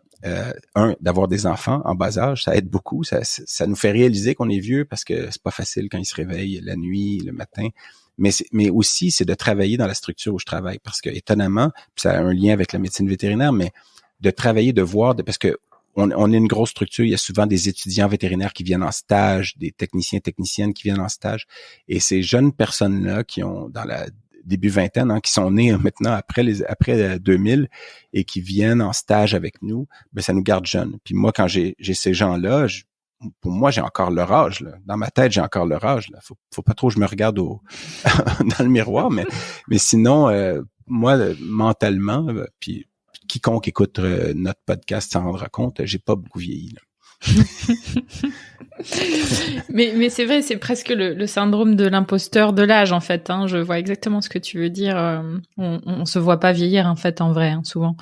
d'avoir des enfants en bas âge, ça aide beaucoup. Ça nous fait réaliser qu'on est vieux, parce que c'est pas facile quand ils se réveillent la nuit, le matin. Mais aussi, c'est de travailler dans la structure où je travaille, parce que étonnamment, ça a un lien avec la médecine vétérinaire, mais de travailler, de voir, parce que on est une grosse structure. Il y a souvent des étudiants vétérinaires qui viennent en stage, des techniciens, techniciennes qui viennent en stage. Et ces jeunes personnes-là qui ont dans la début vingtaine, qui sont nés maintenant après 2000 et qui viennent en stage avec nous, ben ça nous garde jeunes. Puis moi, quand j'ai ces gens-là, pour moi, j'ai encore leur âge. Là. Dans ma tête, j'ai encore leur âge. Là. Faut pas trop que je me regarde dans le miroir, mais sinon, moi, mentalement, puis quiconque écoute notre podcast s'en rendra compte, j'ai pas beaucoup vieilli. Là. mais c'est vrai, c'est presque le syndrome de l'imposteur de l'âge en fait. Hein. Je vois exactement ce que tu veux dire. On se voit pas vieillir en fait en vrai, souvent.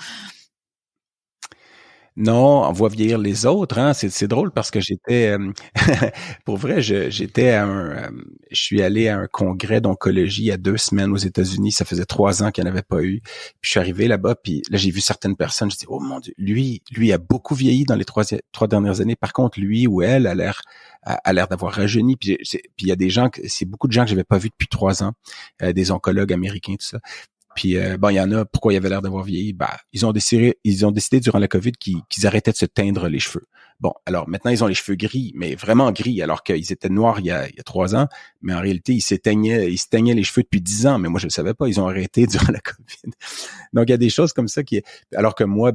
Non, on voit vieillir les autres. Hein. C'est drôle parce que j'étais, pour vrai, je suis allé à un congrès d'oncologie il y a 2 semaines aux États-Unis. Ça faisait 3 ans qu'il n'y en avait pas eu. Puis je suis arrivé là-bas, puis là j'ai vu certaines personnes. Je dis, oh mon Dieu, lui a beaucoup vieilli dans les 3 dernières années. Par contre, lui ou elle a l'air d'avoir rajeuni. Puis il y a des gens, c'est beaucoup de gens que j'avais pas vus depuis 3 ans, des oncologues américains, tout ça. Puis il y en a, pourquoi il avait l'air d'avoir vieilli? Ils ont décidé durant la COVID qu'ils arrêtaient de se teindre les cheveux. Bon, alors maintenant ils ont les cheveux gris, mais vraiment gris, alors qu'ils étaient noirs il y a 3 ans, mais en réalité ils se teignaient les cheveux depuis 10 ans, mais moi je le savais pas, ils ont arrêté durant la COVID. Donc il y a des choses comme ça alors que moi,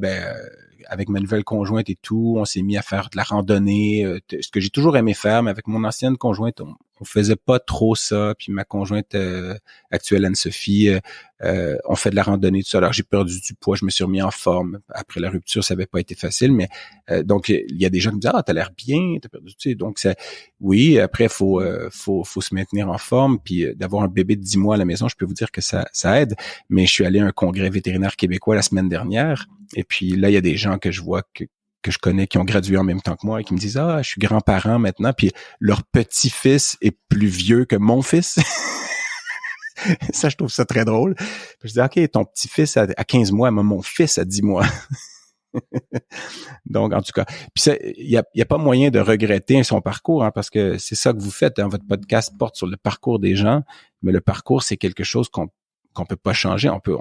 avec ma nouvelle conjointe et tout, on s'est mis à faire de la randonnée, ce que j'ai toujours aimé faire, mais avec mon ancienne conjointe, on faisait pas trop ça. Puis ma conjointe actuelle, Anne-Sophie, on fait de la randonnée, tout ça. Alors j'ai perdu du poids, je me suis remis en forme. Après la rupture, ça avait pas été facile, mais donc il y a des gens qui me disent t'as l'air bien, t'as perdu, tu sais. Donc oui, après faut se maintenir en forme, puis d'avoir un bébé de 10 mois à la maison, je peux vous dire que ça aide. Mais je suis allé à un congrès vétérinaire québécois la semaine dernière, et puis là il y a des gens que je vois que je connais qui ont gradué en même temps que moi et qui me disent je suis grand-parent maintenant, puis leur petit-fils est plus vieux que mon fils. Ça, je trouve ça très drôle. Puis je dis OK, ton petit-fils a 15 mois, mais mon fils a 10 mois. Donc, en tout cas, puis il y a pas moyen de regretter son parcours, parce que c'est ça que vous faites. Votre podcast porte sur le parcours des gens, mais le parcours, c'est quelque chose qu'on peut pas changer. On peut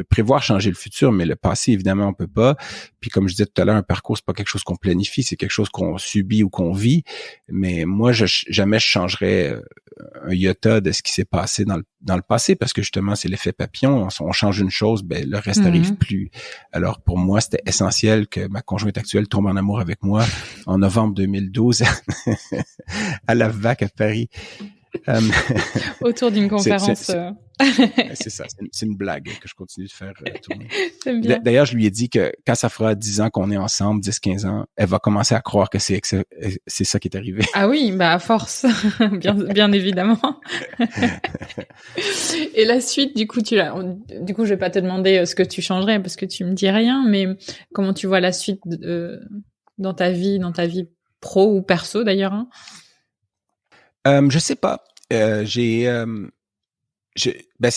prévoir changer le futur, mais le passé, évidemment, on peut pas. Puis comme je disais tout à l'heure, un parcours, c'est pas quelque chose qu'on planifie, c'est quelque chose qu'on subit ou qu'on vit. Mais moi, jamais je changerais un iota de ce qui s'est passé dans le passé, parce que justement, c'est l'effet papillon. On change une chose, le reste n'arrive plus. Alors pour moi, c'était essentiel que ma conjointe actuelle tombe en amour avec moi en novembre 2012 à la VAC à Paris. Autour d'une conférence. C'est ça, c'est une blague que je continue de faire tourner. J'aime bien. D'ailleurs, je lui ai dit que quand ça fera 10 ans qu'on est ensemble, 10-15 ans, elle va commencer à croire que c'est ça qui est arrivé. Ah oui, à force, bien évidemment. Et la suite, du coup, je vais pas te demander ce que tu changerais parce que tu me dis rien, mais comment tu vois la suite dans ta vie pro ou perso d'ailleurs, hein? Je sais pas. C'est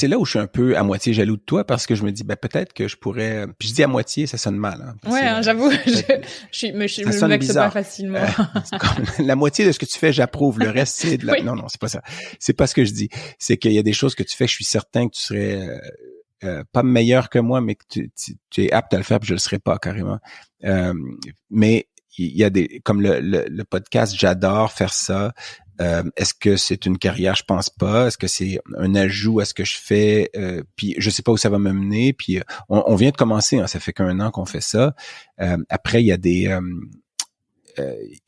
là où je suis un peu à moitié jaloux de toi, parce que je me dis peut-être que je pourrais. Puis je dis à moitié, ça sonne mal. Hein, ouais, j'avoue, je me vexe pas facilement. La moitié de ce que tu fais, j'approuve. Le reste, c'est de la. Oui. Non, c'est pas ça. C'est pas ce que je dis. C'est qu'il y a des choses que tu fais, je suis certain que tu serais pas meilleur que moi, mais que tu es apte à le faire, puis je le serais pas carrément. Mais il y a comme le podcast, j'adore faire ça. Est-ce que c'est une carrière? Je pense pas. Est-ce que c'est un ajout à ce que je fais? Puis je sais pas où ça va me mener. Puis on vient de commencer, ça fait qu'1 an qu'on fait ça. Après, il y a des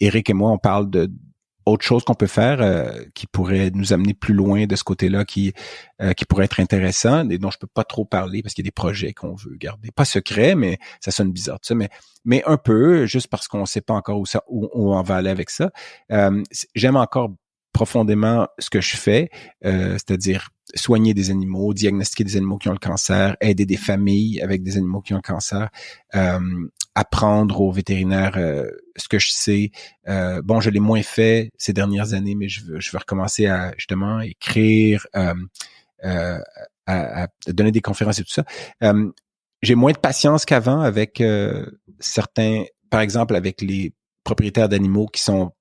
Eric et moi, on parle de autre chose qu'on peut faire qui pourrait nous amener plus loin de ce côté-là, qui pourrait être intéressant et dont je peux pas trop parler parce qu'il y a des projets qu'on veut garder. Pas secret, mais ça sonne bizarre tout ça, mais un peu, juste parce qu'on sait pas encore où on va aller avec ça. J'aime encore profondément ce que je fais, c'est-à-dire soigner des animaux, diagnostiquer des animaux qui ont le cancer, aider des familles avec des animaux qui ont le cancer, apprendre aux vétérinaires ce que je sais. Je l'ai moins fait ces dernières années, mais je veux recommencer à justement écrire, à donner des conférences et tout ça. J'ai moins de patience qu'avant avec certains, par exemple avec les propriétaires d'animaux qui sont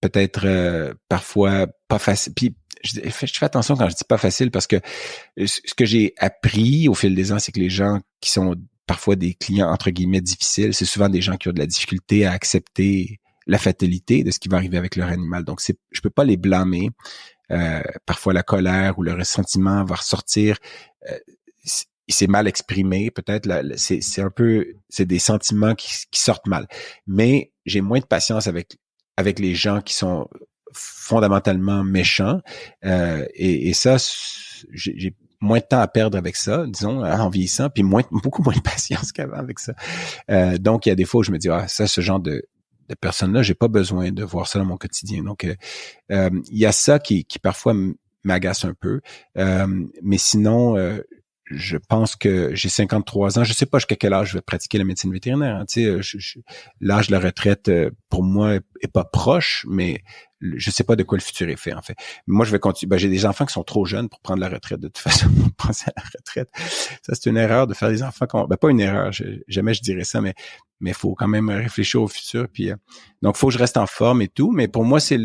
peut-être parfois pas faciles. Puis je fais attention quand je dis pas facile, parce que ce que j'ai appris au fil des ans, c'est que les gens qui sont parfois des clients entre guillemets difficiles. C'est souvent des gens qui ont de la difficulté à accepter la fatalité de ce qui va arriver avec leur animal. Donc, je peux pas les blâmer. Parfois, la colère ou le ressentiment va ressortir. Il s'est mal exprimé, peut-être. C'est des sentiments qui sortent mal. Mais j'ai moins de patience avec les gens qui sont fondamentalement méchants. Et ça, j'ai moins de temps à perdre avec ça, disons, en vieillissant, puis beaucoup moins de patience qu'avant avec ça. Donc, il y a des fois où je me dis, ce genre de personnes-là, j'ai pas besoin de voir ça dans mon quotidien. Donc, il y a ça qui parfois m'agace un peu. Mais sinon, je pense que j'ai 53 ans. Je sais pas jusqu'à quel âge je vais pratiquer la médecine vétérinaire. Hein. Tu sais, l'âge de la retraite, pour moi, est pas proche, mais je sais pas de quoi le futur est fait, en fait. Moi, je vais continuer. J'ai des enfants qui sont trop jeunes pour prendre la retraite, de toute façon, pour penser à la retraite. Ça, c'est une erreur de faire des enfants pas une erreur, jamais je dirais ça, mais faut quand même réfléchir au futur. Puis, donc, faut que je reste en forme et tout. Mais pour moi, c'est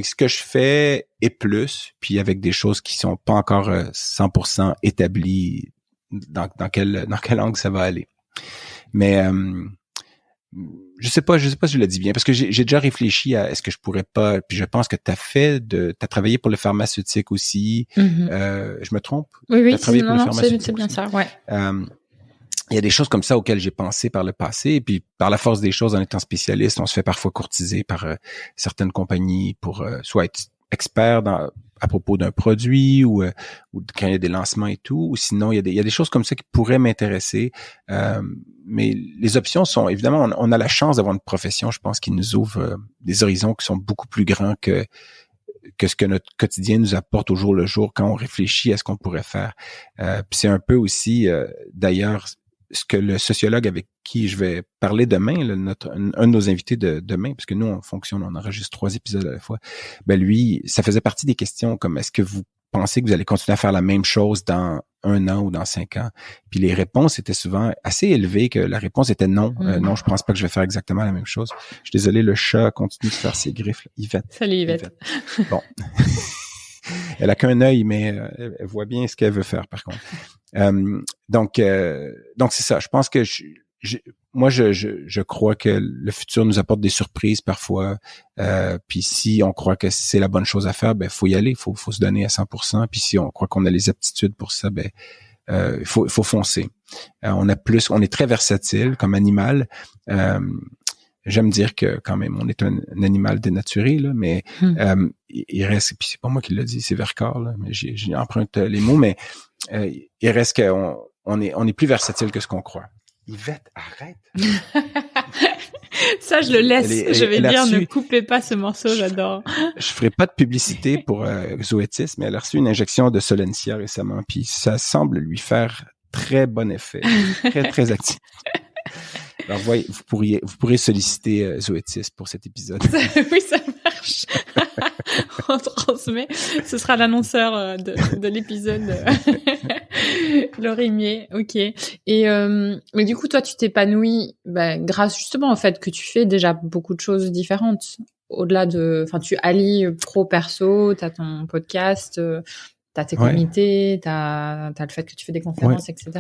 ce que je fais et plus, puis avec des choses qui sont pas encore 100% établies dans quel angle ça va aller. Mais je sais pas si je le dis bien, parce que j'ai déjà réfléchi à est-ce que je pourrais pas, puis je pense que t'as travaillé pour le pharmaceutique aussi. Je me trompe? Oui, c'est bien ça, ouais. Il y a des choses comme ça auxquelles j'ai pensé par le passé, et puis par la force des choses, en étant spécialiste, on se fait parfois courtiser par certaines compagnies pour soit être expert à propos d'un produit ou quand il y a des lancements et tout, ou sinon il y a des choses comme ça qui pourraient m'intéresser. Mais les options sont, évidemment, on a la chance d'avoir une profession, je pense, qui nous ouvre des horizons qui sont beaucoup plus grands que ce que notre quotidien nous apporte au jour le jour quand on réfléchit à ce qu'on pourrait faire. Puis c'est un peu aussi, d'ailleurs, ce que le sociologue avec qui je vais parler demain, un de nos invités de demain, parce que nous, on enregistre 3 épisodes à la fois, lui, ça faisait partie des questions comme est-ce que vous pensez que vous allez continuer à faire la même chose dans 1 an ou dans 5 ans? Puis les réponses étaient souvent assez élevées, que la réponse était non. Non, je pense pas que je vais faire exactement la même chose. Je suis désolé, le chat continue de faire ses griffes. Yvette. Salut Yvette. Bon. Elle a qu'un œil, mais elle voit bien ce qu'elle veut faire, par contre. Donc c'est ça. Je pense que je crois que le futur nous apporte des surprises parfois. Puis si on croit que c'est la bonne chose à faire, faut y aller. Faut se donner à 100%. Puis si on croit qu'on a les aptitudes pour ça, faut foncer. On est très versatile comme animal. J'aime dire que quand même on est un animal dénaturé là, mais il reste, puis c'est pas moi qui l'ai dit, c'est Vercors là, mais j'ai emprunté les mots, mais il reste qu'on est plus versatile que ce qu'on croit. Yvette, arrête. Ça, je le laisse. Je vais dire, ne coupez pas ce morceau, j'adore. Je ferai pas de publicité pour Zoetis, mais elle a reçu une injection de Solensia récemment, puis ça semble lui faire très bon effet, très très actif. Alors, vous pourrez solliciter Zoetis pour cet épisode. Oui, ça marche. On transmet. Ce sera l'annonceur de l'épisode. Lorimier, ok. Et mais du coup, toi, tu t'épanouis grâce justement au fait que tu fais déjà beaucoup de choses différentes. Au-delà tu allies pro-perso, t'as ton podcast, t'as tes comités, t'as le fait que tu fais des conférences, etc.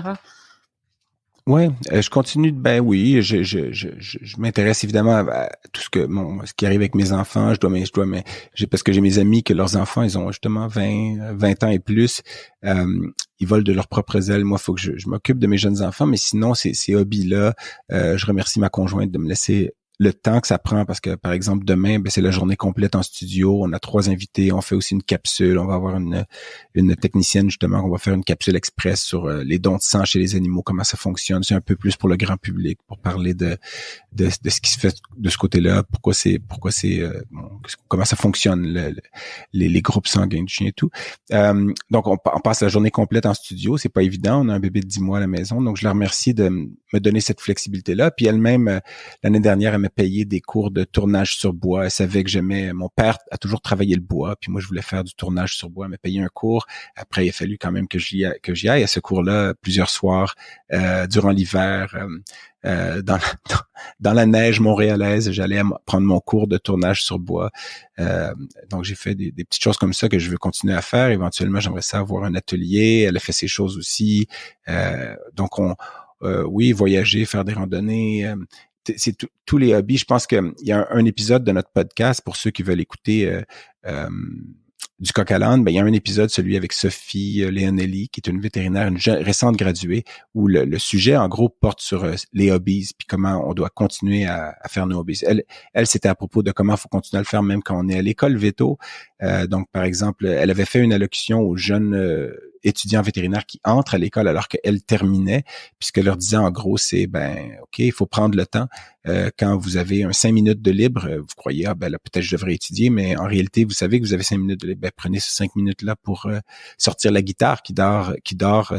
Ouais, je continue oui, je m'intéresse évidemment à tout ce qui arrive avec mes enfants, parce que j'ai mes amis que leurs enfants, ils ont justement 20 ans et plus, ils volent de leurs propres ailes. Moi, faut que je m'occupe de mes jeunes enfants, mais sinon ces hobbies-là, je remercie ma conjointe de me laisser le temps que ça prend, parce que, par exemple, demain, c'est la journée complète en studio. On a 3 invités. On fait aussi une capsule. On va avoir une technicienne, justement. On va faire une capsule express sur les dons de sang chez les animaux, comment ça fonctionne. C'est un peu plus pour le grand public, pour parler de ce qui se fait de ce côté-là, comment ça fonctionne, les groupes sanguins du chien et tout. Donc, on passe la journée complète en studio. C'est pas évident. On a un bébé de 10 mois à la maison. Donc, je la remercie de me donner cette flexibilité-là. Puis elle-même, l'année dernière, elle m'a payé des cours de tournage sur bois. Elle savait que j'aimais. Mon père a toujours travaillé le bois, puis moi je voulais faire du tournage sur bois. Elle m'a payé un cours. Après, il a fallu quand même que j'y aille à ce cours-là plusieurs soirs durant l'hiver. Dans la neige montréalaise, j'allais prendre mon cours de tournage sur bois. Donc j'ai fait des petites choses comme ça que je veux continuer à faire. Éventuellement, j'aimerais ça avoir un atelier. Elle a fait ces choses aussi. Donc oui, voyager, faire des randonnées, c'est tous les hobbies. Je pense qu'il y a un épisode de notre podcast pour ceux qui veulent écouter du coq à l'âne. Il y a un épisode, celui avec Sophie Leonelli, qui est une vétérinaire, une récente graduée, où le sujet, en gros, porte sur les hobbies, puis comment on doit continuer à faire nos hobbies. Elle, c'était à propos de comment il faut continuer à le faire même quand on est à l'école véto. Donc, par exemple, elle avait fait une allocution aux jeunes étudiants vétérinaires qui entrent à l'école alors qu'elle terminait, puis ce qu'elle leur disait en gros, c'est OK, il faut prendre le temps. Quand vous avez 5 minutes de libre, vous croyez, là, peut-être je devrais étudier, mais en réalité, vous savez que vous avez 5 minutes de libre. Prenez ces 5 minutes-là pour sortir la guitare qui dort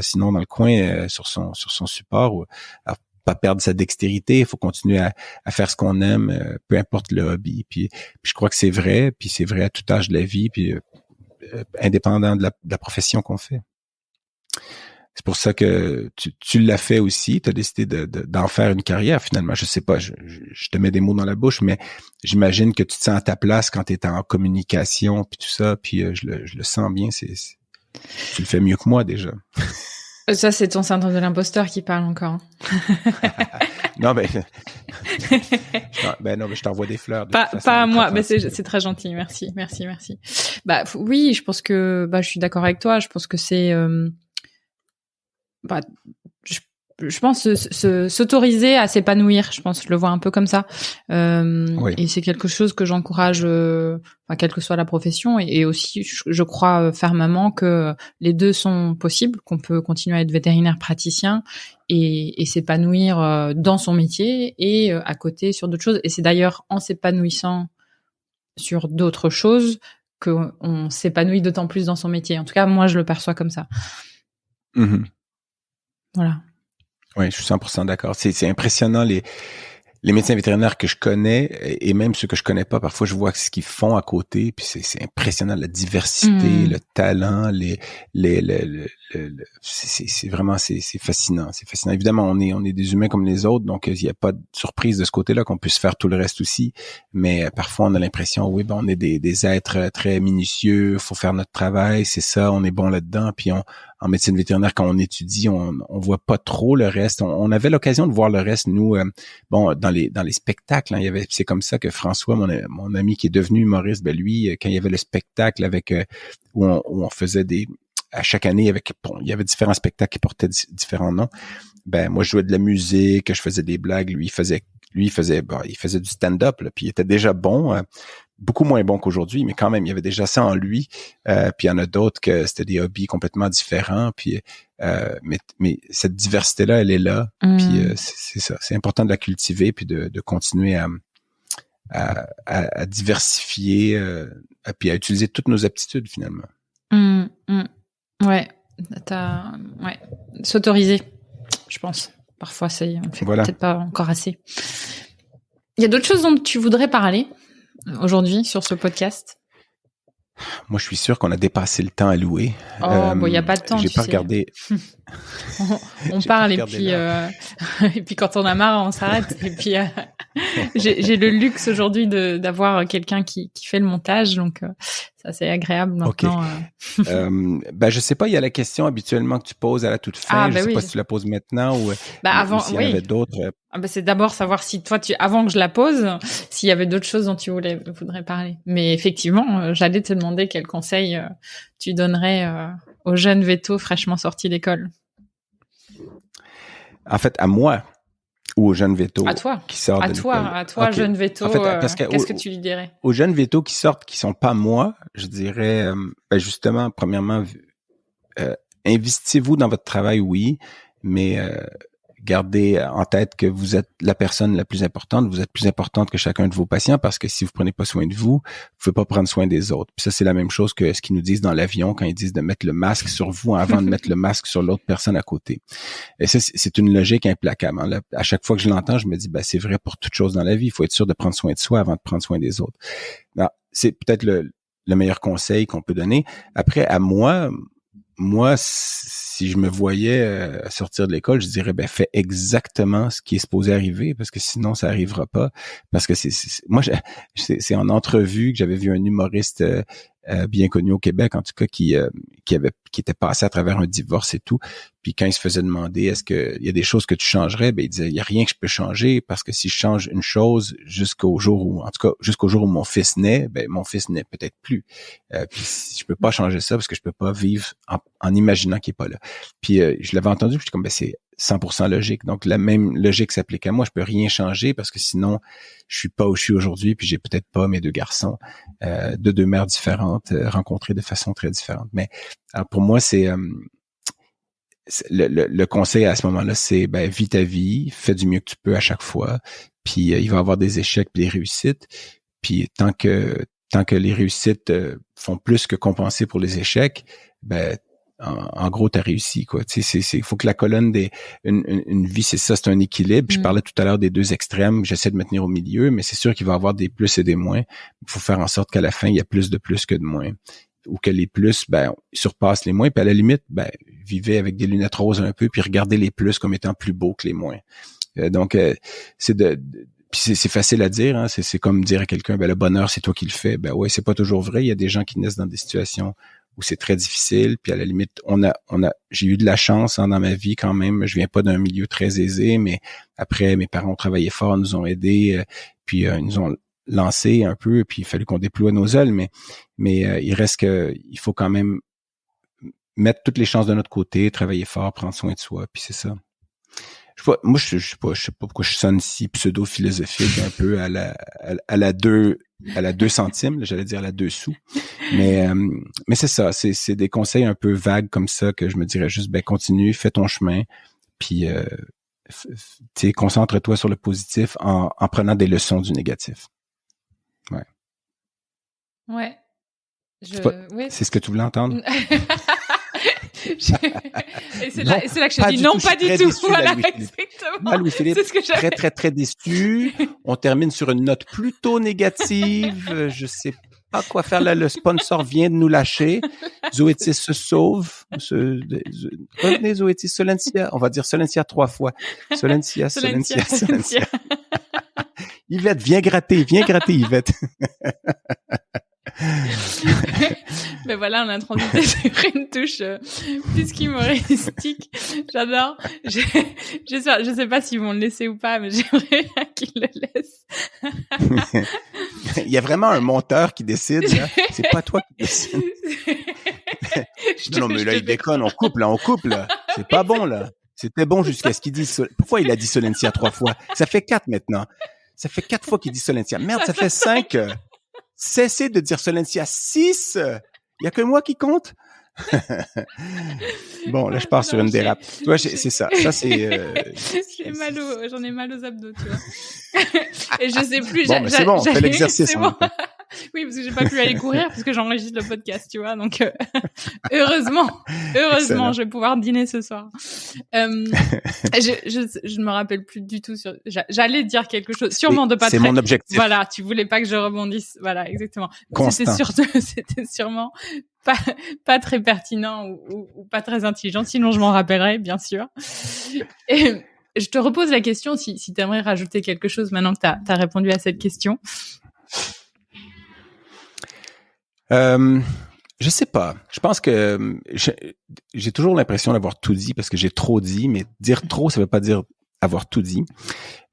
sinon dans le coin sur son support, ou pas perdre sa dextérité. Il faut continuer à faire ce qu'on aime, peu importe le hobby. Puis je crois que c'est vrai, puis c'est vrai à tout âge de la vie, puis indépendant de la profession qu'on fait. C'est pour ça que tu l'as fait aussi. Tu as décidé d'en faire une carrière finalement. Je sais pas, je te mets des mots dans la bouche, mais j'imagine que tu te sens à ta place quand tu es en communication puis tout ça. Puis je le sens bien. Tu le fais mieux que moi déjà. Ça, c'est ton syndrome de l'imposteur qui parle encore. Non, mais je t'envoie des fleurs. Pas à moi, mais c'est très gentil. Merci. Oui, je pense que je suis d'accord avec toi. Je pense que c'est je pense s'autoriser à s'épanouir. Je pense, je le vois un peu comme ça. Oui. Et c'est quelque chose que j'encourage, quelle que soit la profession, et aussi, je crois fermement que les deux sont possibles, qu'on peut continuer à être vétérinaire praticien et s'épanouir dans son métier et à côté sur d'autres choses. Et c'est d'ailleurs en s'épanouissant sur d'autres choses qu'on s'épanouit d'autant plus dans son métier. En tout cas, moi, je le perçois comme ça. Mm-hmm. Voilà. Oui, je suis 100% d'accord. C'est impressionnant les médecins vétérinaires que je connais et même ceux que je connais pas. Parfois, je vois ce qu'ils font à côté, puis c'est impressionnant, la diversité, le talent, c'est vraiment c'est fascinant. C'est fascinant. Évidemment, on est des humains comme les autres, donc il n'y a pas de surprise de ce côté-là qu'on puisse faire tout le reste aussi. Mais parfois, on a l'impression, oui, on est des êtres très minutieux. Faut faire notre travail, c'est ça. On est bon là-dedans. Puis en médecine vétérinaire, quand on étudie, on voit pas trop le reste. On avait l'occasion de voir le reste, nous, dans les spectacles. Hein, c'est comme ça que François, mon ami qui est devenu humoriste, lui, quand il y avait le spectacle avec où on faisait à chaque année il y avait différents spectacles qui portaient différents noms. Moi, je jouais de la musique, je faisais des blagues. Lui, il faisait du stand-up, là, puis il était déjà bon. Beaucoup moins bon qu'aujourd'hui, mais quand même, il y avait déjà ça en lui. Puis il y en a d'autres que c'était des hobbies complètement différents. Puis, mais cette diversité-là, elle est là. Puis c'est ça. C'est important de la cultiver puis de continuer à diversifier, puis à utiliser toutes nos aptitudes finalement. Ouais. S'autoriser, je pense. Parfois, on fait peut-être pas encore assez. Il y a d'autres choses dont tu voudrais parler aujourd'hui sur ce podcast? Moi, je suis sûr qu'on a dépassé le temps alloué. Il n'y a pas de temps. J'ai pas regardé. on parle et puis quand on a marre, on s'arrête. Et puis j'ai le luxe aujourd'hui d'avoir quelqu'un qui fait le montage, donc ça c'est agréable maintenant. Okay. Je sais pas, il y a la question habituellement que tu poses à la toute fin. Je sais pas si tu la poses maintenant ou avant. S'il y en avait d'autres. C'est d'abord savoir si toi, avant que je la pose, s'il y avait d'autres choses dont tu voudrais parler. Mais effectivement, j'allais te demander quels conseils tu donnerais aux jeunes vétos fraîchement sortis d'école. En fait, à moi ou aux jeunes vétos qui sortent de l'école. À toi, okay. Jeune véto, en fait, qu'est-ce que tu lui dirais? Aux jeunes vétos qui sortent, qui sont pas moi, je dirais, justement, premièrement, investissez-vous dans votre travail, oui, mais gardez en tête que vous êtes la personne la plus importante, vous êtes plus importante que chacun de vos patients parce que si vous prenez pas soin de vous, vous pouvez pas prendre soin des autres. Puis ça, c'est la même chose que ce qu'ils nous disent dans l'avion quand ils disent de mettre le masque sur vous avant de mettre le masque sur l'autre personne à côté. Et ça, c'est une logique implacable. Hein. Là, à chaque fois que je l'entends, je me dis, c'est vrai pour toute chose dans la vie. Il faut être sûr de prendre soin de soi avant de prendre soin des autres. Alors, c'est peut-être le meilleur conseil qu'on peut donner. Après, à moi, si je me voyais sortir de l'école, je dirais fais exactement ce qui est supposé arriver parce que sinon ça arrivera pas. Parce que c'est en entrevue que j'avais vu un humoriste bien connu au Québec, en tout cas, qui était passé à travers un divorce et tout. Puis quand il se faisait demander est-ce que il y a des choses que tu changerais, ben il disait il y a rien que je peux changer parce que si je change une chose jusqu'au jour où mon fils naît, ben mon fils naît peut-être plus. Puis je peux pas changer ça parce que je peux pas vivre en imaginant qu'il est pas là. Puis je l'avais entendu, puis je suis comme ben c'est 100% logique. Donc la même logique s'applique à moi. Je peux rien changer parce que sinon je suis pas où je suis aujourd'hui, puis j'ai peut-être pas mes deux garçons de deux mères différentes rencontrés de façon très différente. Mais alors pour moi le conseil à ce moment-là, c'est ben vis ta vie, fais du mieux que tu peux à chaque fois. Puis il va y avoir des échecs puis des réussites. Puis tant que les réussites font plus que compenser pour les échecs, ben en gros t'as réussi quoi. Tu sais, il faut que la colonne une vie, c'est un équilibre. Je parlais tout à l'heure des deux extrêmes. J'essaie de me tenir au milieu, mais c'est sûr qu'il va y avoir des plus et des moins. Il faut faire en sorte qu'à la fin il y a plus de plus que de moins, ou que les plus surpassent les moins. Puis à la limite, vivez avec des lunettes roses un peu, puis regardez les plus comme étant plus beaux que les moins. Donc puis c'est facile à dire, hein. C'est comme dire à quelqu'un, le bonheur, c'est toi qui le fais. Ben ouais, c'est pas toujours vrai. Il y a des gens qui naissent dans des situations où c'est très difficile. Puis à la limite, j'ai eu de la chance dans ma vie quand même. Je viens pas d'un milieu très aisé, mais après, mes parents ont travaillé fort, nous ont aidés, puis ils nous ont lancé un peu, puis il a fallu qu'on déploie nos ailes. Mais il reste que il faut quand même mettre toutes les chances de notre côté, travailler fort, prendre soin de soi, puis c'est ça. Je sais pas pourquoi je sonne si pseudo-philosophique un peu à la 2 centimes, là, j'allais dire à la 2 sous. Mais c'est ça, c'est des conseils un peu vagues comme ça que je me dirais juste, continue, fais ton chemin, puis concentre-toi sur le positif en prenant des leçons du négatif. Ouais. Ouais. C'est ce que tu voulais entendre? Et c'est là que je dis non, pas du tout. Voilà, exactement. Louis-Philippe, c'est ce que très, très, très déçu. On termine sur une note plutôt négative. Je sais pas quoi faire là. Le sponsor vient de nous lâcher. Zoétis se sauve. Revenez, Zoétis. Solensia. On va dire Solensia 3 fois. Solensia. Yvette, viens gratter, Yvette. Ben voilà, on a transité sur une touche plus humoristique. J'adore. Je sais pas s'ils vont le laisser ou pas, mais j'aimerais bien qu'ils le laissent. Il y a vraiment un monteur qui décide, là. C'est pas toi qui décide. Non, mais là, il déconne. On coupe, là. C'est pas bon, là. C'était bon jusqu'à ce qu'il dise... Pourquoi il a dit Solensia 3 fois? Ça fait 4 maintenant. Ça fait 4 fois qu'il dit Solensia. Merde, ça fait 5. Cessez de dire Solensia 6. Il y a que moi qui compte. Bon, là, je pars sur une dérape. Tu vois, c'est ça. Ça, c'est... J'en ai mal aux abdos, tu vois. Et je sais plus... Bon, mais c'est bon, fais l'exercice. C'est bon. Oui, parce que j'ai pas pu aller courir parce que j'enregistre le podcast, tu vois. Donc, heureusement, je vais pouvoir dîner ce soir. Je ne me rappelle plus du tout j'allais dire quelque chose, sûrement de pas c'est mon objectif. Voilà, tu voulais pas que je rebondisse. Voilà, exactement. Constant. C'était sûrement pas très pertinent ou pas très intelligent. Sinon, je m'en rappellerai, bien sûr. Et je te repose la question si tu aimerais rajouter quelque chose maintenant que t'as répondu à cette question. Je sais pas. Je pense que j'ai toujours l'impression d'avoir tout dit parce que j'ai trop dit, mais dire trop, ça veut pas dire avoir tout dit.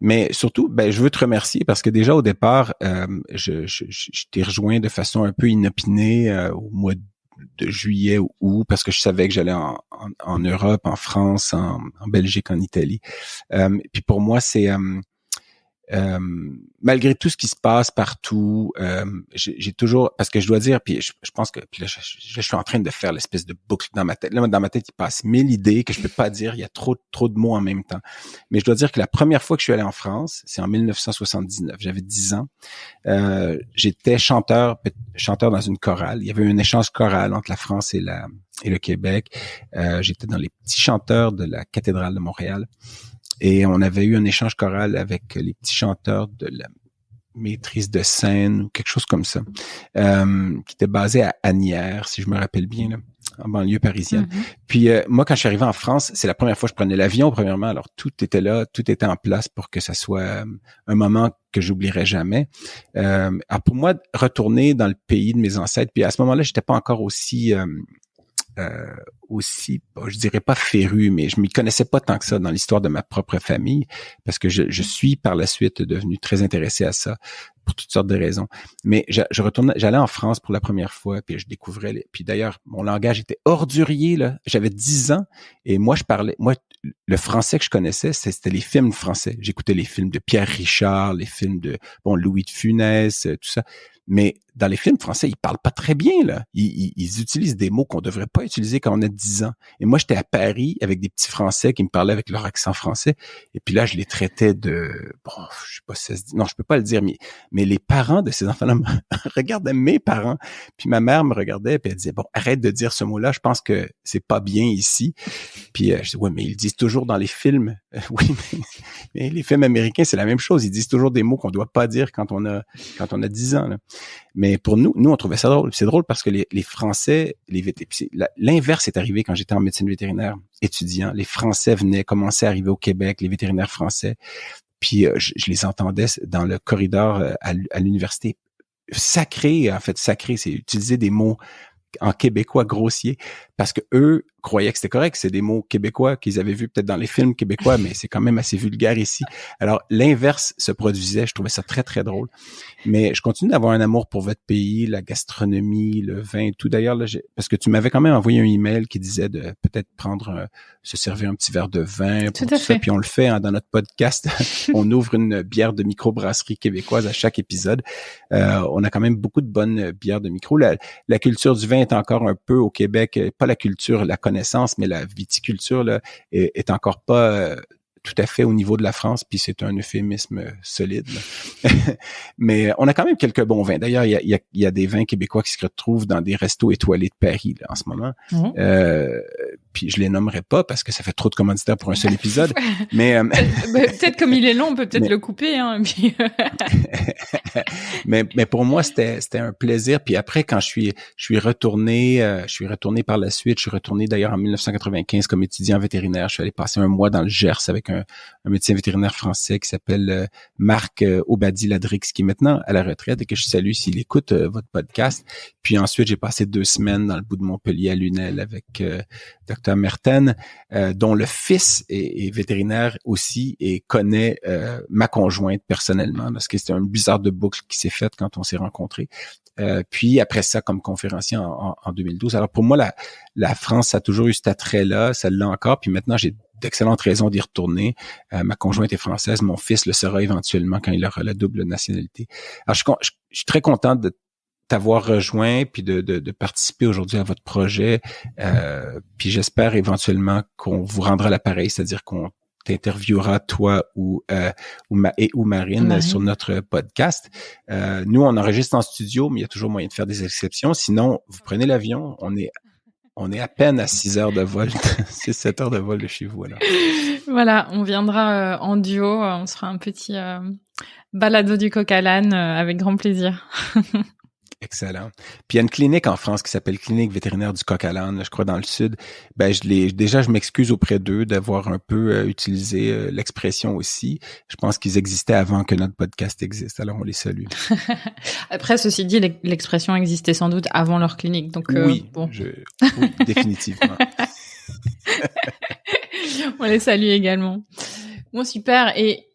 Mais surtout, je veux te remercier parce que déjà au départ, je t'ai rejoint de façon un peu inopinée au mois de juillet ou août parce que je savais que j'allais en Europe, en France, en Belgique, en Italie. Puis pour moi, c'est malgré tout ce qui se passe partout, j'ai toujours, parce que je dois dire, puis je pense que puis là, je suis en train de faire l'espèce de boucle dans ma tête. Là, dans ma tête, il passe 1000 idées que je peux pas dire. Il y a trop de mots en même temps. Mais je dois dire que la première fois que je suis allé en France, c'est en 1979. J'avais 10 ans. J'étais chanteur dans une chorale. Il y avait un échange choral entre la France et le Québec. J'étais dans les petits chanteurs de la cathédrale de Montréal. Et on avait eu un échange choral avec les petits chanteurs de la maîtrise de scène ou quelque chose comme ça, qui était basé à Asnières, si je me rappelle bien. Là. en banlieue parisienne. Puis moi, quand je suis arrivé en France, c'est la première fois que je prenais l'avion, premièrement. Alors, tout était là, tout était en place pour que ça soit un moment que j'oublierai jamais. Alors, pour moi, retourner dans le pays de mes ancêtres, puis à ce moment-là, j'étais pas encore aussi, je dirais pas féru, mais je m'y connaissais pas tant que ça dans l'histoire de ma propre famille, parce que je suis par la suite devenu très intéressé à ça pour toutes sortes de raisons. Mais j'allais en France pour la première fois, puis je découvrais, puis d'ailleurs, mon langage était ordurier, là. J'avais 10 ans, et moi, le français que je connaissais, c'était les films français. J'écoutais les films de Pierre Richard, les films de, Louis de Funès, tout ça. Mais dans les films français, ils parlent pas très bien, là. Ils utilisent des mots qu'on devrait pas utiliser quand on a 10 ans. Et moi, j'étais à Paris avec des petits Français qui me parlaient avec leur accent français. Et puis là, je les traitais de, je sais pas si ça se dit, non, je peux pas le dire, mais les parents de ces enfants-là regardaient mes parents. Puis ma mère me regardait, puis elle disait, arrête de dire ce mot-là, je pense que c'est pas bien ici. Puis je dis, ouais, mais ils disent toujours dans les films. Oui, mais les films américains, c'est la même chose. Ils disent toujours des mots qu'on doit pas dire quand on a 10 ans, là. Mais pour nous, on trouvait ça drôle. C'est drôle parce que les Français, l'inverse est arrivé quand j'étais en médecine vétérinaire étudiant. Les Français commençaient à arriver au Québec, les vétérinaires français. Puis je les entendais dans le corridor à l'université. Sacré, c'est utiliser des mots en québécois grossier, parce que eux croyaient que c'était correct, c'est des mots québécois qu'ils avaient vus peut-être dans les films québécois, mais c'est quand même assez vulgaire ici. Alors, l'inverse se produisait, je trouvais ça très, très drôle. Mais je continue d'avoir un amour pour votre pays, la gastronomie, le vin, tout. D'ailleurs, là, parce que tu m'avais quand même envoyé un email qui disait de peut-être se servir un petit verre de vin pour tout ça, puis on le fait dans notre podcast. On ouvre une bière de microbrasserie québécoise à chaque épisode. On a quand même beaucoup de bonnes bières de micro. La culture du vin est encore un peu au Québec, pas la culture, la connaissance, mais la viticulture là est encore pas tout à fait au niveau de la France, puis c'est un euphémisme solide. Mais on a quand même quelques bons vins. D'ailleurs, il y a des vins québécois qui se retrouvent dans des restos étoilés de Paris là, en ce moment. Puis je les nommerai pas parce que ça fait trop de commanditaires pour un seul épisode. Mais peut-être comme il est long, on peut peut-être le couper. Hein, puis... mais pour moi, c'était un plaisir. Puis après, quand je suis retourné par la suite. Je suis retourné d'ailleurs en 1995 comme étudiant vétérinaire. Je suis allé passer un mois dans le Gers avec un médecin vétérinaire français qui s'appelle Marc Obadi-Ladrix, qui est maintenant à la retraite et que je salue s'il écoute votre podcast. Puis ensuite, j'ai passé 2 semaines dans le bout de Montpellier à Lunel avec Dr Merten, dont le fils est vétérinaire aussi et connaît ma conjointe personnellement, parce que c'était une bizarre de boucle qui s'est faite quand on s'est rencontrés. Puis après ça, comme conférencier en 2012. Alors pour moi, la France a toujours eu cet attrait-là, ça l'a encore. Puis maintenant, j'ai d'excellentes raisons d'y retourner. Ma conjointe est française, mon fils le sera éventuellement quand il aura la double nationalité. Alors je suis très content de t'avoir rejoint puis de participer aujourd'hui à votre projet. Puis j'espère éventuellement qu'on vous rendra l'appareil, c'est-à-dire qu'on t'interviewera toi ou Marine sur notre podcast. Nous, on enregistre en studio, mais il y a toujours moyen de faire des exceptions. Sinon, vous prenez l'avion, on est à peine à 6 heures de vol, 6-7 heures de vol de chez vous. Alors. Voilà, on viendra en duo, on sera un petit balado du coq à l'âne avec grand plaisir. Excellent. Puis il y a une clinique en France qui s'appelle Clinique vétérinaire du coq à l'âne, je crois dans le sud. Je m'excuse auprès d'eux d'avoir un peu utilisé l'expression aussi. Je pense qu'ils existaient avant que notre podcast existe, alors on les salue. Après, ceci dit, l'expression existait sans doute avant leur clinique, donc oui, bon. Oui, définitivement. On les salue également. Bon, super. Et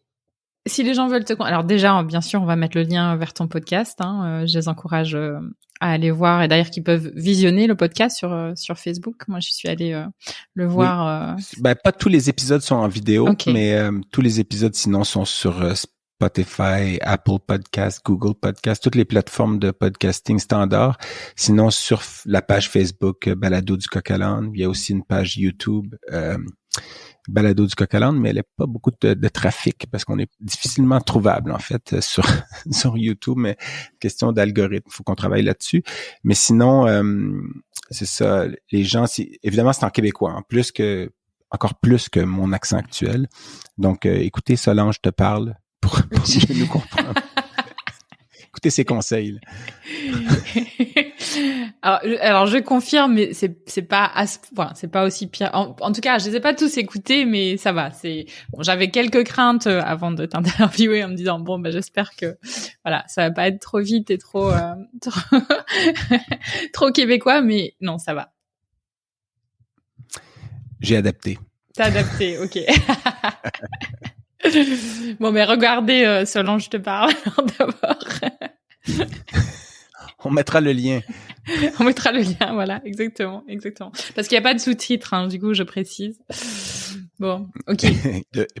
si les gens veulent alors déjà, bien sûr, on va mettre le lien vers ton podcast. Je les encourage à aller voir, et d'ailleurs qu'ils peuvent visionner le podcast sur Facebook. Moi, je suis allée le voir. Oui. Pas tous les épisodes sont en vidéo, okay. Mais tous les épisodes sinon sont sur Spotify, Apple Podcast, Google Podcast, toutes les plateformes de podcasting standard. Sinon, sur la page Facebook Balado du coq à l'âne, il y a aussi une page YouTube. Balado du coq à l'âne, mais elle n'a pas beaucoup de trafic parce qu'on est difficilement trouvable en fait sur YouTube, mais question d'algorithme, il faut qu'on travaille là-dessus. Mais sinon, c'est ça, les gens, évidemment c'est en québécois, encore plus que mon accent actuel. Donc écoutez, Solange te parle pour mieux nous comprendre. écouter ses conseils. Là. Alors je confirme, mais c'est pas c'est pas aussi pire. En tout cas, je les ai pas tous écoutés, mais ça va. J'avais quelques craintes avant de t'interviewer en me disant bon j'espère que voilà ça va pas être trop vite et trop trop québécois, mais non ça va. J'ai adapté. T'as adapté, ok. Bon, mais regardez ce dont je te parle d'abord. On mettra le lien. On mettra le lien, voilà, exactement. Parce qu'il n'y a pas de sous-titres, hein, du coup, je précise. Bon, ok.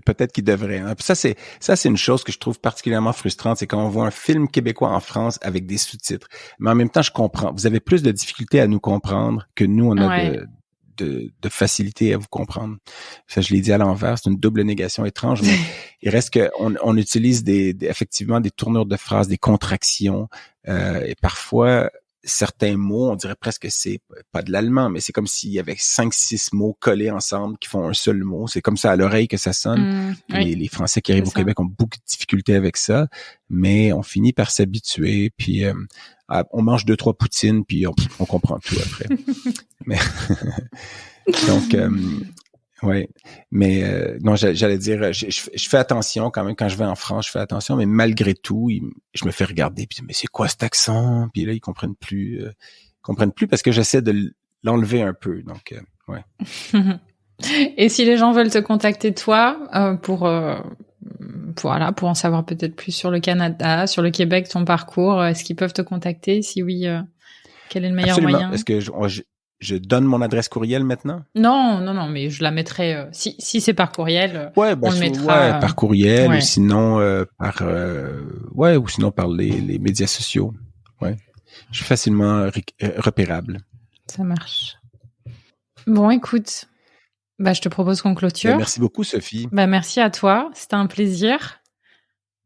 Peut-être qu'il devrait. Hein. Ça, c'est une chose que je trouve particulièrement frustrante, c'est quand on voit un film québécois en France avec des sous-titres. Mais en même temps, je comprends. Vous avez plus de difficultés à nous comprendre que nous, on a de facilité à vous comprendre. Ça, je l'ai dit à l'envers, c'est une double négation étrange, mais il reste que on utilise effectivement des tournures de phrases, des contractions, et parfois certains mots, on dirait presque que c'est pas de l'allemand, mais c'est comme s'il y avait 5-6 mots collés ensemble qui font un seul mot. C'est comme ça à l'oreille que ça sonne. Les Français qui arrivent au Québec ont beaucoup de difficultés avec ça, mais on finit par s'habituer, puis on mange 2-3 poutines, puis on comprend tout après. Mais donc, ouais. Mais non, j'allais dire, je fais attention quand même quand je vais en France, je fais attention, mais malgré tout, je me fais regarder, puis mais c'est quoi cet accent? Puis là, ils comprennent plus parce que j'essaie de l'enlever un peu. Donc, ouais. Et si les gens veulent te contacter toi pour en savoir peut-être plus sur le Canada, sur le Québec, ton parcours, est-ce qu'ils peuvent te contacter? Si oui, quel est le meilleur moyen? Est-ce que je donne mon adresse courriel maintenant? Non, mais je la mettrai, si c'est par courriel, on le mettra. Par courriel, ou sinon, ou sinon par les médias sociaux. Ouais. Je suis facilement repérable. Ça marche. Bon, écoute. Je te propose qu'on clôture. Merci beaucoup, Sophie. Merci à toi. C'était un plaisir.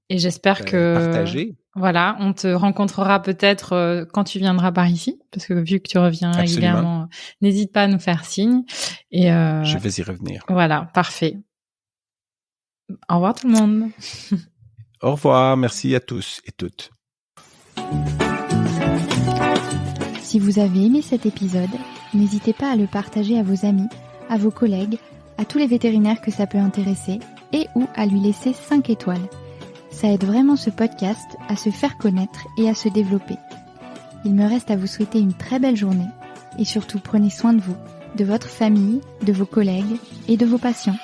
Et j'espère que... Partager. Voilà, on te rencontrera peut-être quand tu viendras par ici, parce que vu que tu reviens régulièrement, n'hésite pas à nous faire signe. Et je vais y revenir. Voilà, parfait. Au revoir tout le monde. Au revoir, merci à tous et toutes. Si vous avez aimé cet épisode, n'hésitez pas à le partager à vos amis, à vos collègues, à tous les vétérinaires que ça peut intéresser et ou à lui laisser 5 étoiles. Ça aide vraiment ce podcast à se faire connaître et à se développer. Il me reste à vous souhaiter une très belle journée et surtout prenez soin de vous, de votre famille, de vos collègues et de vos patients.